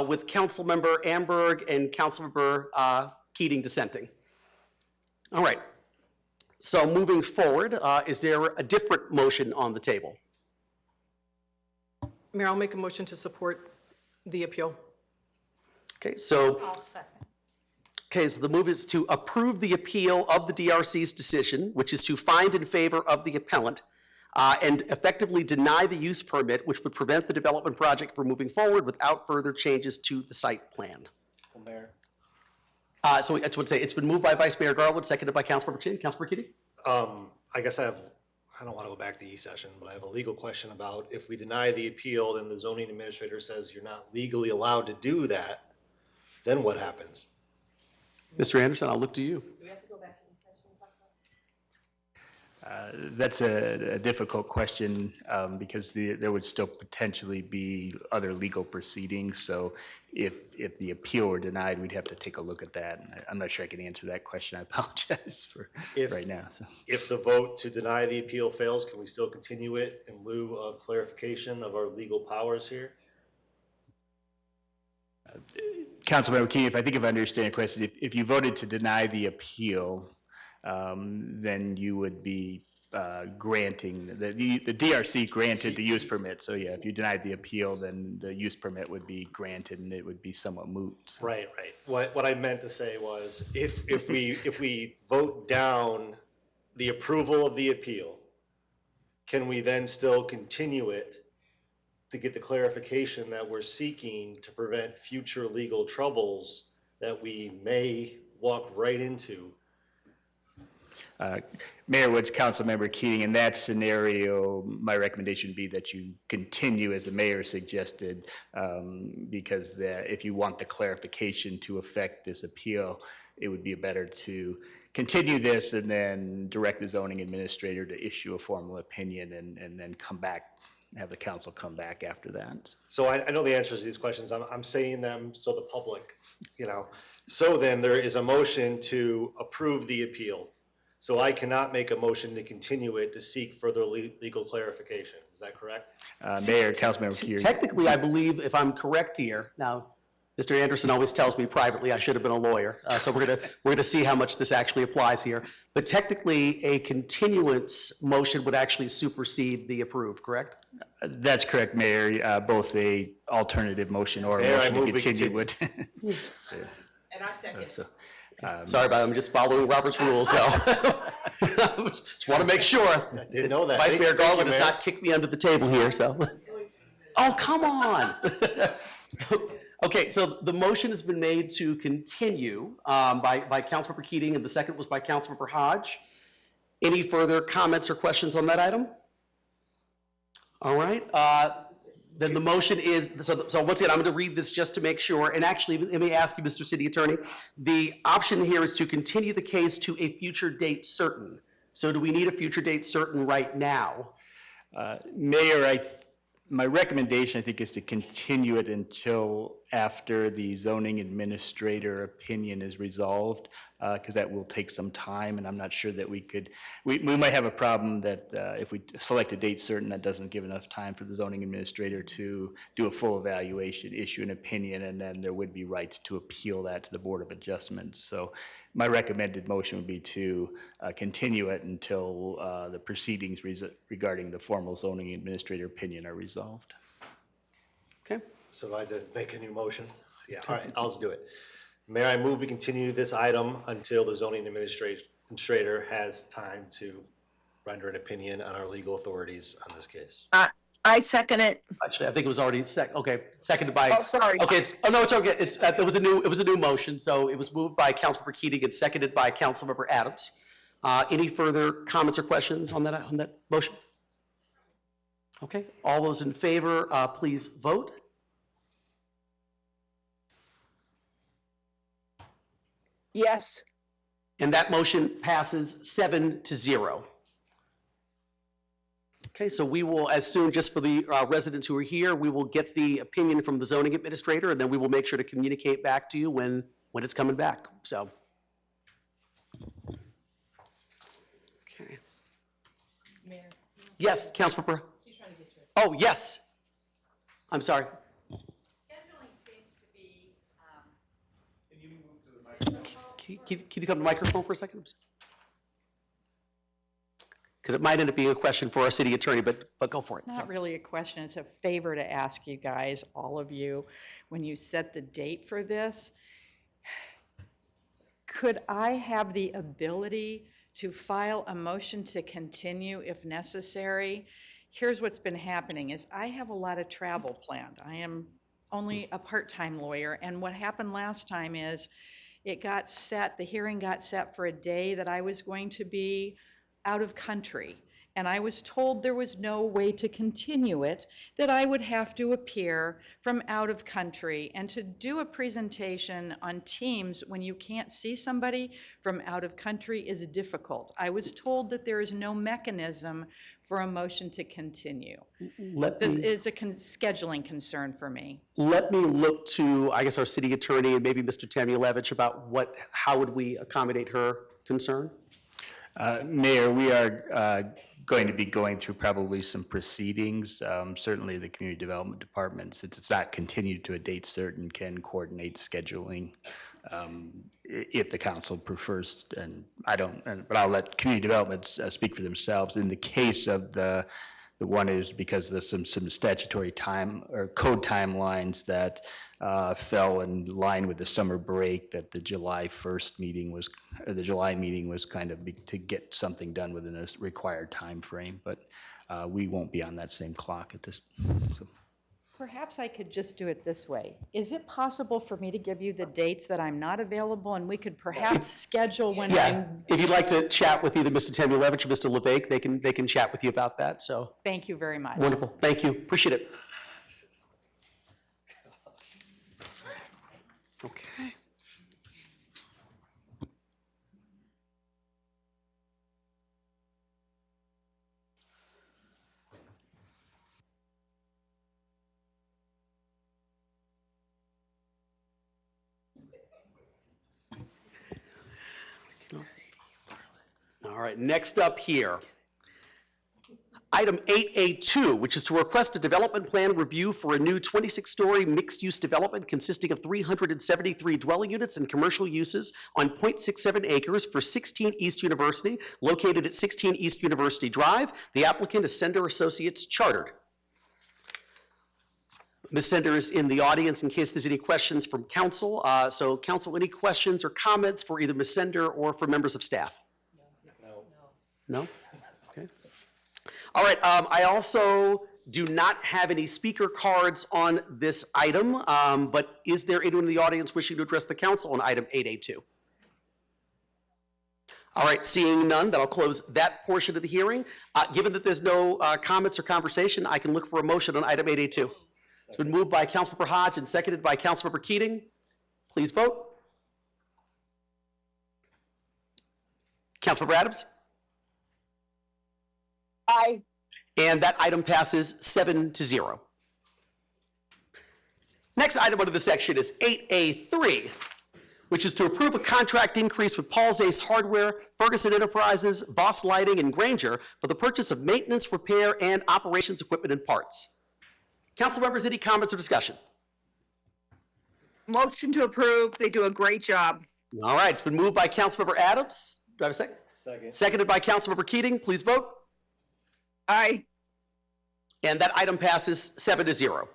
with Councilmember Amberg and Councilmember Keating dissenting. All right, so moving forward, is there a different motion on the table? Mayor, I'll make a motion to support the appeal. Okay, so. I'll second. Okay, so the move is to approve the appeal of the DRC's decision, which is to find in favor of the appellant and effectively deny the use permit, which would prevent the development project from moving forward without further changes to the site plan. Well, Mayor. So I just want to say it's been moved by Vice Mayor Garland, seconded by Councilmember Chin. Councilmember Keating? I guess I don't want to go back to E-session, but I have a legal question about if we deny the appeal, then the zoning administrator says you're not legally allowed to do that, then what happens? Mr. Anderson, I'll look to you. Do we have to go back in session and talk about That's a difficult question because there would still potentially be other legal proceedings. So if the appeal were denied, we'd have to take a look at that. I'm not sure I can answer that question. I apologize for right now. So. If the vote to deny the appeal fails, can we still continue it in lieu of clarification of our legal powers here? Councilmember King, if I understand your question, if you voted to deny the appeal, then you would be granting, the DRC granted the use permit. So yeah, if you denied the appeal, then the use permit would be granted and it would be somewhat moot. So. Right. What I meant to say was if we vote down the approval of the appeal, can we then still continue it to get the clarification that we're seeking to prevent future legal troubles that we may walk right into? Mayor Woods, Councilmember Keating, in that scenario, my recommendation would be that you continue as the mayor suggested, because if you want the clarification to affect this appeal, it would be better to continue this and then direct the zoning administrator to issue a formal opinion and then come back, have the council come back after that. So I know the answers to these questions. I'm saying them so the public, So then there is a motion to approve the appeal. So I cannot make a motion to continue it to seek further legal clarification. Is that correct? Mayor, Councilmember Keating. Technically, I believe, if I'm correct here, now, Mr. Anderson always tells me privately I should have been a lawyer, so we're gonna see how much this actually applies here. But technically, a continuance motion would actually supersede the approved, correct? That's correct, Mayor. Both a alternative motion or a Mayor, I motion to move we continue would. And I second. Sorry about it, I'm just following Robert's rules, so. Just want to make sure. I didn't know that. Vice Mayor Thank you, Garland has Mayor. not kicked me under the table here, so. Oh, come on. Okay, so the motion has been made to continue by Councilmember Keating, and the second was by Councilmember Hodge. Any further comments or questions on that item? All right, then the motion is, so once again, I'm going to read this just to make sure, and actually, let me ask you, Mr. City Attorney, the option here is to continue the case to a future date certain. So do we need a future date certain right now? Mayor, my recommendation, I think, is to continue it until after the zoning administrator opinion is resolved, because that will take some time, and I'm not sure that we might have a problem that if we select a date certain, that doesn't give enough time for the zoning administrator to do a full evaluation, issue an opinion, and then there would be rights to appeal that to the Board of Adjustments. So my recommended motion would be to continue it until the proceedings regarding the formal zoning administrator opinion are resolved. Okay. So I just make a new motion? Yeah, all right, I'll just do it. Mayor, I move we continue this item until the zoning administrator has time to render an opinion on our legal authorities on this case. I second it. Actually, I think it was already seconded by. Oh, sorry. Okay, no, it's okay. It was a new motion, so it was moved by Councilmember Keating and seconded by Councilmember Adams. Any further comments or questions on that motion? Okay, all those in favor, please vote. Yes. And that motion passes 7-0. Okay, so we will, as soon, just for the residents who are here, we will get the opinion from the zoning administrator, and then we will make sure to communicate back to you when it's coming back, so. Okay. Mayor. Yes, Councilmember. Oh, yes. I'm sorry. Scheduling seems to be, Can you come to the microphone for a second? Because it might end up being a question for our city attorney, but go for it. Not really a question, it's a favor to ask you guys, all of you, when you set the date for this, could I have the ability to file a motion to continue if necessary? Here's what's been happening is I have a lot of travel planned. I am only a part-time lawyer, and what happened last time is it got set, the hearing got set for a day that I was going to be out of country. And I was told there was no way to continue it, that I would have to appear from out of country. And to do a presentation on Teams when you can't see somebody from out of country is difficult. I was told that there is no mechanism for a motion to continue. This is a scheduling concern for me. Let me look to, I guess, our city attorney and maybe Mr. Tamielewicz about how would we accommodate her concern? Mayor, we are going to be going through probably some proceedings. Certainly the Community Development Department, since it's not continued to a date certain, can coordinate scheduling if the council prefers, and I don't, but I'll let Community Development speak for themselves. In the case of the one is because there's some statutory time or code timelines that fell in line with the summer break, that the July 1st meeting was, or the July meeting was kind of to get something done within a required time frame. But we won't be on that same clock at this. So. Perhaps I could just do it this way. Is it possible for me to give you the dates that I'm not available, and we could perhaps schedule when Yeah, I'm... if you'd like to chat with either Mr. Temulevich or Mr. LeBake, they can chat with you about that, so. Thank you very much. Wonderful, thank you, appreciate it. Okay. All right, next up here. Item 8A2, which is to request a development plan review for a new 26-story mixed-use development consisting of 373 dwelling units and commercial uses on .67 acres for 16 East University, located at 16 East University Drive. The applicant is Sender Associates Chartered. Ms. Sender is in the audience in case there's any questions from council. So council, any questions or comments for either Ms. Sender or for members of staff? No? Okay. All right, I also do not have any speaker cards on this item, but is there anyone in the audience wishing to address the council on item 8A2? All right, seeing none, then I'll close that portion of the hearing. Given that there's no comments or conversation, I can look for a motion on item 8A2. It's been moved by Councilmember Hodge and seconded by Councilmember Keating. Please vote. Councilmember Adams? Aye. And that item passes 7-0. Next item under the section is 8A3, which is to approve a contract increase with Paul's Ace Hardware, Ferguson Enterprises, Boss Lighting, and Granger for the purchase of maintenance, repair, and operations equipment and parts. Council members, any comments or discussion? Motion to approve. They do a great job. All right, it's been moved by Councilmember Adams. Do I have a second? Second. Seconded by Councilmember Keating. Please vote. Aye. And that item passes 7-0.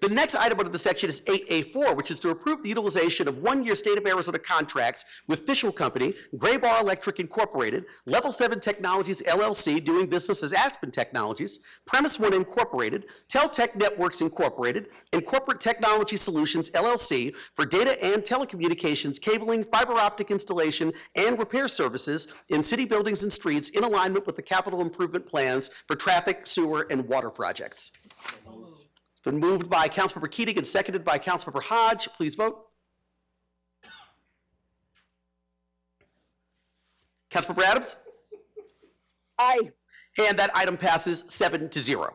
The next item under the section is 8A4, which is to approve the utilization of one-year State of Arizona contracts with Fischl Company, Gray Bar Electric Incorporated, Level 7 Technologies LLC, doing business as Aspen Technologies, Premise One Incorporated, Teltech Networks Incorporated, and Corporate Technology Solutions LLC for data and telecommunications, cabling, fiber optic installation, and repair services in city buildings and streets in alignment with the capital improvement plans for traffic, sewer, and water projects. It's been moved by Councilmember Keating and seconded by Councilmember Hodge. Please vote. Councilmember Adams? Aye. And that item passes 7-0.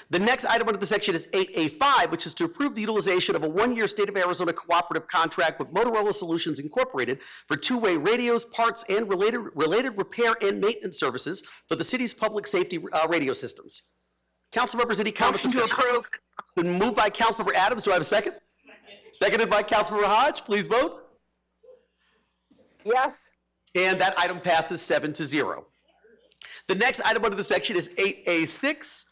The next item under the section is 8A5, which is to approve the utilization of a one-year State of Arizona cooperative contract with Motorola Solutions Incorporated for two-way radios, parts, and related repair and maintenance services for the city's public safety radio systems. Council members, any comments? Motion to approve. It's been moved by Councilmember Adams. Do I have a second? Seconded by Councilmember Hodge. Please vote. Yes. And that item passes 7-0. The next item under the section is 8A6,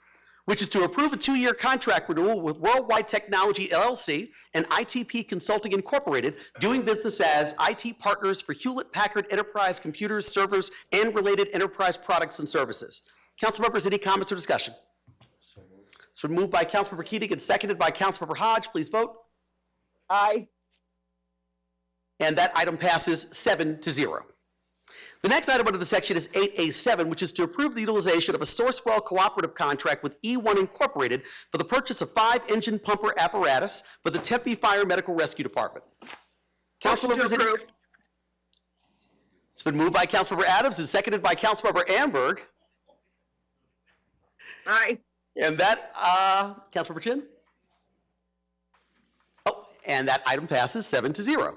which is to approve a two-year contract renewal with Worldwide Technology LLC and ITP Consulting Incorporated, doing business as IT partners for Hewlett-Packard Enterprise computers, servers, and related enterprise products and services. Council members, any comments or discussion? It's been moved by Councilmember Keating and seconded by Councilmember Hodge. Please vote. Aye. And that item passes 7-0. The next item under the section is 8A7, which is to approve the utilization of a Sourcewell cooperative contract with E1 Incorporated for the purchase of 5 engine pumper apparatus for the Tempe Fire Medical Rescue Department. Council members, it's been moved by Councilmember Adams and seconded by Councilmember Amberg. Aye. And that, Councilmember Chin? Oh, and that item passes 7-0.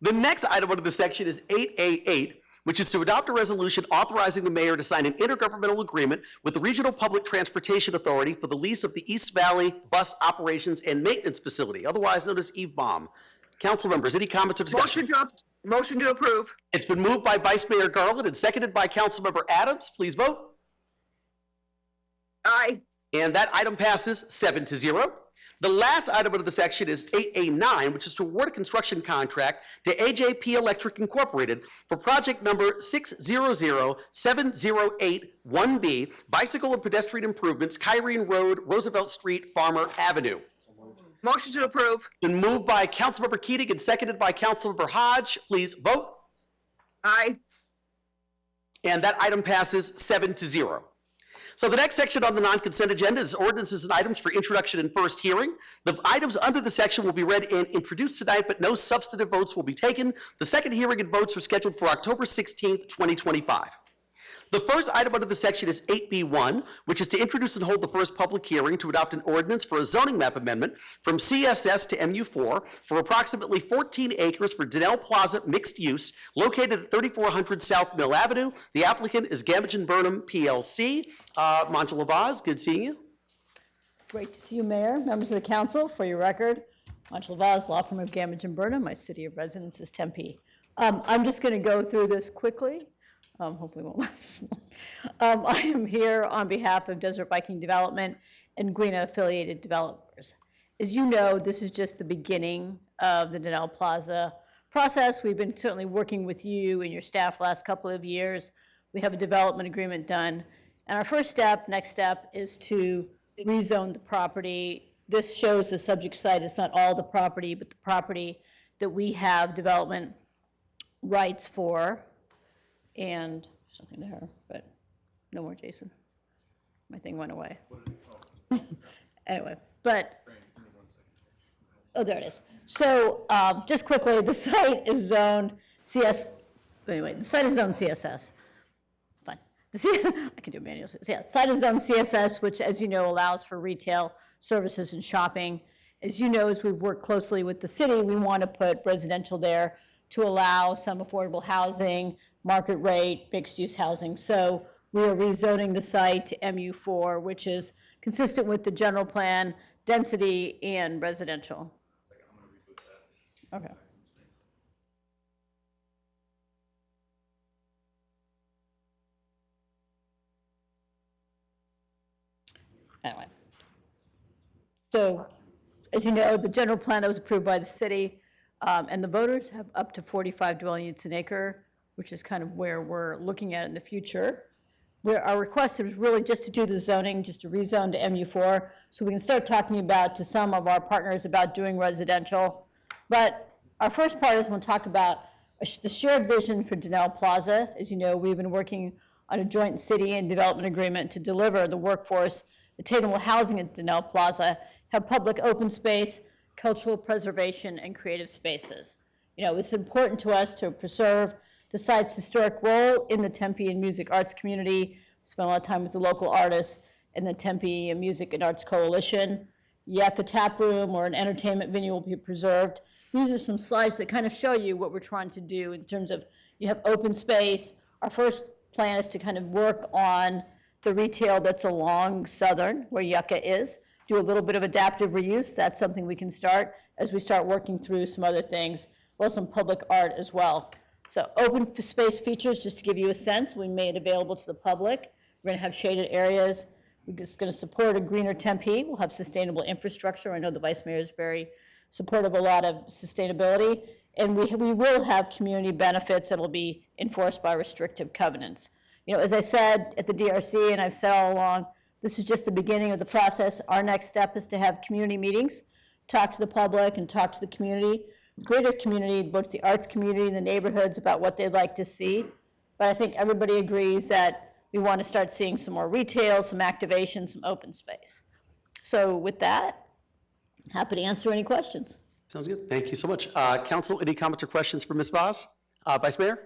The next item under the section is 8A8, which is to adopt a resolution authorizing the mayor to sign an intergovernmental agreement with the Regional Public Transportation Authority for the lease of the East Valley Bus Operations and Maintenance Facility, otherwise known as EVBOM. Council members, any comments or discussion? Motion to approve. It's been moved by Vice Mayor Garland and seconded by Councilmember Adams. Please vote. Aye. And that item passes 7-0. The last item under the section is 8A9, which is to award a construction contract to AJP Electric Incorporated for project number 600708-1B, bicycle and pedestrian improvements, Kyrene Road, Roosevelt Street, Farmer Avenue. Motion to approve. It's been moved by Councilmember Keating and seconded by Councilmember Hodge. Please vote. Aye. And that item passes 7-0. So the next section on the non-consent agenda is ordinances and items for introduction and first hearing. The items under the section will be read and introduced tonight, but no substantive votes will be taken. The second hearing and votes are scheduled for October 16th, 2025. The first item under the section is 8B1, which is to introduce and hold the first public hearing to adopt an ordinance for a zoning map amendment from CSS to MU4 for approximately 14 acres for Donnell Plaza mixed use located at 3400 South Mill Avenue. The applicant is Gamage & Burnham PLC. Manjula Vaz, good seeing you. Great to see you, Mayor, members of the council. For your record, Manjula Vaz, law firm of Gamage & Burnham. My city of residence is Tempe. I'm just going to go through this quickly. Hopefully it won't last long. I am here on behalf of Desert Viking Development and Guina affiliated developers. As you know, this is just the beginning of the Donnell Plaza process. We've been certainly working with you and your staff the last couple of years. We have a development agreement done. And our first step, next step, is to rezone the property. This shows the subject site. It's not all the property, but the property that we have development rights for. And something there, but no more Jason. My thing went away. Anyway, but, oh, there it is. So just quickly, the site is zoned anyway, the site is zoned CSS. Fine. I can do manual. Yeah, site is zoned CSS, which, as you know, allows for retail services and shopping. As you know, as we've worked closely with the city, we want to put residential there to allow some affordable housing, market rate, mixed-use housing. So we are rezoning the site to MU4, which is consistent with the general plan, density, and residential. Okay. Anyway. So, as you know, the general plan that was approved by the city and the voters have up to 45 dwelling units an acre, which is kind of where we're looking at in the future. Where our request is really just to do the zoning, just to rezone to MU4, so we can start talking about to some of our partners about doing residential. But our first part is we'll talk about the shared vision for Donnell Plaza. As you know, we've been working on a joint city and development agreement to deliver the workforce, attainable housing at Donnell Plaza, have public open space, cultural preservation, and creative spaces. You know, it's important to us to preserve the site's historic role in the Tempe and music arts community. Spent a lot of time with the local artists and the Tempe Music and Arts Coalition. Yet a tap room or an entertainment venue will be preserved. These are some slides that kind of show you what we're trying to do in terms of you have open space. Our first plan is to kind of work on the retail that's along Southern, where Yucca is, do a little bit of adaptive reuse. That's something we can start as we start working through some other things, well, some public art as well. So open space features, just to give you a sense, we made available to the public. We're gonna have shaded areas. We're just gonna support a greener Tempe. We'll have sustainable infrastructure. I know the Vice Mayor is very supportive of a lot of sustainability. And we will have community benefits that'll be enforced by restrictive covenants. You know, as I said at the DRC, and I've said all along, this is just the beginning of the process. Our next step is to have community meetings, talk to the public and talk to the community, greater community, both the arts community and the neighborhoods about what they'd like to see. But I think everybody agrees that we want to start seeing some more retail, some activation, some open space. So with that, happy to answer any questions. Sounds good. Thank you so much. Council, any comments or questions for Ms. Vaz? Vice Mayor?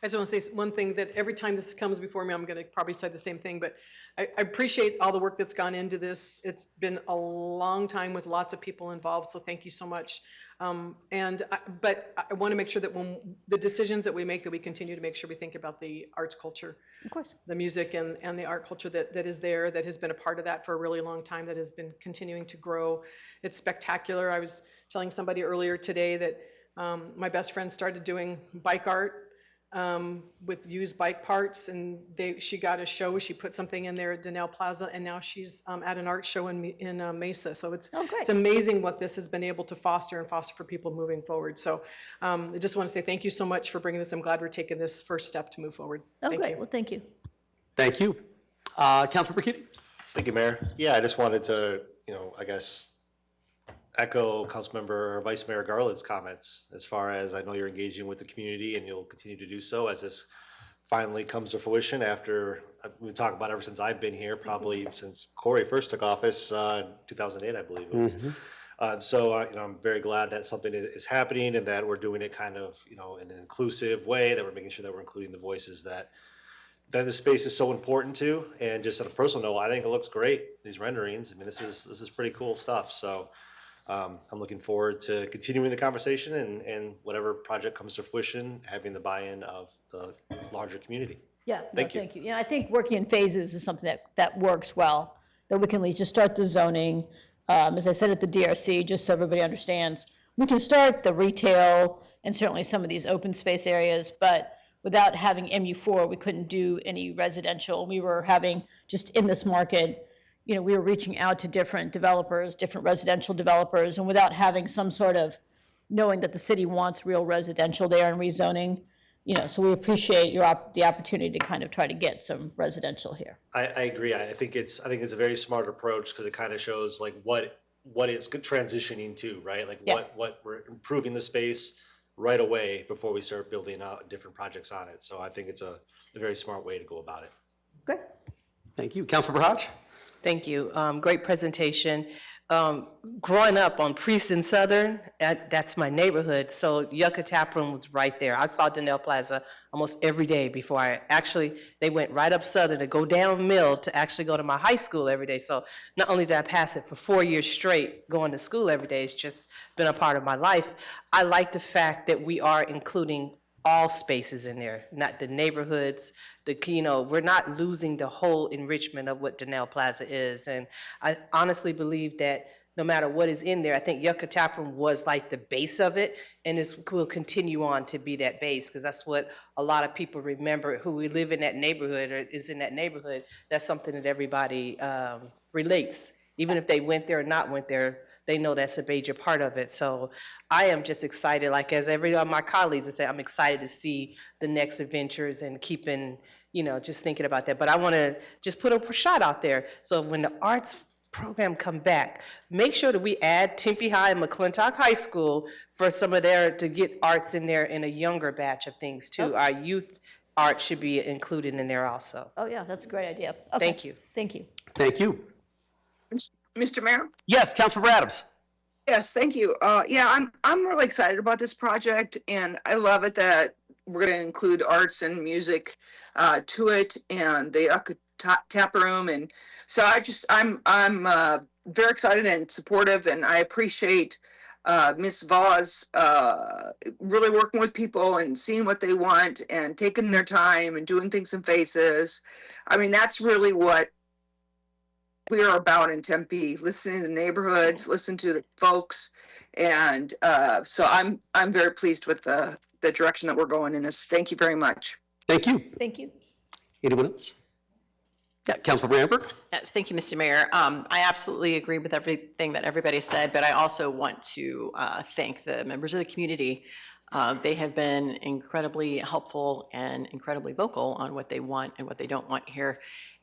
I just want to say one thing, that every time this comes before me, I'm going to probably say the same thing, but I appreciate all the work that's gone into this. It's been a long time with lots of people involved, so thank you so much. But I want to make sure that when the decisions that we make, that we continue to make sure we think about the arts culture, of course, the music and the art culture that is there, that has been a part of that for a really long time, that has been continuing to grow. It's spectacular. I was telling somebody earlier today that my best friend started doing bike art with used bike parts, and she got a show. She put something in there at Donnell Plaza, and now she's at an art show in Mesa. So it's amazing what this has been able to foster for people moving forward. So I just want to say thank you so much for bringing this. I'm glad we're taking this first step to move forward. Oh, Thank great. you. Well, thank you. Thank you. Councilmember Keating? Thank you, Mayor. Yeah, I just wanted to, I guess, echo Councilmember or Vice Mayor Garland's comments as far as I know you're engaging with the community and you'll continue to do so as this finally comes to fruition after we've talked about ever since I've been here, probably since Corey first took office in 2008, I believe it was. I'm very glad that something is happening and that we're doing it kind of, in an inclusive way, that we're making sure that we're including the voices that the space is so important to. And just on a personal note, I think it looks great, these renderings. I mean, this is pretty cool stuff. So I'm looking forward to continuing the conversation and whatever project comes to fruition, having the buy-in of the larger community. Yeah, Thank you. thank you. I think working in phases is something that works well, that we can at least just start the zoning. As I said at the DRC, just so everybody understands, we can start the retail and certainly some of these open space areas, but without having MU4, we couldn't do any residential. We were having, just in this market, we were reaching out to different developers, different residential developers, and without having some sort of knowing that the city wants real residential there and rezoning, so we appreciate the opportunity to kind of try to get some residential here. I agree. I think it's a very smart approach because it kind of shows like what it's transitioning to, right? Like what we're improving the space right away before we start building out different projects on it. So I think it's a very smart way to go about it. Great. Thank you. Councilmember Hodge? Thank you. Great presentation. Growing up on Priest and Southern, that's my neighborhood. So Yucca Tap Room was right there. I saw Donnell Plaza almost every day before they went right up Southern to go down Mill to actually go to my high school every day. So not only did I pass it for 4 years straight, going to school every day, it's just been a part of my life. I like the fact that we are including all spaces in there, not the neighborhoods, we're not losing the whole enrichment of what Donnell Plaza is. And I honestly believe that no matter what is in there, I think Yucca Tap Room was like the base of it, and this will continue on to be that base, because that's what a lot of people remember who we live in that neighborhood or is in that neighborhood. That's something that everybody relates. Even if they went there or not went there, they know that's a major part of it. So I am just excited, like as every one of my colleagues say, I'm excited to see the next adventures and keeping, just thinking about that. But I want to just put a shot out there. So when the arts program come back, make sure that we add Tempe High and McClintock High School for some of to get arts in there in a younger batch of things too. Okay. Our youth art should be included in there also. Oh, yeah, that's a great idea. Okay. Thank you. Thank you. Thank you. Mr. Mayor? Yes, Councilmember Adams. Yes, thank you. I'm really excited about this project, and I love it that we're going to include arts and music to it, and the tap room, and so I'm very excited and supportive, and I appreciate Ms. Voss really working with people and seeing what they want and taking their time and doing things in phases. I mean, that's really what we are about in Tempe, listening to the neighborhoods, listen to the folks. And so I'm very pleased with the direction that we're going in this. Thank you very much. Thank you. Thank you. Anyone else? Yeah, Councilmember Amberg? Yes, thank you, Mr. Mayor. I absolutely agree with everything that everybody said, but I also want to thank the members of the community. They have been incredibly helpful and incredibly vocal on what they want and what they don't want here.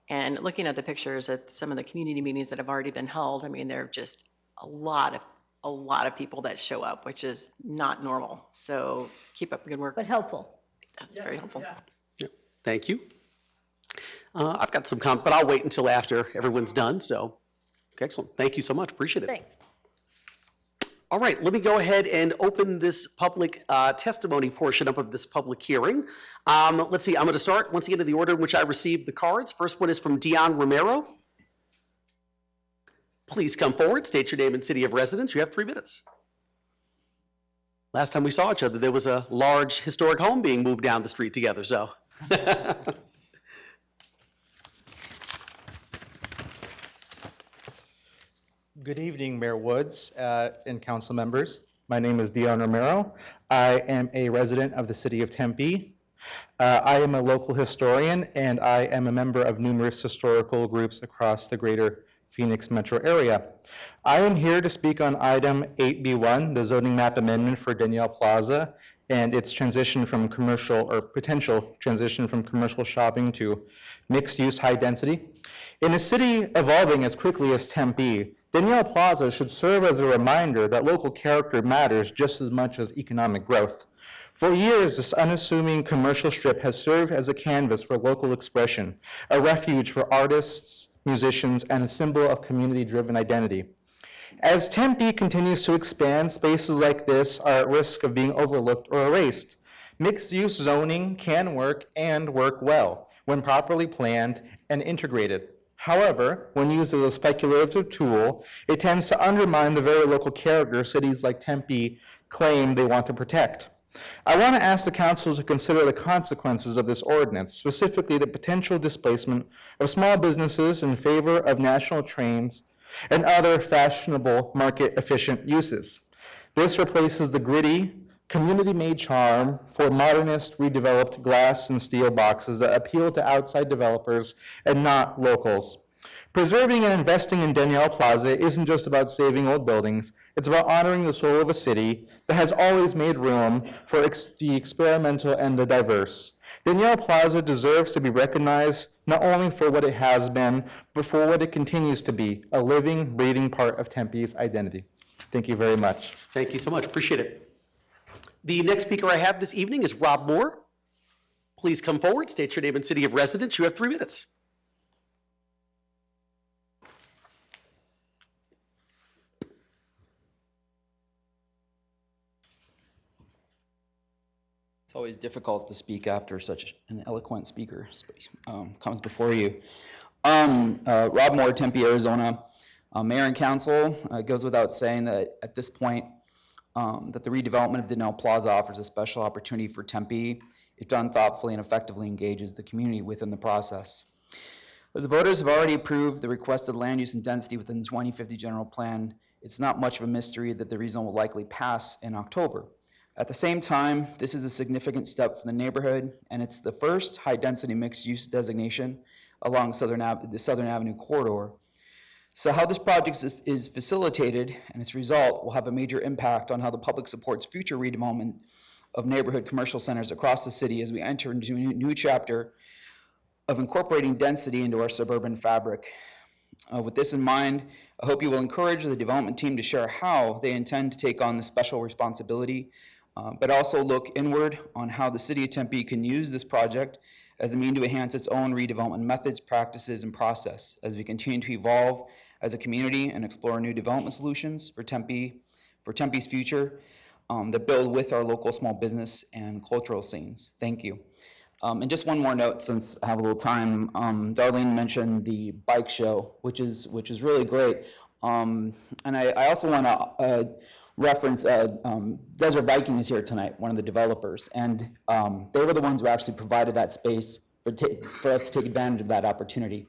And looking at the pictures at some of the community meetings that have already been held, I mean, there are just a lot of people that show up, which is not normal. So keep up the good work. But helpful. That's very helpful. Yeah. Thank you. I've got some comments, but I'll wait until after everyone's done. So, excellent. Thank you so much. Appreciate it. Thanks. All right, let me go ahead and open this public testimony portion up of this public hearing. Let's see, I'm going to start once again in the order in which I received the cards. First one is from Dion Romero. Please come forward, state your name and city of residence. You have 3 minutes. Last time we saw each other, there was a large historic home being moved down the street together, so. Good evening, Mayor Woods and council members. My name is Dion Romero. I am a resident of the city of Tempe. I am a local historian, and I am a member of numerous historical groups across the greater Phoenix metro area. I am here to speak on item 8B1, the zoning map amendment for Danielle Plaza and its transition from commercial, or potential transition from commercial shopping to mixed-use high density. In a city evolving as quickly as Tempe, Danielle Plaza should serve as a reminder that local character matters just as much as economic growth. For years, this unassuming commercial strip has served as a canvas for local expression, a refuge for artists, musicians, and a symbol of community-driven identity. As Tempe continues to expand, spaces like this are at risk of being overlooked or erased. Mixed-use zoning can work and work well when properly planned and integrated. However, when used as a speculative tool, it tends to undermine the very local character cities like Tempe claim they want to protect. I want to ask the council to consider the consequences of this ordinance, specifically the potential displacement of small businesses in favor of national trains and other fashionable market-efficient uses. This replaces the gritty, community-made charm for modernist, redeveloped glass and steel boxes that appeal to outside developers and not locals. Preserving and investing in Danielle Plaza isn't just about saving old buildings, it's about honoring the soul of a city that has always made room for the experimental and the diverse. Danielle Plaza deserves to be recognized not only for what it has been, but for what it continues to be, a living, breathing part of Tempe's identity. Thank you very much. Thank you so much, appreciate it. The next speaker I have this evening is Rob Moore. Please come forward, state your name and city of residence. You have 3 minutes. It's always difficult to speak after such an eloquent speaker comes before you. Rob Moore, Tempe, Arizona. Mayor and council, it goes without saying that at this point, that the redevelopment of Danielle Plaza offers a special opportunity for Tempe if done thoughtfully and effectively engages the community within the process. As the voters have already approved the requested land use and density within the 2050 general plan, it's not much of a mystery that the rezone will likely pass in October. At the same time, this is a significant step for the neighborhood, and it's the first high-density mixed-use designation along the Southern Avenue corridor. So how this project is facilitated and its result will have a major impact on how the public supports future redevelopment of neighborhood commercial centers across the city as we enter into a new chapter of incorporating density into our suburban fabric. With this in mind, I hope you will encourage the development team to share how they intend to take on this special responsibility, but also look inward on how the city of Tempe can use this project as a means to enhance its own redevelopment methods, practices, and process as we continue to evolve as a community and explore new development solutions for Tempe's future that build with our local small business and cultural scenes. Thank you. And just one more note, since I have a little time. Darlene mentioned the bike show, which is really great. And I also want to reference Desert Viking is here tonight, one of the developers, and they were the ones who actually provided that space for us to take advantage of that opportunity,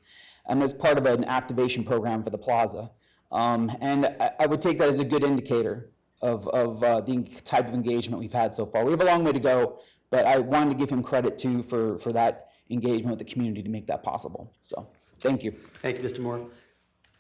and as part of an activation program for the plaza. And I would take that as a good indicator of the type of engagement we've had so far. We have a long way to go, but I wanted to give him credit too for that engagement with the community to make that possible. So thank you. Thank you, Mr. Moore.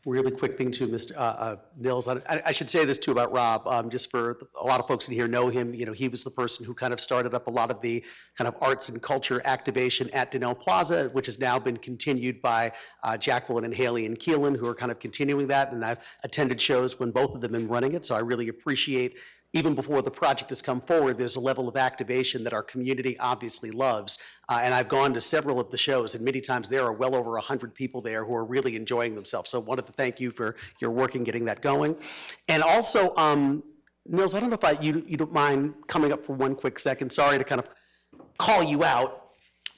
Really quick thing too, Mr. Nils, I should say this too about Rob, just for a lot of folks in here know him. You know, he was the person who kind of started up a lot of the kind of arts and culture activation at Danielle Plaza, which has now been continued by Jacqueline and Haley and Keelan, who are kind of continuing that. And I've attended shows when both of them have been running it, so I really appreciate, even before the project has come forward, there's a level of activation that our community obviously loves. And I've gone to several of the shows, and many times there are well over 100 people there who are really enjoying themselves. So I wanted to thank you for your work in getting that going. And also, Nils, I don't know if you don't mind coming up for one quick second. Sorry to kind of call you out.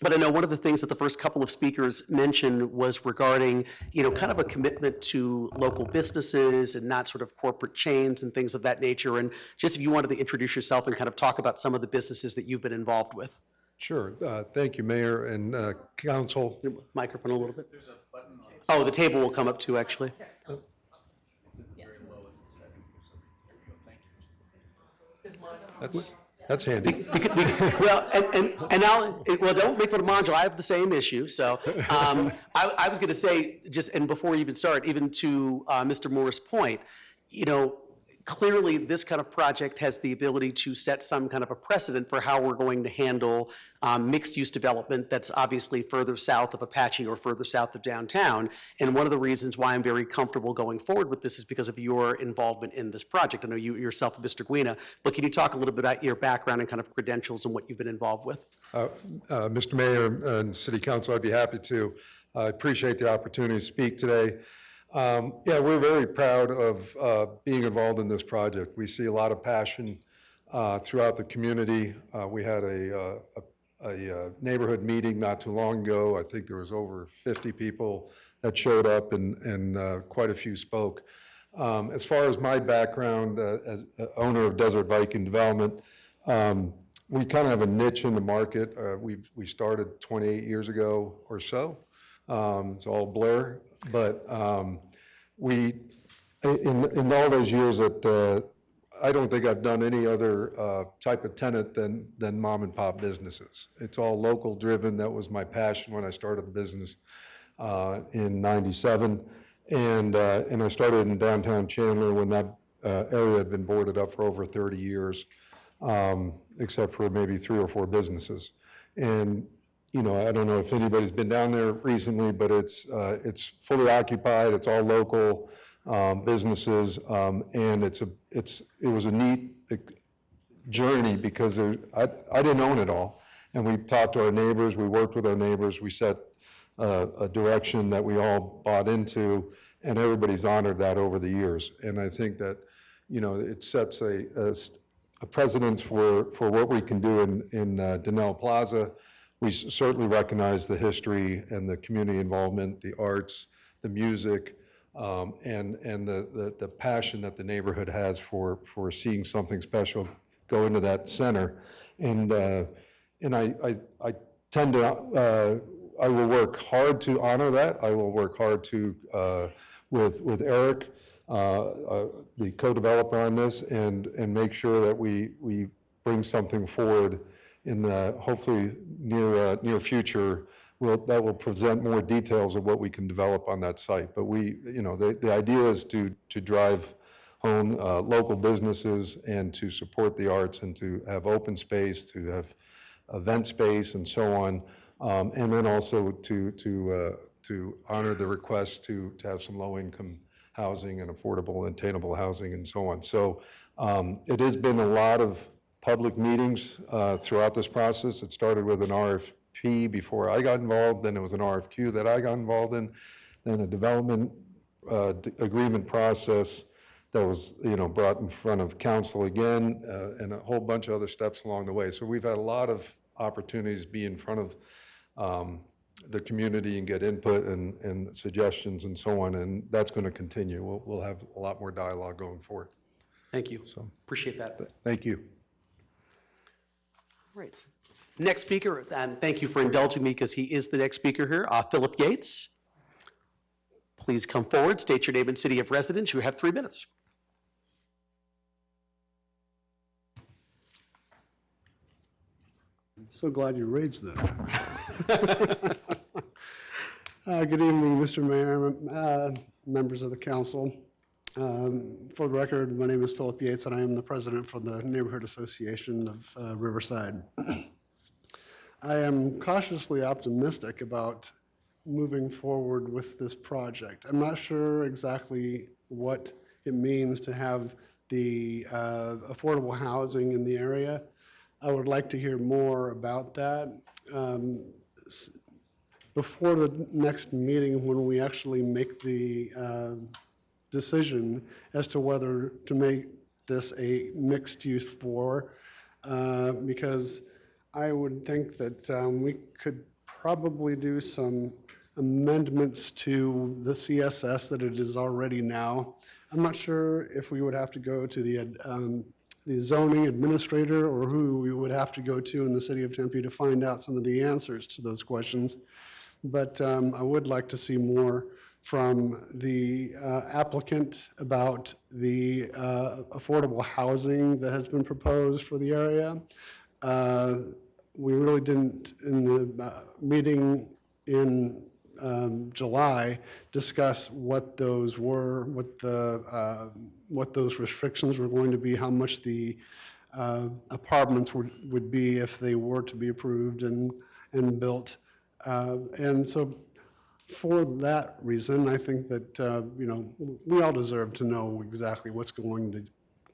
But I know one of the things that the first couple of speakers mentioned was regarding, you know, kind of a commitment to local businesses and not sort of corporate chains and things of that nature. And just if you wanted to introduce yourself and kind of talk about some of the businesses that you've been involved with. Sure. Thank you, Mayor and Council. Microphone a little bit. Oh, the table will come up too, actually. That's, That's handy. Well, and now, well, don't make fun of Manjula, I have the same issue, so, I was gonna say, just, and before we even start, even to, Mr. Moore's point, you know, clearly, this kind of project has the ability to set some kind of a precedent for how we're going to handle mixed-use development that's obviously further south of Apache or further south of downtown. And one of the reasons why I'm very comfortable going forward with this is because of your involvement in this project. I know you yourself, Mr. Guina, but can you talk a little bit about your background and kind of credentials and what you've been involved with? Mr. Mayor and City Council, I'd be happy to. I appreciate the opportunity to speak today. Yeah, we're very proud of being involved in this project. We see a lot of passion throughout the community. We had a neighborhood meeting not too long ago. I think there was over 50 people that showed up and quite a few spoke. As far as my background as owner of Desert Viking Development, we kind of have a niche in the market. We started 28 years ago or so. It's all blur, but we, in all those years that I don't think I've done any other type of tenant than mom and pop businesses. It's all local driven. That was my passion when I started the business in '97, and I started in downtown Chandler when that area had been boarded up for over 30 years, except for maybe 3 or 4 businesses. And you know, I don't know if anybody's been down there recently, but it's fully occupied. It's all local businesses, and it was a neat journey because I didn't own it all, and we talked to our neighbors. We worked with our neighbors. We set a direction that we all bought into, and everybody's honored that over the years. And I think that, you know, it sets a precedence for what we can do in Donnell Plaza. We certainly recognize the history and the community involvement, the arts, the music, and the passion that the neighborhood has for seeing something special go into that center. And I tend to, I will work hard to honor that. I will work hard to, with Eric, the co-developer on this, and make sure that we bring something forward in the hopefully near future that will present more details of what we can develop on that site. But you know, the idea is to drive home local businesses and to support the arts and to have open space, to have event space and so on, and then also to honor the request to have some low-income housing and affordable and attainable housing and so on. So it has been a lot of public meetings throughout this process. It started with an RFP before I got involved, then it was an RFQ that I got involved in, then a development agreement process that was, you know, brought in front of council again, and a whole bunch of other steps along the way. So we've had a lot of opportunities to be in front of the community and get input and suggestions and so on, and that's going to continue. We'll have a lot more dialogue going forward. Thank you. So appreciate that. Thank you. Great. Next speaker, and thank you for indulging me because he is the next speaker here, Philip Yates. Please come forward, state your name and city of residence. You have 3 minutes. So glad you raised that. Good evening, Mr. Mayor, members of the council. For the record, my name is Philip Yates, and I am the president for the Neighborhood Association of Riverside. I am cautiously optimistic about moving forward with this project. I'm not sure exactly what it means to have the affordable housing in the area. I would like to hear more about that. Before the next meeting, when we actually make the decision as to whether to make this a mixed use floor, because I would think that we could probably do some amendments to the CSS that it is already now. I'm not sure if we would have to go to the zoning administrator or who we would have to go to in the city of Tempe to find out some of the answers to those questions. But I would like to see more from the applicant about the affordable housing that has been proposed for the area. We really didn't, in the meeting in July, discuss what those were, what those restrictions were going to be, how much the apartments would be if they were to be approved and built. And so for that reason, I think that, you know, we all deserve to know exactly what's going to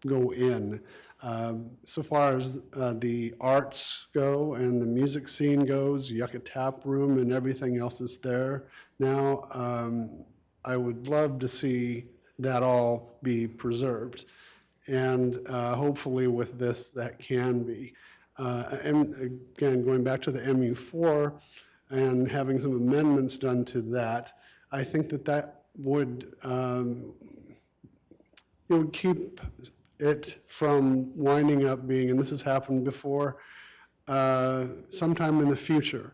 go in. So far as the arts go and the music scene goes, Yucca Tap Room and everything else that's there now, I would love to see that all be preserved. And hopefully with this, that can be. And again, going back to the MU4 and having some amendments done to that, I think that that would, it would keep it from winding up being, and this has happened before, sometime in the future,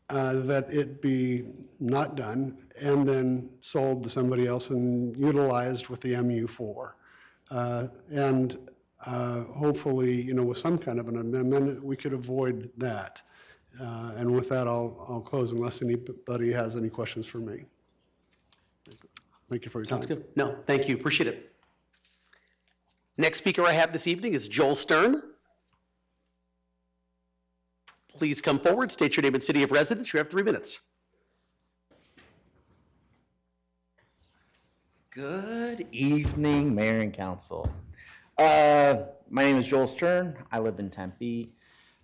that it be not done and then sold to somebody else and utilized with the MU4. And hopefully, you know, with some kind of an amendment, we could avoid that. And with that, I'll close unless anybody has any questions for me. Thank you for your time. Sounds good. No, thank you. Appreciate it. Next speaker I have this evening is Joel Stern. Please come forward, state your name and city of residence. You have 3 minutes. Good evening, Mayor and Council. My name is Joel Stern. I live in Tempe.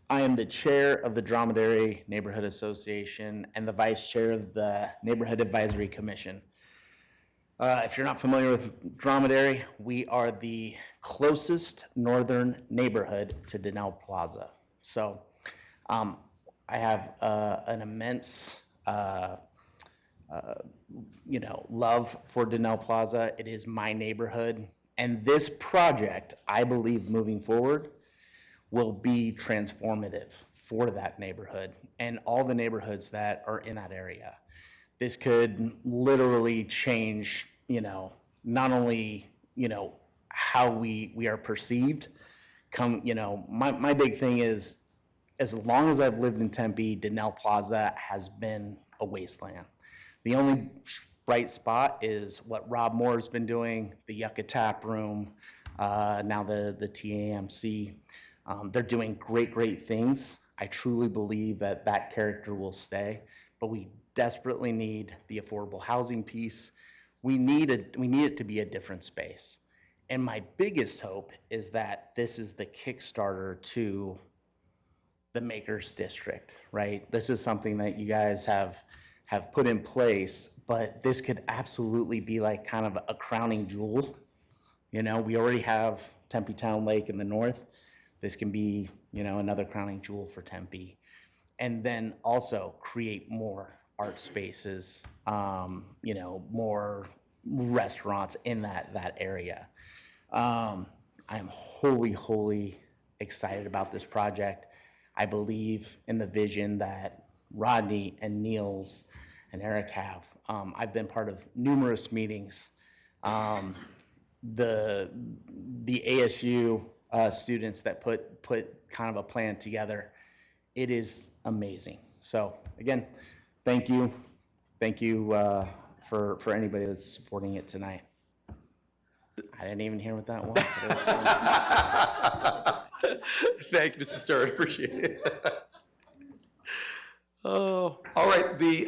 I am the chair of the Dromedary Neighborhood Association and the vice chair of the Neighborhood Advisory Commission. If you're not familiar with Dromedary, we are the closest northern neighborhood to Denell Plaza. So I have an immense you know, love for Denell Plaza. It is my neighborhood. And this project, I believe, moving forward, will be transformative for that neighborhood and all the neighborhoods that are in that area. This could literally change, you know, not only, you know, how we are perceived. You know, my big thing is, as long as I've lived in Tempe, Denell Plaza has been a wasteland. The only bright spot is what Rob Moore's been doing, the Yucca Tap Room, now the TAMC. They're doing great things. I truly believe that that character will stay, but we desperately need the affordable housing piece. We need it to be a different space. And my biggest hope is that this is the Kickstarter to the Makers District, right? This is something that you guys have put in place, but this could absolutely be like kind of a crowning jewel. You know, we already have Tempe Town Lake in the north. This can be, you know, another crowning jewel for Tempe. And then also create more art spaces, you know, more restaurants in that area. I'm wholly excited about this project. I believe in the vision that Rodney and Niels and Eric have. I've been part of numerous meetings. The ASU students that put kind of a plan together, it is amazing. So again, thank you for anybody that's supporting it tonight. I didn't even hear what that was. Thank you, Mr. Stern. Appreciate it. Oh, all right. The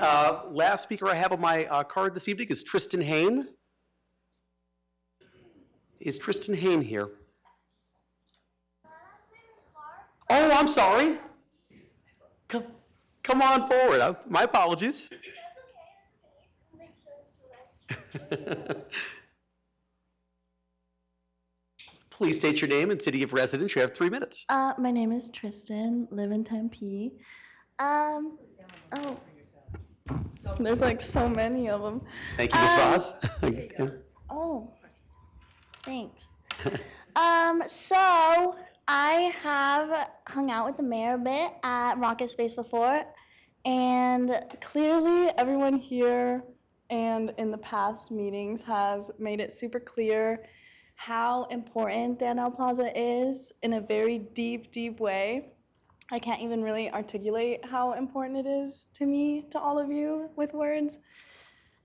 last speaker I have on my card this evening is Tristan Hain. Is Tristan Hain here? Oh, I'm sorry. Come on forward. My apologies. Please state your name and city of residence. You have 3 minutes. My name is Tristan, live in Tempe. Oh, there's like so many of them. Thank you, Ms. Voss. Oh, thanks. So I have hung out with the mayor a bit at Rocket Space before, and clearly everyone here and in the past meetings has made it super clear how important Daniel Plaza is in a very deep, deep way. I can't even really articulate how important it is to me, to all of you, with words.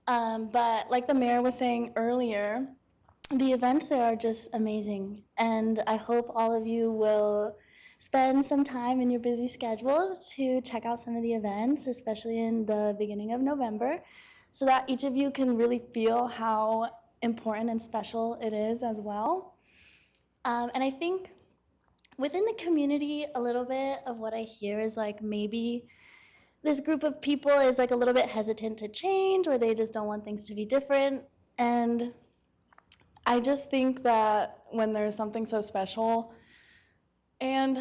But like the mayor was saying earlier, the events there are just amazing. And I hope all of you will spend some time in your busy schedules to check out some of the events, especially in the beginning of November, so that each of you can really feel how important and special it is as well. And I think within the community, a little bit of what I hear is like maybe this group of people is like a little bit hesitant to change, or they just don't want things to be different. And I just think that when there's something so special, and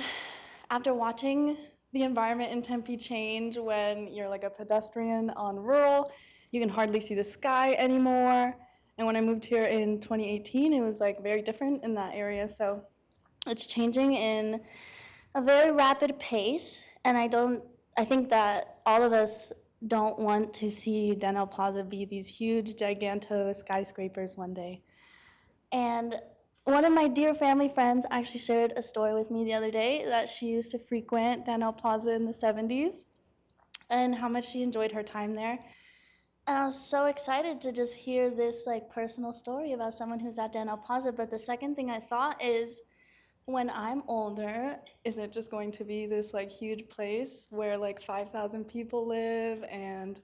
after watching the environment in Tempe change when you're like a pedestrian on rural, you can hardly see the sky anymore. And when I moved here in 2018, it was like very different in that area. So it's changing in a very rapid pace. And I think that all of us don't want to see Daniel Plaza be these huge, giganto skyscrapers one day. And one of my dear family friends actually shared a story with me the other day that she used to frequent Daniel Plaza in the 70s and how much she enjoyed her time there. And I was so excited to just hear this like personal story about someone who's at Daniel Plaza. But the second thing I thought is, when I'm older, is it just going to be this like huge place where like 5,000 people live and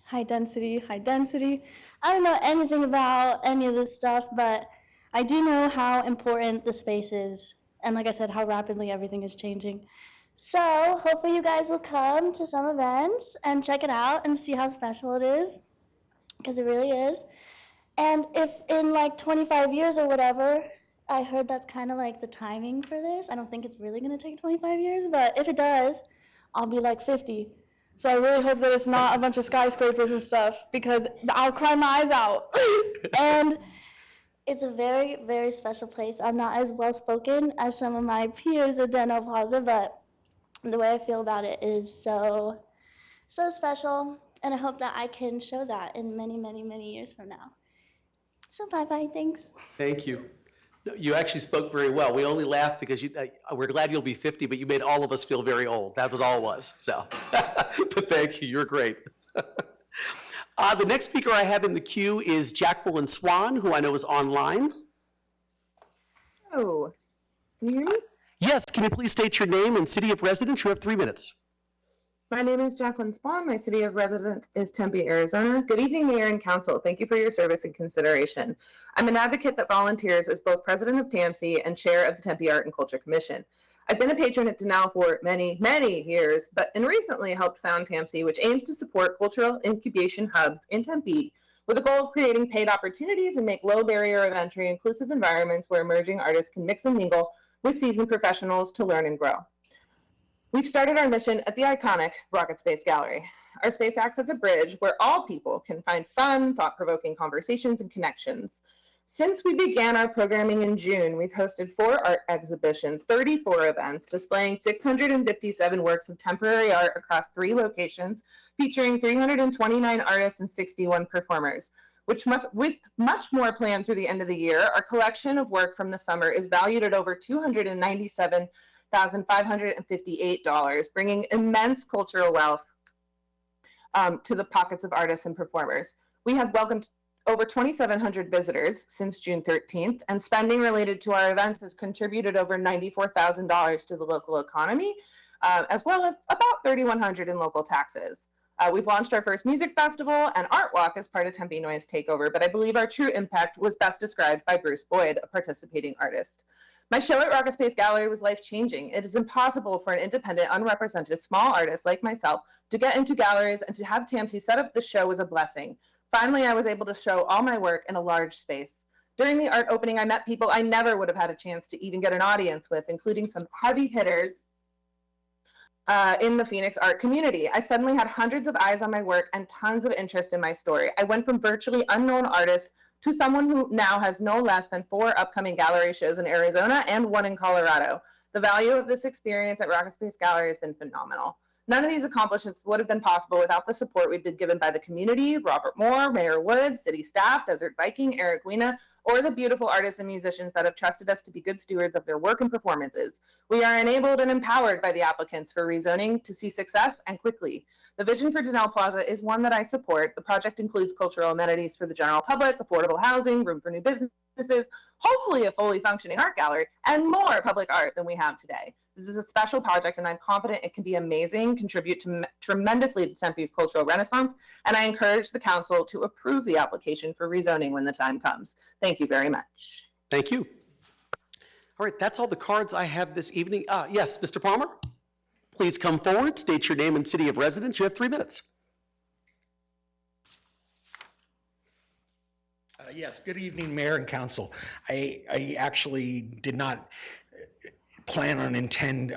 high density? I don't know anything about any of this stuff, but I do know how important the space is. And like I said, how rapidly everything is changing. So hopefully you guys will come to some events and check it out and see how special it is, because it really is. And if in like 25 years or whatever, I heard that's kind of like the timing for this. I don't think it's really going to take 25 years, but if it does, I'll be like 50. So I really hope that it's not a bunch of skyscrapers and stuff, because I'll cry my eyes out. And it's a very, very special place. I'm not as well spoken as some of my peers at Daniel Plaza, but the way I feel about it is so, so special. And I hope that I can show that in many, many, many years from now. So bye-bye, thanks. Thank you. No, you actually spoke very well. We only laughed because we're glad you'll be 50, but you made all of us feel very old. That was all it was. So, but thank you. You're great. The next speaker I have in the queue is Jacqueline Swan, who I know is online. Oh, can you hear me? Yes. Can you please state your name and city of residence? You have 3 minutes. My name is Jacqueline Swan. My city of residence is Tempe, Arizona. Good evening, Mayor and Council. Thank you for your service and consideration. I'm an advocate that volunteers as both president of TAMC and chair of the Tempe Art and Culture Commission. I've been a patron at Denal for many, many years, but recently helped found TAMC, which aims to support cultural incubation hubs in Tempe with the goal of creating paid opportunities and make low barrier of entry inclusive environments where emerging artists can mix and mingle with seasoned professionals to learn and grow. We've started our mission at the iconic Rocket Space Gallery. Our space acts as a bridge where all people can find fun, thought-provoking conversations and connections. Since we began our programming in June, we've hosted 4 art exhibitions, 34 events, displaying 657 works of temporary art across 3 locations, featuring 329 artists and 61 performers. With much more planned through the end of the year, our collection of work from the summer is valued at over $297,558, bringing immense cultural wealth to the pockets of artists and performers. We have welcomed over 2,700 visitors since June 13th, and spending related to our events has contributed over $94,000 to the local economy, as well as about $3,100 in local taxes. We've launched our first music festival and art walk as part of Tempe Noise Takeover, but I believe our true impact was best described by Bruce Boyd, a participating artist. My show at Rocket Space Gallery was life-changing. It is impossible for an independent, unrepresented, small artist like myself to get into galleries, and to have TAMC set up the show was a blessing. Finally, I was able to show all my work in a large space. During the art opening, I met people I never would have had a chance to even get an audience with, including some heavy hitters in the Phoenix art community. I suddenly had hundreds of eyes on my work and tons of interest in my story. I went from virtually unknown artist to someone who now has no less than 4 upcoming gallery shows in Arizona and 1 in Colorado. The value of this experience at Rocket Space Gallery has been phenomenal. None of these accomplishments would have been possible without the support we've been given by the community, Robert Moore, Mayor Woods, city staff, Desert Viking, Eric Weena, or the beautiful artists and musicians that have trusted us to be good stewards of their work and performances. We are enabled and empowered by the applicants for rezoning to see success and quickly. The vision for Donnell Plaza is one that I support. The project includes cultural amenities for the general public, affordable housing, room for new businesses, hopefully a fully functioning art gallery, and more public art than we have today. This is a special project, and I'm confident it can be amazing, contribute tremendously to Tempe's cultural renaissance, and I encourage the council to approve the application for rezoning when the time comes. Thank you very much. Thank you. All right, that's all the cards I have this evening. Yes, Mr. Palmer, please come forward, state your name and city of residence. You have 3 minutes. Yes, good evening, Mayor and Council. I actually did not plan on intend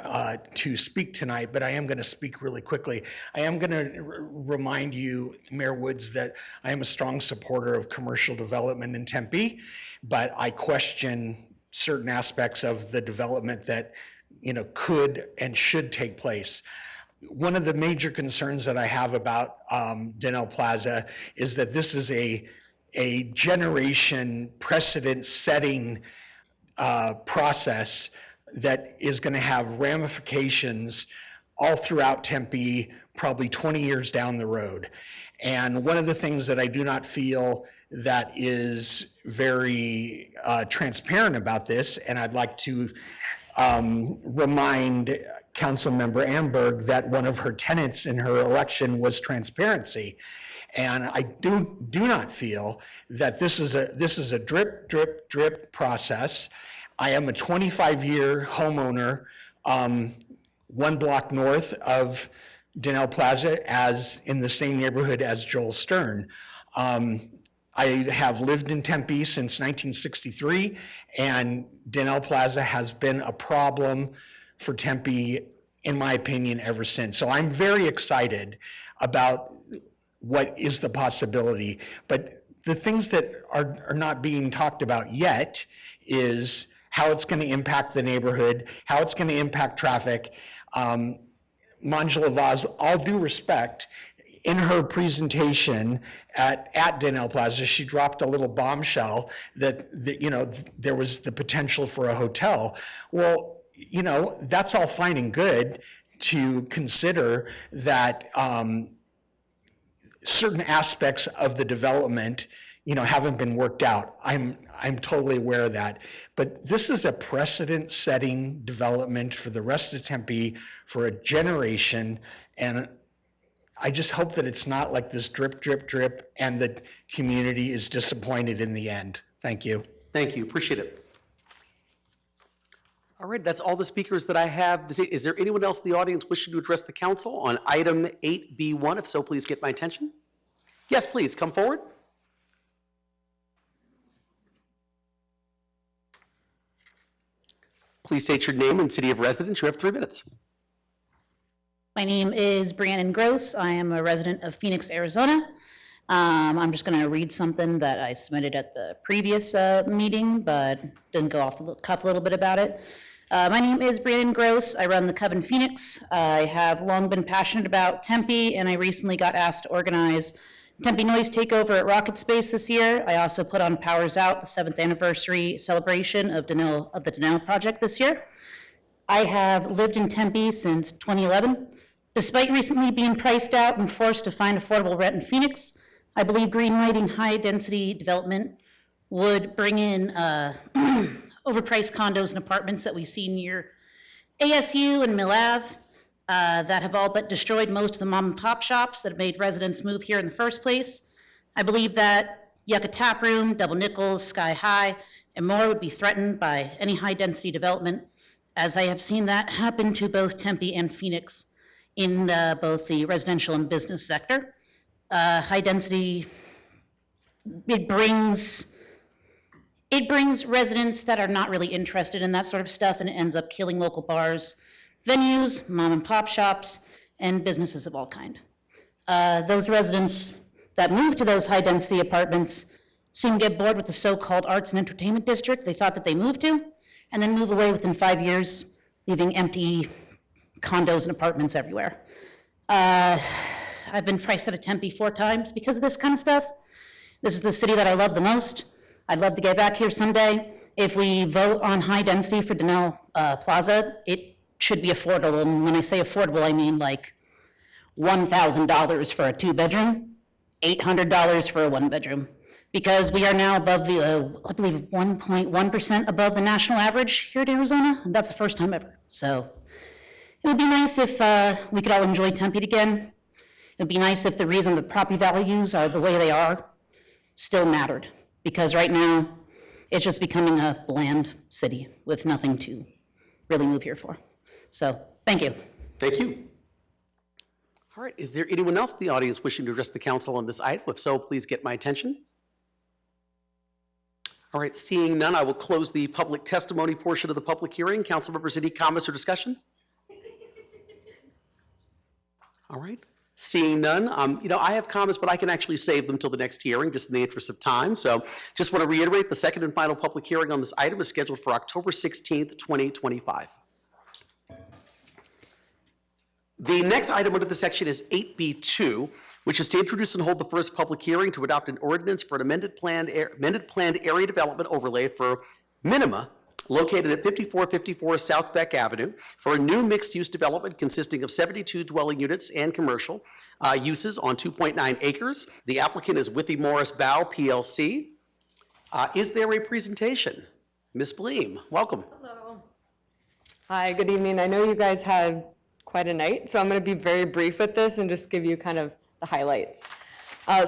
to speak tonight, but I am going to speak really quickly. I am going to remind you, Mayor Woods, that I am a strong supporter of commercial development in Tempe, but I question certain aspects of the development that could and should take place. One of the major concerns that I have about Donnell Plaza is that this is a generation precedent-setting process that is going to have ramifications all throughout Tempe, probably 20 years down the road. And one of the things that I do not feel that is very transparent about this, and I'd like to remind Councilmember Amberg that one of her tenets in her election was transparency. And I do not feel that this is a drip, drip, drip process. I am a 25-year homeowner, 1 block north of Donnell Plaza, as in the same neighborhood as Joel Stern. I have lived in Tempe since 1963, and Donnell Plaza has been a problem for Tempe, in my opinion, ever since. So I'm very excited about what is the possibility. But the things that are not being talked about yet is how it's going to impact the neighborhood, how it's going to impact traffic. Manjula Vaz, all due respect, in her presentation at Donnell Plaza, she dropped a little bombshell that there was the potential for a hotel. Well, that's all fine and good to consider that certain aspects of the development, haven't been worked out. I'm totally aware of that. But this is a precedent-setting development for the rest of Tempe for a generation, and I just hope that it's not like this drip, drip, drip, and the community is disappointed in the end. Thank you. Thank you, appreciate it. All right, that's all the speakers that I have. Is there anyone else in the audience wishing to address the council on item 8B1? If so, please get my attention. Yes, please, come forward. Please state your name and city of residence. You have 3 minutes. My name is Brianna Gross. I am a resident of Phoenix, Arizona. I'm just going to read something that I submitted at the previous meeting, but didn't go off the cuff a little bit about it. My name is Brianna Gross. I run the Coven Phoenix. I have long been passionate about Tempe, and I recently got asked to organize Tempe Noise Takeover at Rocket Space this year. I also put on Powers Out, the 7th anniversary celebration of the Donnell Project this year. I have lived in Tempe since 2011. Despite recently being priced out and forced to find affordable rent in Phoenix, I believe greenlighting high-density development would bring in overpriced condos and apartments that we see near ASU and Mill Ave that have all but destroyed most of the mom and pop shops that have made residents move here in the first place. I believe that Yucca Tap Room, Double Nickels, Sky High, and more would be threatened by any high-density development, as I have seen that happen to both Tempe and Phoenix in both the residential and business sector. High density, it brings residents that are not really interested in that sort of stuff, and it ends up killing local bars, venues, mom and pop shops, and businesses of all kind. Those residents that move to those high density apartments soon get bored with the so-called arts and entertainment district they thought that they moved to, and then move away within 5 years, leaving empty condos and apartments everywhere. I've been priced out of Tempe 4 times because of this kind of stuff. This is the city that I love the most. I'd love to get back here someday. If we vote on high density for Denell Plaza, it should be affordable. And when I say affordable, I mean like $1,000 for a 2-bedroom, $800 for a 1-bedroom. Because we are now above the, I believe, 1.1% above the national average here in Arizona. And that's the first time ever. So it would be nice if we could all enjoy Tempe again. It would be nice if the reason the property values are the way they are still mattered. Because right now, it's just becoming a bland city with nothing to really move here for. So, thank you. Thank you. All right, is there anyone else in the audience wishing to address the council on this item? If so, please get my attention. All right, seeing none, I will close the public testimony portion of the public hearing. Council members, any comments or discussion? All right, seeing none, I have comments, but I can actually save them till the next hearing, just in the interest of time. So just want to reiterate, the second and final public hearing on this item is scheduled for October 16th, 2025. The next item under the section is 8B2, which is to introduce and hold the first public hearing to adopt an ordinance for an amended planned area development overlay for Minima, located at 5454 South Beck Avenue, for a new mixed-use development consisting of 72 dwelling units and commercial uses on 2.9 acres. The applicant is Withy Morris Bow, PLC. Is there a presentation? Ms. Bleem, welcome. Hello. Hi, good evening. I know you guys had quite a night, so I'm going to be very brief with this and just give you kind of the highlights.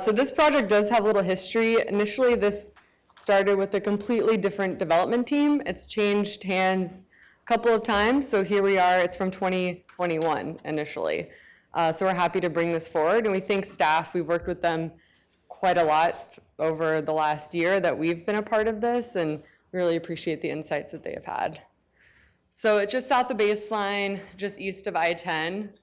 So this project does have a little history. Initially, this started with a completely different development team. It's changed hands a couple of times, so here we are. It's from 2021 initially. So we're happy to bring this forward, and we thank staff. We've worked with them quite a lot over the last year that we've been a part of this, and we really appreciate the insights that they have had. So it's just south of Baseline, just east of I-10.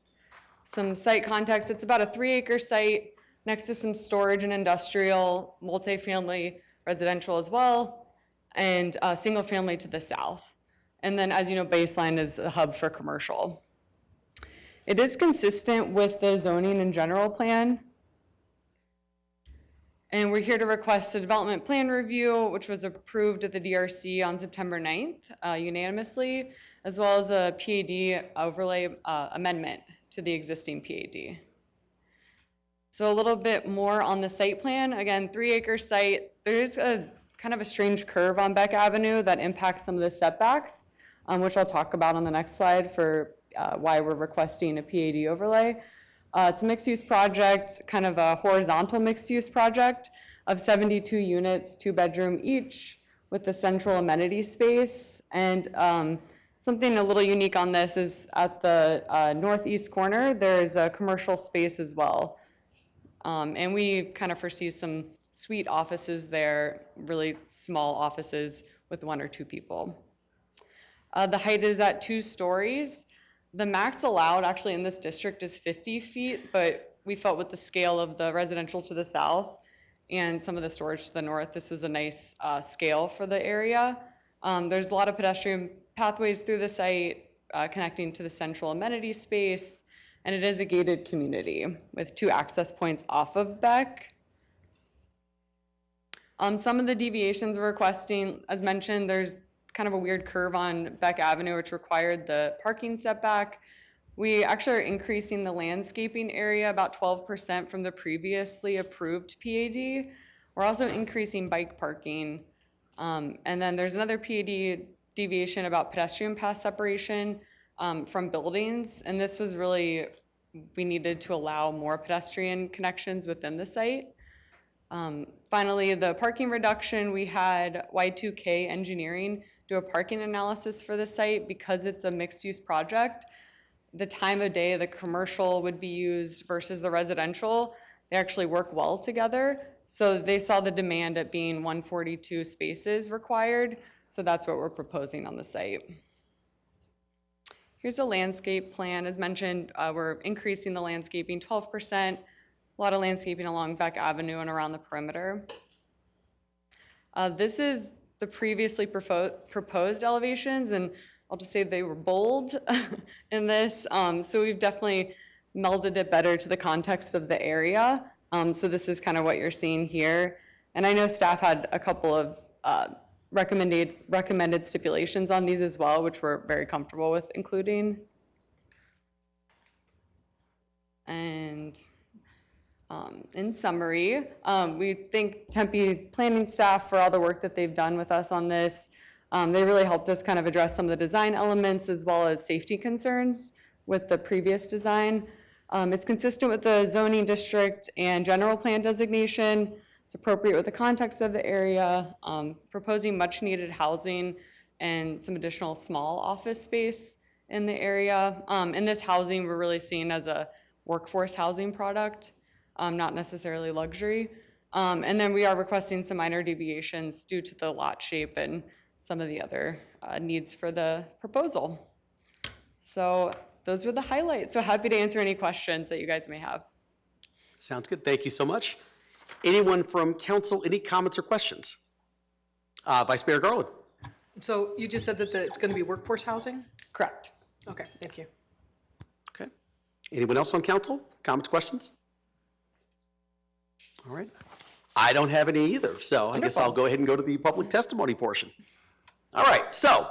Some site context, it's about a 3-acre site next to some storage and industrial, multifamily, residential as well, and single family to the south. And then, as you know, Baseline is a hub for commercial. It is consistent with the zoning and general plan. And we're here to request a development plan review, which was approved at the DRC on September 9th unanimously, as well as a PAD overlay amendment to the existing PAD. So a little bit more on the site plan. Again, 3-acre site. There's a kind of a strange curve on Beck Avenue that impacts some of the setbacks, which I'll talk about on the next slide for why we're requesting a PAD overlay. It's a mixed-use project, kind of a horizontal mixed-use project of 72 units, 2-bedroom each, with the central amenity space. And something a little unique on this is at the northeast corner, there's a commercial space as well. And we kind of foresee some suite offices there, really small offices with 1 or 2 people. The height is at 2 stories. The max allowed actually in this district is 50 feet, but we felt with the scale of the residential to the south and some of the storage to the north, this was a nice scale for the area. There's a lot of pedestrian pathways through the site connecting to the central amenity space, and it is a gated community with 2 access points off of Beck. Some of the deviations we're requesting, as mentioned, there's kind of a weird curve on Beck Avenue, which required the parking setback. We actually are increasing the landscaping area about 12% from the previously approved PAD. We're also increasing bike parking. And then there's another PAD deviation about pedestrian path separation from buildings. And this was really, we needed to allow more pedestrian connections within the site. Finally, the parking reduction, we had Y2K Engineering do a parking analysis for the site because it's a mixed-use project. The time of day the commercial would be used versus the residential, they actually work well together. So they saw the demand at being 142 spaces required. So that's what we're proposing on the site. Here's a landscape plan. As mentioned, we're increasing the landscaping 12%, a lot of landscaping along Beck Avenue and around the perimeter. This is the previously proposed elevations, and I'll just say they were bold in this. So we've definitely melded it better to the context of the area. So this is kind of what you're seeing here. And I know staff had a couple of recommended stipulations on these as well, which we're very comfortable with including. And in summary, we thank Tempe planning staff for all the work that they've done with us on this. They really helped us kind of address some of the design elements as well as safety concerns with the previous design. It's consistent with the zoning district and general plan designation. It's appropriate with the context of the area, proposing much needed housing and some additional small office space in the area. In this housing, we're really seen as a workforce housing product, not necessarily luxury. And then we are requesting some minor deviations due to the lot shape and some of the other needs for the proposal. So those were the highlights. So happy to answer any questions that you guys may have. Sounds good. Thank you so much. Anyone from council, any comments or questions? Vice Mayor Garland. So you just said that it's going to be workforce housing? Correct. Okay, thank you. Okay. Anyone else on council? Comments, questions? All right. I don't have any either, so I guess I'll go ahead and go to the public testimony portion. All right, so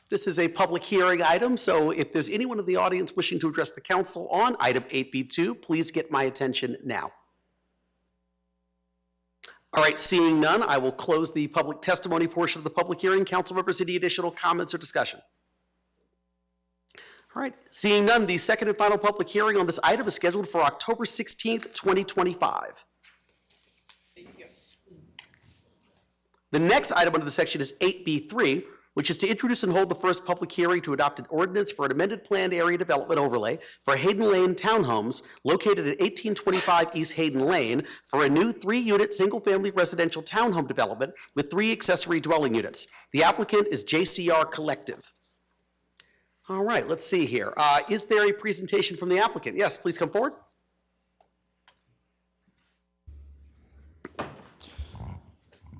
this is a public hearing item, so if there's anyone in the audience wishing to address the council on item 8B2, please get my attention now. All right, seeing none, I will close the public testimony portion of the public hearing. Council members, any additional comments or discussion? All right, seeing none, the second and final public hearing on this item is scheduled for October 16th, 2025. The next item under the section is 8B3, which is to introduce and hold the first public hearing to adopt an ordinance for an amended planned area development overlay for Hayden Lane Townhomes located at 1825 East Hayden Lane for a new 3-unit single-family residential townhome development with 3 accessory dwelling units. The applicant is JCR Collective. All right, let's see here. Is there a presentation from the applicant? Yes, please come forward.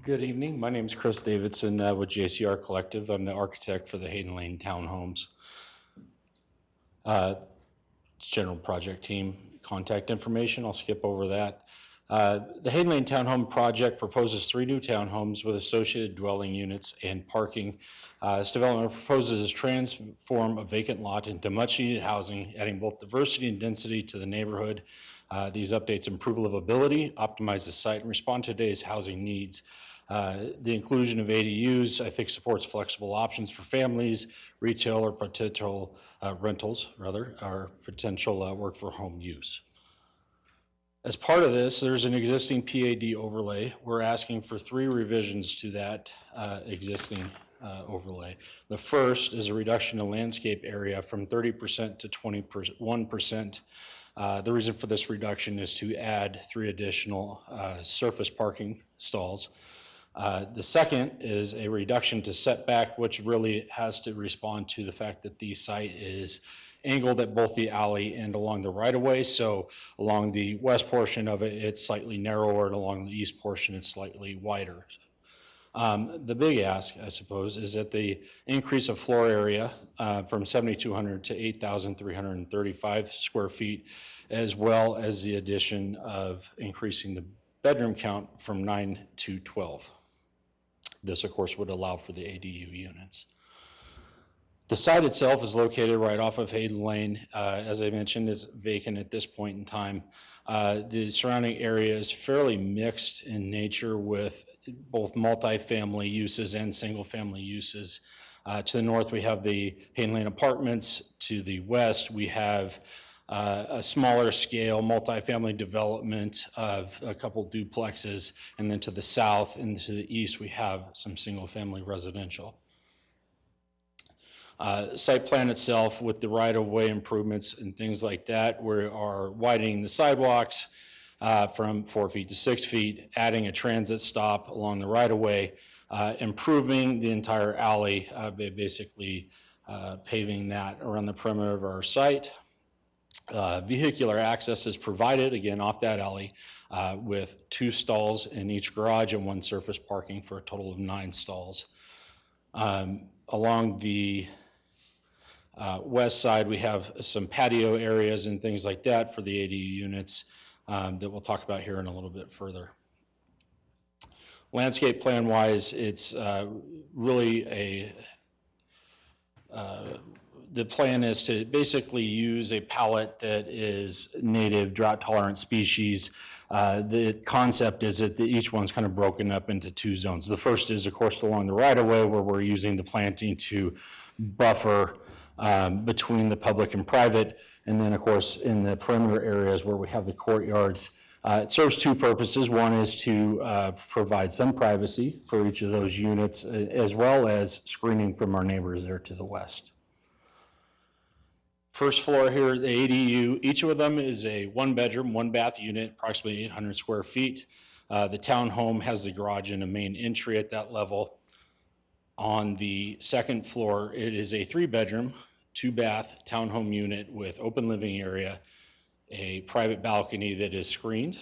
Good evening. My name is Chris Davidson with JCR Collective. I'm the architect for the Hayden Lane Townhomes. General project team contact information. I'll skip over that. The Hayden Lane Townhome project proposes 3 new townhomes with associated dwelling units and parking. This development proposes to transform a vacant lot into much needed housing, adding both diversity and density to the neighborhood. These updates improve livability, optimize the site, and respond to today's housing needs. The inclusion of ADUs, I think, supports flexible options for families, retail or potential rentals, rather, or potential work for home use. As part of this, there's an existing PAD overlay. We're asking for 3 revisions to that existing overlay. The first is a reduction in landscape area from 30% to 21%. The reason for this reduction is to add 3 additional surface parking stalls. The second is a reduction to setback, which really has to respond to the fact that the site is angled at both the alley and along the right-of-way. So along the west portion of it, it's slightly narrower, and along the east portion, it's slightly wider. The big ask, I suppose, is that the increase of floor area from 7,200 to 8,335 square feet, as well as the addition of increasing the bedroom count from 9 to 12. This, of course, would allow for the ADU units. The site itself is located right off of Hayden Lane. As I mentioned, it's vacant at this point in time. The surrounding area is fairly mixed in nature with both multifamily uses and single-family uses. To the north, we have the Hayden Lane Apartments. To the west, we have a smaller scale multifamily development of a couple duplexes, and then to the south and to the east we have some single-family residential. Site plan itself, with the right-of-way improvements and things like that, we are widening the sidewalks from 4 feet to 6 feet, adding a transit stop along the right-of-way, improving the entire alley, basically paving that around the perimeter of our site. Vehicular access is provided, again, off that alley with 2 stalls in each garage and 1 surface parking for a total of 9 stalls. Along the West side, we have some patio areas and things like that for the ADU units that we'll talk about here in a little bit further. Landscape plan wise, it's really the plan is to basically use a palette that is native drought tolerant species. The concept is that each one's kind of broken up into two zones. The first is, of course, along the right of way where we're using the planting to buffer between the public and private. And then, of course, in the perimeter areas where we have the courtyards, it serves two purposes. One is to provide some privacy for each of those units, as well as screening from our neighbors there to the west. First floor here, the ADU, each of them is a 1-bedroom, 1-bath unit, approximately 800 square feet. The townhome has the garage and a main entry at that level. On the second floor, it is a 3-bedroom, 2-bath townhome unit with open living area, a private balcony that is screened.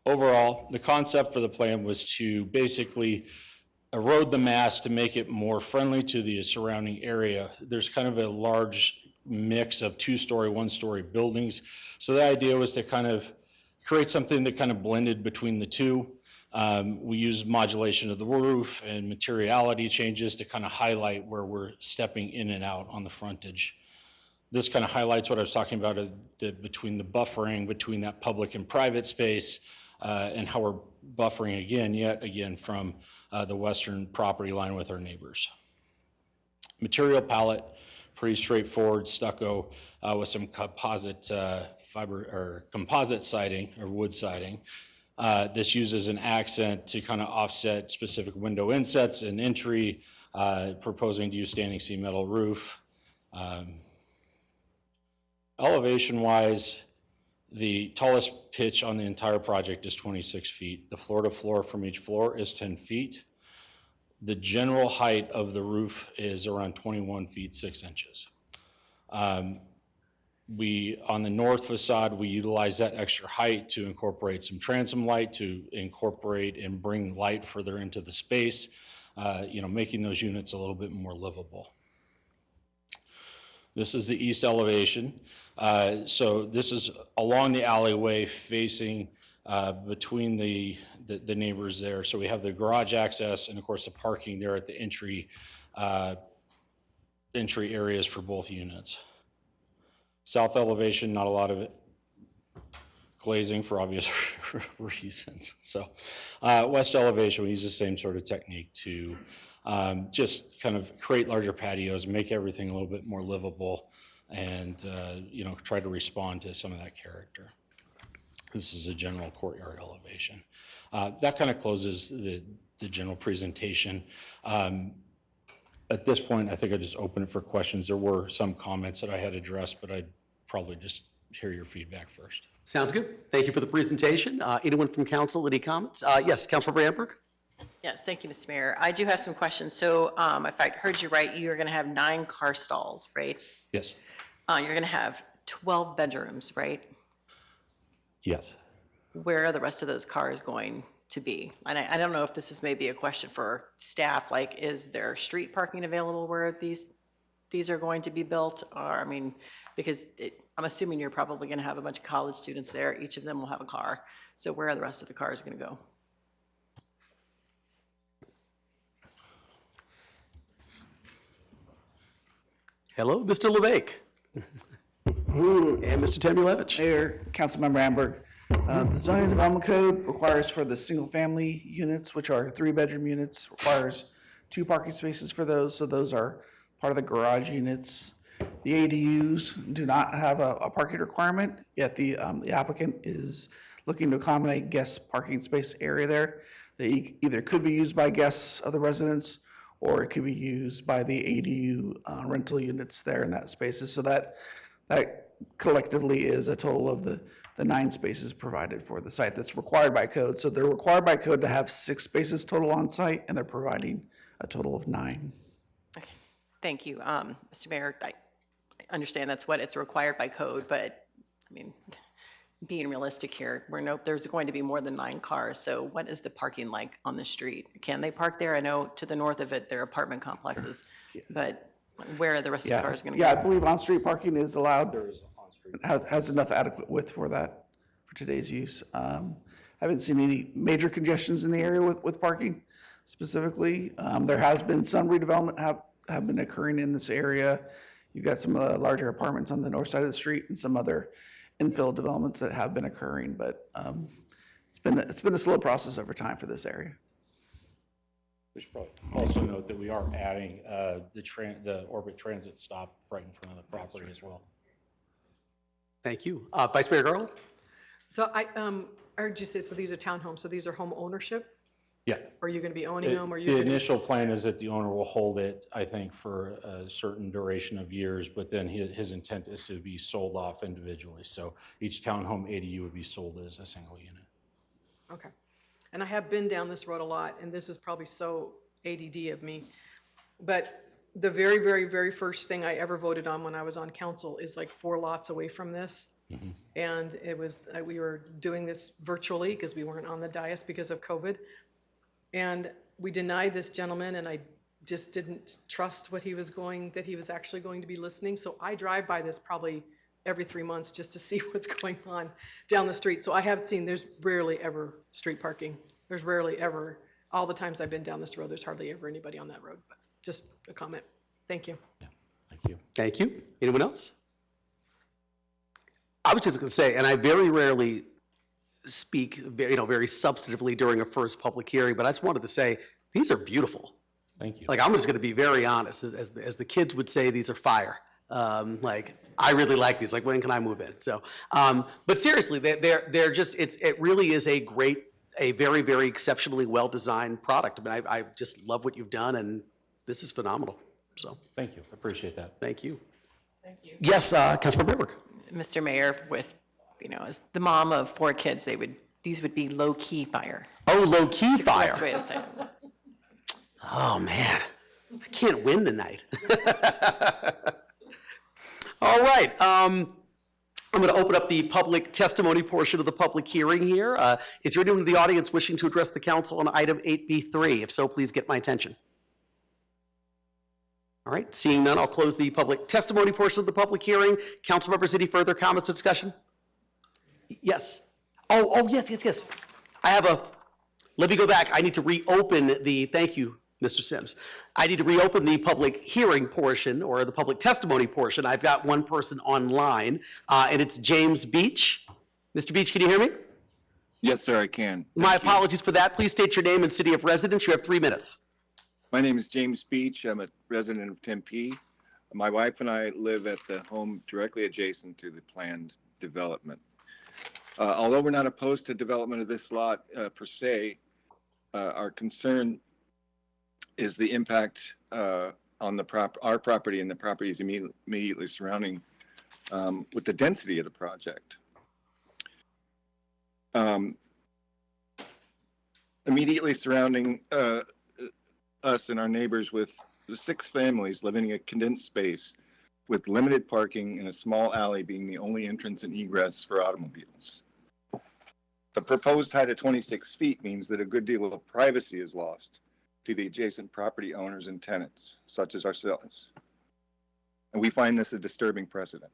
Overall, the concept for the plan was to basically erode the mass to make it more friendly to the surrounding area. There's kind of a large mix of 2-story, 1-story buildings. So the idea was to kind of create something that kind of blended between the two. We use modulation of the roof and materiality changes to kind of highlight where we're stepping in and out on the frontage. This kind of highlights what I was talking about between the buffering between that public and private space and how we're buffering yet again from the western property line with our neighbors. Material palette, pretty straightforward stucco with some composite fiber or composite siding or wood siding. This uses an accent to kind of offset specific window insets and entry, proposing to use standing seam metal roof. Elevation wise, the tallest pitch on the entire project is 26 feet. The floor to floor from each floor is 10 feet. The general height of the roof is around 21 feet 6 inches. On the north facade, we utilize that extra height to incorporate some transom light, to incorporate and bring light further into the space, making those units a little bit more livable. This is the east elevation. So this is along the alleyway facing between the neighbors there. So we have the garage access and of course the parking there at the entry areas for both units. South elevation, not a lot of glazing for obvious reasons. So west elevation, we use the same sort of technique to just kind of create larger patios, make everything a little bit more livable, and try to respond to some of that character. This is a general courtyard elevation. That kind of closes the general presentation. At this point, I think I just open it for questions. There were some comments that I had addressed, but I'd probably just hear your feedback first. Sounds good. Thank you for the presentation. Anyone from council, any comments? Yes, Councilmember Amberg. Yes, thank you, Mr. Mayor. I do have some questions. So if I heard you right, you're going to have 9 car stalls, right? Yes. You're going to have 12 bedrooms, right? Yes. Where are the rest of those cars going to be? And I don't know if this is maybe a question for staff, like is there street parking available where these are going to be built? Or, because I'm assuming you're probably going to have a bunch of college students there. Each of them will have a car. So where are the rest of the cars going to go? Hello, Mr. LeBake. And Mr. Temulevich. Mayor, Councilmember Amberg. The zoning development code requires for the single-family units, which are 3-bedroom units, requires 2 parking spaces for those. So those are part of the garage units. The ADUs do not have a parking requirement, yet the applicant is looking to accommodate guest parking space area there. They either could be used by guests of the residents, or it could be used by the ADU rental units there in that spaces. So that collectively is a total of the 9 spaces provided for the site that's required by code. So they're required by code to have 6 spaces total on site, and they're providing a total of 9. Okay, thank you. Mr. Mayor, I understand that's what it's required by code, but being realistic here, there's going to be more than 9 cars. So what is the parking like on the street? Can they park there? I know to the north of it, there are apartment complexes, but Where the rest of the cars are going to Yeah, I go? believe on-street parking is allowed. Has enough adequate width for that, for today's use. Haven't seen any major congestions in the area with parking specifically. There has been some redevelopment have been occurring in this area. You've got some larger apartments on the north side of the street and some other infill developments that have been occurring, but it's been a slow process over time for this area. We should probably also note that we are adding the Orbit Transit stop right in front of the property as well. Thank you. Vice Mayor Garland? So I heard you say, so these are townhomes, so these are home ownership? Yeah. Are you going to be owning them? Or are you The gonna be- initial plan is that the owner will hold it, I think, for a certain duration of years, but then his intent is to be sold off individually. So each townhome ADU would be sold as a single unit. Okay. And I have been down this road a lot, and this is probably so ADD of me, but the very, very, very first thing I ever voted on when I was on council is like 4 lots away from this. And it was, we were doing this virtually because we weren't on the dais because of COVID. And we denied this gentleman, and I just didn't trust that he was actually going to be listening. So I drive by this probably every 3 months just to see what's going on down the street. So I have seen, there's rarely ever street parking. There's rarely ever, all the times I've been down this road, there's hardly ever anybody on that road. But just a comment. Thank you. Thank you. Thank you. Anyone else? I was just going to say, and I very rarely speak very substantively during a first public hearing, but I just wanted to say, these are beautiful. Thank you. Like, I'm just going to be very honest. As the kids would say, these are fire. Like, I really like these. Like, when can I move in? So, but seriously, they're just, it really is a very, very exceptionally well-designed product. I mean, I just love what you've done, and this is phenomenal. So. Thank you. I appreciate that. Thank you. Thank you. Yes, Councilmember Bitberg. Mr. Mayor, as the mom of 4 kids, these would be low-key fire. Oh, low-key fire. Correct way to say it. Oh, man. I can't win tonight. All right. I'm going to open up the public testimony portion of the public hearing here. Is there anyone in the audience wishing to address the council on item 8B3? If so, please get my attention. All right, seeing none, I'll close the public testimony portion of the public hearing. Council members, any further comments or discussion? Yes. Oh, yes. Let me go back. I need to reopen thank you, Mr. Sims. I need to reopen the public hearing portion, or the public testimony portion. I've got one person online, and it's James Beach. Mr. Beach, can you hear me? Yes, sir, I can. My apologies for that. Please state your name and city of residence. You have 3 minutes. My name is James Beach. I'm a resident of Tempe. My wife and I live at the home directly adjacent to the planned development. Although we're not opposed to development of this lot per se, our concern is the impact on our property and the properties immediately surrounding with the density of the project. Immediately surrounding us and our neighbors with 6 families living in a condensed space with limited parking and a small alley being the only entrance and egress for automobiles. The proposed height of 26 feet means that a good deal of privacy is lost to the adjacent property owners and tenants, such as ourselves. And we find this a disturbing precedent.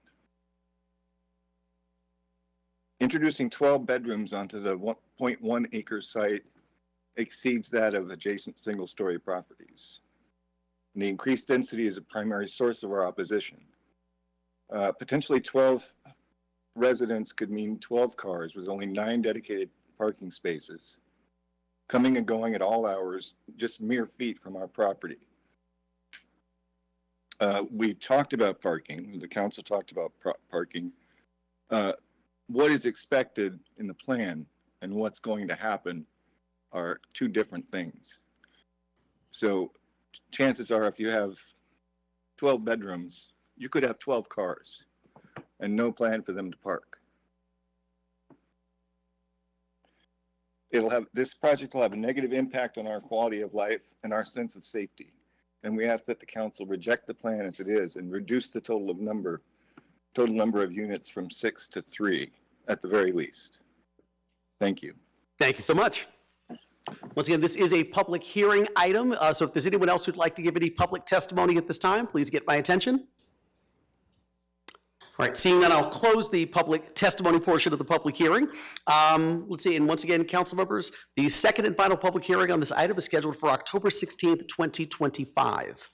Introducing 12 bedrooms onto the 1.1 acre site exceeds that of adjacent single-story properties. And the increased density is a primary source of our opposition. Potentially 12 residents could mean 12 cars with only 9 dedicated parking spaces, coming and going at all hours, just mere feet from our property. We talked about parking, the council talked about parking. What is expected in the plan and what's going to happen are 2 different things. So chances are if you have 12 bedrooms, you could have 12 cars and no plan for them to park. This project will have a negative impact on our quality of life and our sense of safety. And we ask that the council reject the plan as it is and reduce the total number of units from 6 to 3 at the very least. Thank you. Thank you so much. Once again, this is a public hearing item, so if there's anyone else who'd like to give any public testimony at this time, please get my attention. All right, seeing that, I'll close the public testimony portion of the public hearing. Let's see, and once again, council members, the second and final public hearing on this item is scheduled for October 16th, 2025.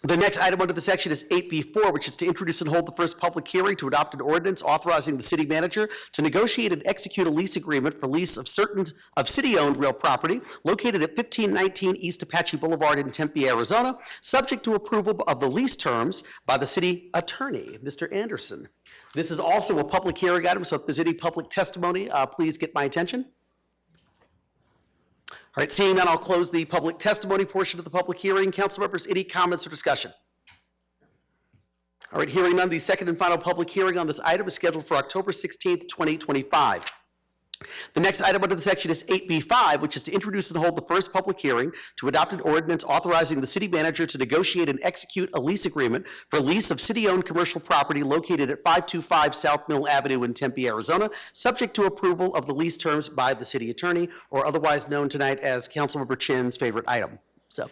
The next item under the section is 8B4, which is to introduce and hold the first public hearing to adopt an ordinance authorizing the city manager to negotiate and execute a lease agreement for lease of certain of city-owned real property located at 1519 East Apache Boulevard in Tempe, Arizona, subject to approval of the lease terms by the city attorney, Mr. Anderson. This is also a public hearing item, so if there's any public testimony, please get my attention. All right, seeing none, I'll close the public testimony portion of the public hearing. Council members, any comments or discussion? All right, hearing none, the second and final public hearing on this item is scheduled for October 16th, 2025. The next item under the section is 8B5, which is to introduce and hold the first public hearing to adopt an ordinance authorizing the city manager to negotiate and execute a lease agreement for lease of city-owned commercial property located at 525 South Mill Avenue in Tempe, Arizona, subject to approval of the lease terms by the city attorney, or otherwise known tonight as Councilmember Chin's favorite item. So,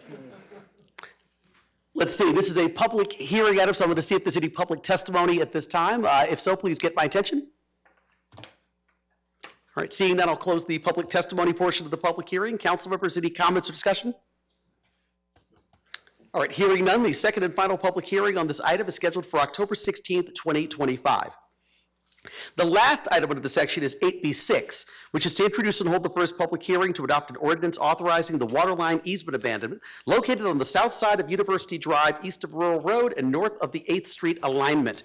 let's see, this is a public hearing item, so I'm going to see if there's any public testimony at this time. If so, please get my attention. All right, seeing that, I'll close the public testimony portion of the public hearing. Council members, any comments or discussion? All right, hearing none, the second and final public hearing on this item is scheduled for October 16th, 2025. The last item under the section is 8B6, which is to introduce and hold the first public hearing to adopt an ordinance authorizing the waterline easement abandonment located on the south side of University Drive, east of Rural Road and north of the 8th Street alignment.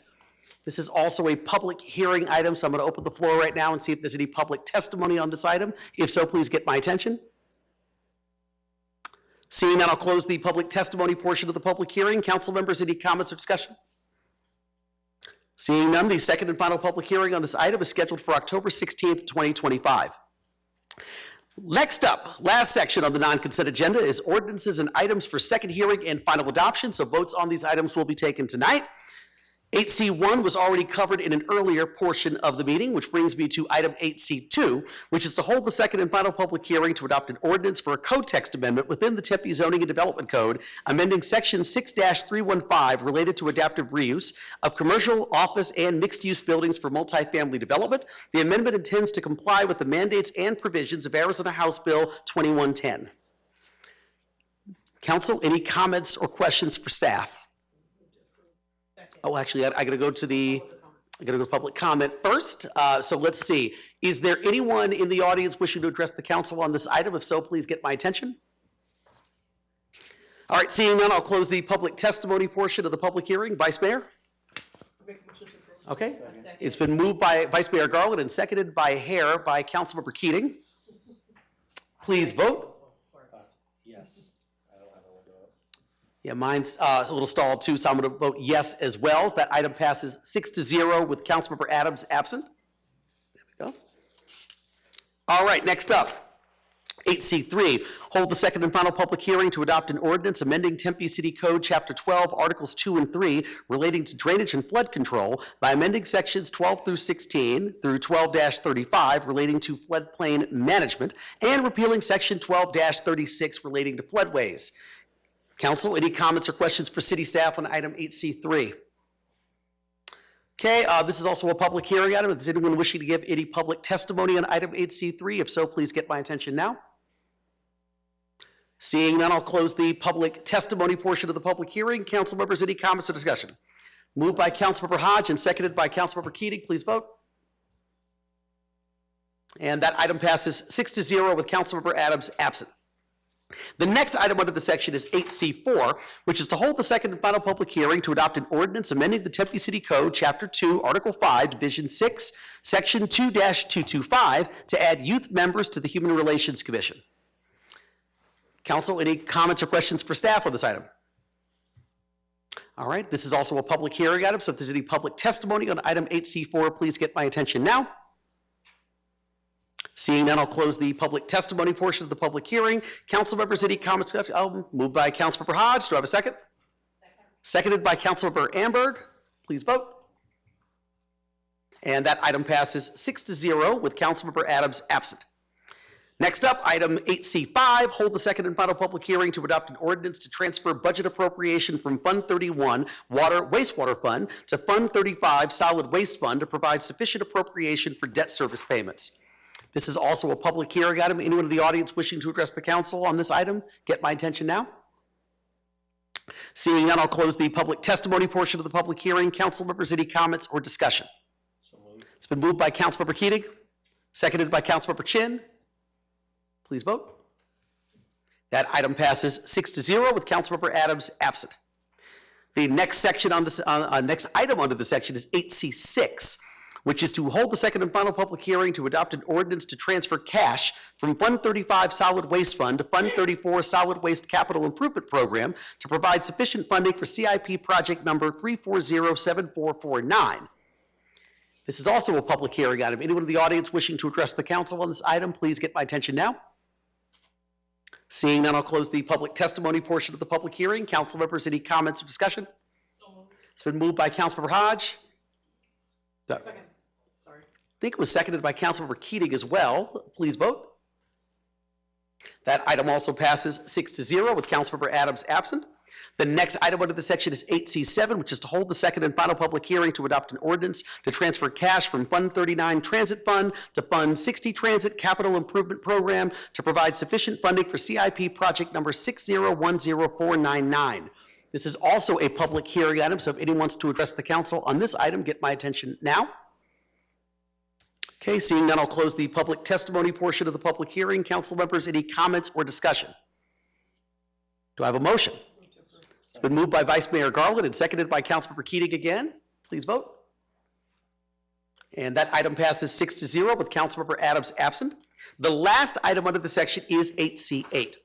This is also a public hearing item, so I'm going to open the floor right now and see if there's any public testimony on this item. If so, please get my attention. Seeing that, I'll close the public testimony portion of the public hearing. Council members, any comments or discussion? Seeing none, the second and final public hearing on this item is scheduled for October 16th, 2025. Next up, last section on the non-consent agenda is ordinances and items for second hearing and final adoption, so votes on these items will be taken tonight. 8C1 was already covered in an earlier portion of the meeting, which brings me to item 8C2, which is to hold the second and final public hearing to adopt an ordinance for a code text amendment within the Tempe Zoning and Development Code, amending section 6-315 related to adaptive reuse of commercial, office, and mixed-use buildings for multifamily development. The amendment intends to comply with the mandates and provisions of Arizona House Bill 2110. Council, any comments or questions for staff? Oh, actually, I gotta go to public comment first. So let's see. Is there anyone in the audience wishing to address the council on this item? If so, please get my attention. All right, seeing none, I'll close the public testimony portion of the public hearing. Vice Mayor? Okay. It's been moved by Vice Mayor Garland and seconded by Hare by Councilmember Keating. Please vote. Yes. Yeah, mine's a little stalled too, so I'm going to vote yes as well. That item passes 6-0 with Councilmember Adams absent. There we go. All right, next up, 8C3, hold the second and final public hearing to adopt an ordinance amending Tempe City Code, Chapter 12, Articles 2 and 3, relating to drainage and flood control by amending sections 12 through 16 through 12-35 relating to floodplain management and repealing section 12-36 relating to floodways. Council, any comments or questions for city staff on item 8C3? Okay, this is also a public hearing item. If there's anyone wishing to give any public testimony on item 8C3, if so, please get my attention now. Seeing none, I'll close the public testimony portion of the public hearing. Council members, any comments or discussion? Moved by Councilmember Hodge and seconded by Councilmember Keating. Please vote. And that item passes 6-0 with Councilmember Adams absent. The next item under the section is 8C4, which is to hold the second and final public hearing to adopt an ordinance amending the Tempe City Code, Chapter 2, Article 5, Division 6, Section 2-225, to add youth members to the Human Relations Commission. Council, any comments or questions for staff on this item? All right, this is also a public hearing item, so if there's any public testimony on item 8C4, please get my attention now. Seeing none, I'll close the public testimony portion of the public hearing. Council members, any comments? Moved by Councilmember Hodge. Do I have a second? Seconded by Councilmember Amberg. Please vote. And that item passes 6-0 with Councilmember Adams absent. Next up, item 8C5, hold the second and final public hearing to adopt an ordinance to transfer budget appropriation from Fund 31, Wastewater Fund, to Fund 35, Solid Waste Fund, to provide sufficient appropriation for debt service payments. This is also a public hearing item. Anyone in the audience wishing to address the council on this item, get my attention now. Seeing none, I'll close the public testimony portion of the public hearing. Council members, any comments or discussion? It's been moved by Councilmember Keating, seconded by Councilmember Chin. Please vote. That item passes 6-0 with Councilmember Adams absent. The next section on this, next item under the section is 8C6, which is to hold the second and final public hearing to adopt an ordinance to transfer cash from Fund 35 Solid Waste Fund to Fund 34 Solid Waste Capital Improvement Program to provide sufficient funding for CIP project number 3407449. This is also a public hearing item. Anyone in the audience wishing to address the council on this item, please get my attention now. Seeing none, I'll close the public testimony portion of the public hearing. Council members, any comments or discussion? It's been moved by Councilmember Hodge. Second. Sorry. I think it was seconded by Councilmember Keating as well. Please vote. That item also passes 6-0 with Councilmember Adams absent. The next item under the section is 8C7, which is to hold the second and final public hearing to adopt an ordinance to transfer cash from Fund 39 Transit Fund to Fund 60 Transit Capital Improvement Program to provide sufficient funding for CIP project number 6010499. This is also a public hearing item, so if anyone wants to address the council on this item, get my attention now. Okay, seeing none, I'll close the public testimony portion of the public hearing. Council members, any comments or discussion? Do I have a motion? It's been moved by Vice Mayor Garland and seconded by Councilmember Keating again. Please vote. And that item passes 6-0 with Councilmember Adams absent. The last item under the section is 8C8,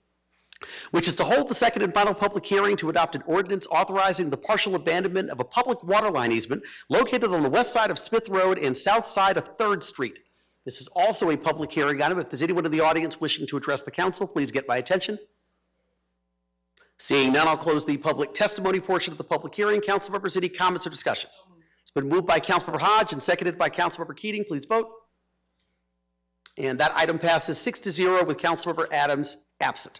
which is to hold the second and final public hearing to adopt an ordinance authorizing the partial abandonment of a public water line easement located on the west side of Smith Road and south side of 3rd Street. This is also a public hearing item. If there's anyone in the audience wishing to address the council, please get my attention. Seeing none, I'll close the public testimony portion of the public hearing. Council members, any comments or discussion? It's been moved by Councilmember Hodge and seconded by Councilmember Keating. Please vote. And that item passes 6-0 with Councilmember Adams absent.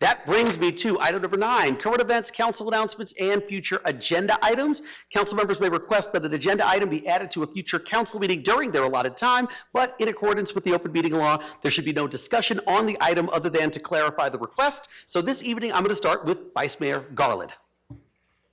That brings me to item number 9, current events, council announcements, and future agenda items. Council members may request that an agenda item be added to a future council meeting during their allotted time, but in accordance with the open meeting law, there should be no discussion on the item other than to clarify the request. So this evening, I'm going to start with Vice Mayor Garland.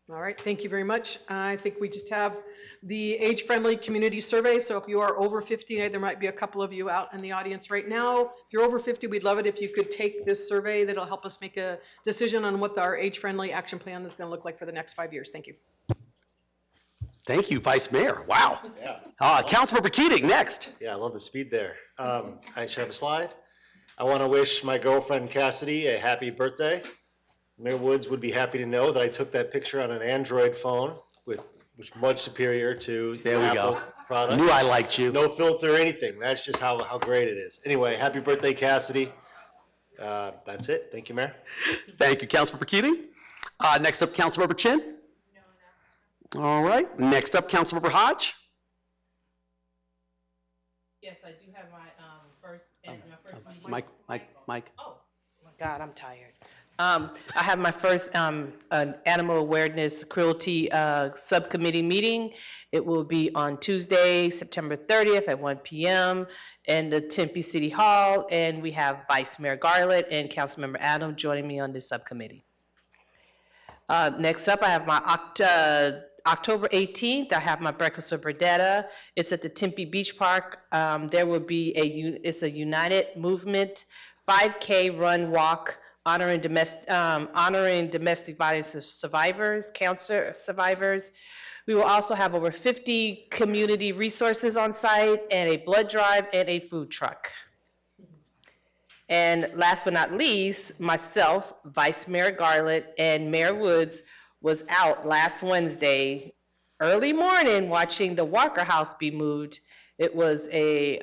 All right, thank you very much. I think we just have the age-friendly community survey. So if you are over 50, there might be a couple of you out in the audience right now. If you're over 50, we'd love it if you could take this survey. That'll help us make a decision on what our age-friendly action plan is going to look like for the next 5 years. Thank you. Thank you, Vice Mayor. Wow. Yeah. Councilmember Keating, next. Yeah, I love the speed there. I should have a slide. I want to wish my girlfriend Cassidy a happy birthday. Mayor Woods would be happy to know that I took that picture on an Android phone, which is much superior to the Apple product. Knew I liked you. No filter or anything. That's just how great it is. Anyway, happy birthday, Cassidy. That's it. Thank you, Mayor. Thank you, Councilmember Keating. Next up, Councilmember Chin. All right. Next up, Councilmember Hodge. Yes, I do have my first meeting. Mike. Oh my God, I'm tired. I have my first animal awareness cruelty subcommittee meeting. It will be on Tuesday, September 30th at 1 p.m. in the Tempe City Hall, and we have Vice Mayor Garland and Councilmember Adam joining me on this subcommittee. Next up, I have my October 18th, I have my breakfast with Burdetta. It's at the Tempe Beach Park. There will be it's a United Movement 5K run walk honoring domestic violence survivors, cancer survivors. We will also have over 50 community resources on site and a blood drive and a food truck. And last but not least, myself, Vice Mayor Garland, and Mayor Woods was out last Wednesday, early morning, watching the Walker House be moved. It was a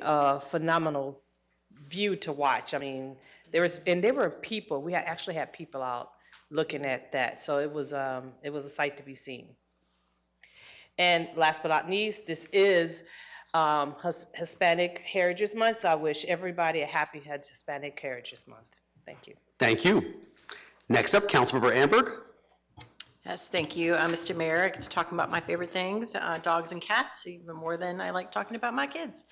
phenomenal view to watch. I mean, there were people. We actually had people out looking at that, so it was a sight to be seen. And last but not least, this is Hispanic Heritage Month, so I wish everybody a happy Hispanic Heritage Month. Thank you. Thank you. Next up, Councilmember Amberg. Yes, thank you, Mr. Mayor. I get to talk about my favorite things, dogs and cats, even more than I like talking about my kids.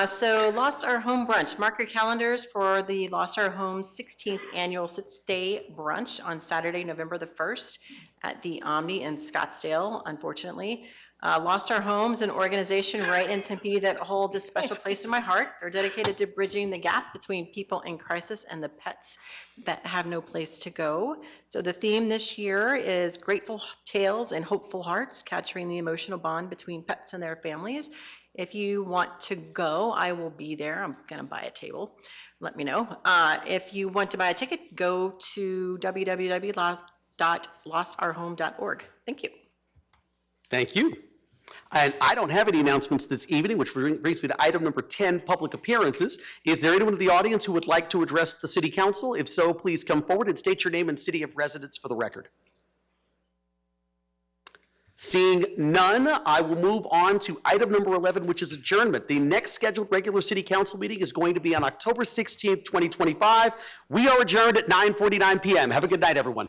So Lost Our Home Brunch. Mark your calendars for the Lost Our Home 16th Annual Sit-Stay Brunch on Saturday, November the 1st at the Omni in Scottsdale, unfortunately. Lost Our Homes, an organization right in Tempe that holds a special place in my heart. They're dedicated to bridging the gap between people in crisis and the pets that have no place to go. So the theme this year is Grateful Tales and Hopeful Hearts, capturing the emotional bond between pets and their families. If you want to go, I will be there. I'm gonna buy a table. Let me know. If you want to buy a ticket, go to www.lostourhome.org. Thank you. Thank you. And I don't have any announcements this evening, which brings me to item number 10, public appearances. Is there anyone in the audience who would like to address the City Council? If so, please come forward and state your name and city of residence for the record. Seeing none, I will move on to item number 11, which is adjournment. The next scheduled regular City Council meeting is going to be on October 16th, 2025. We are adjourned at 9:49 p.m. Have a good night, everyone.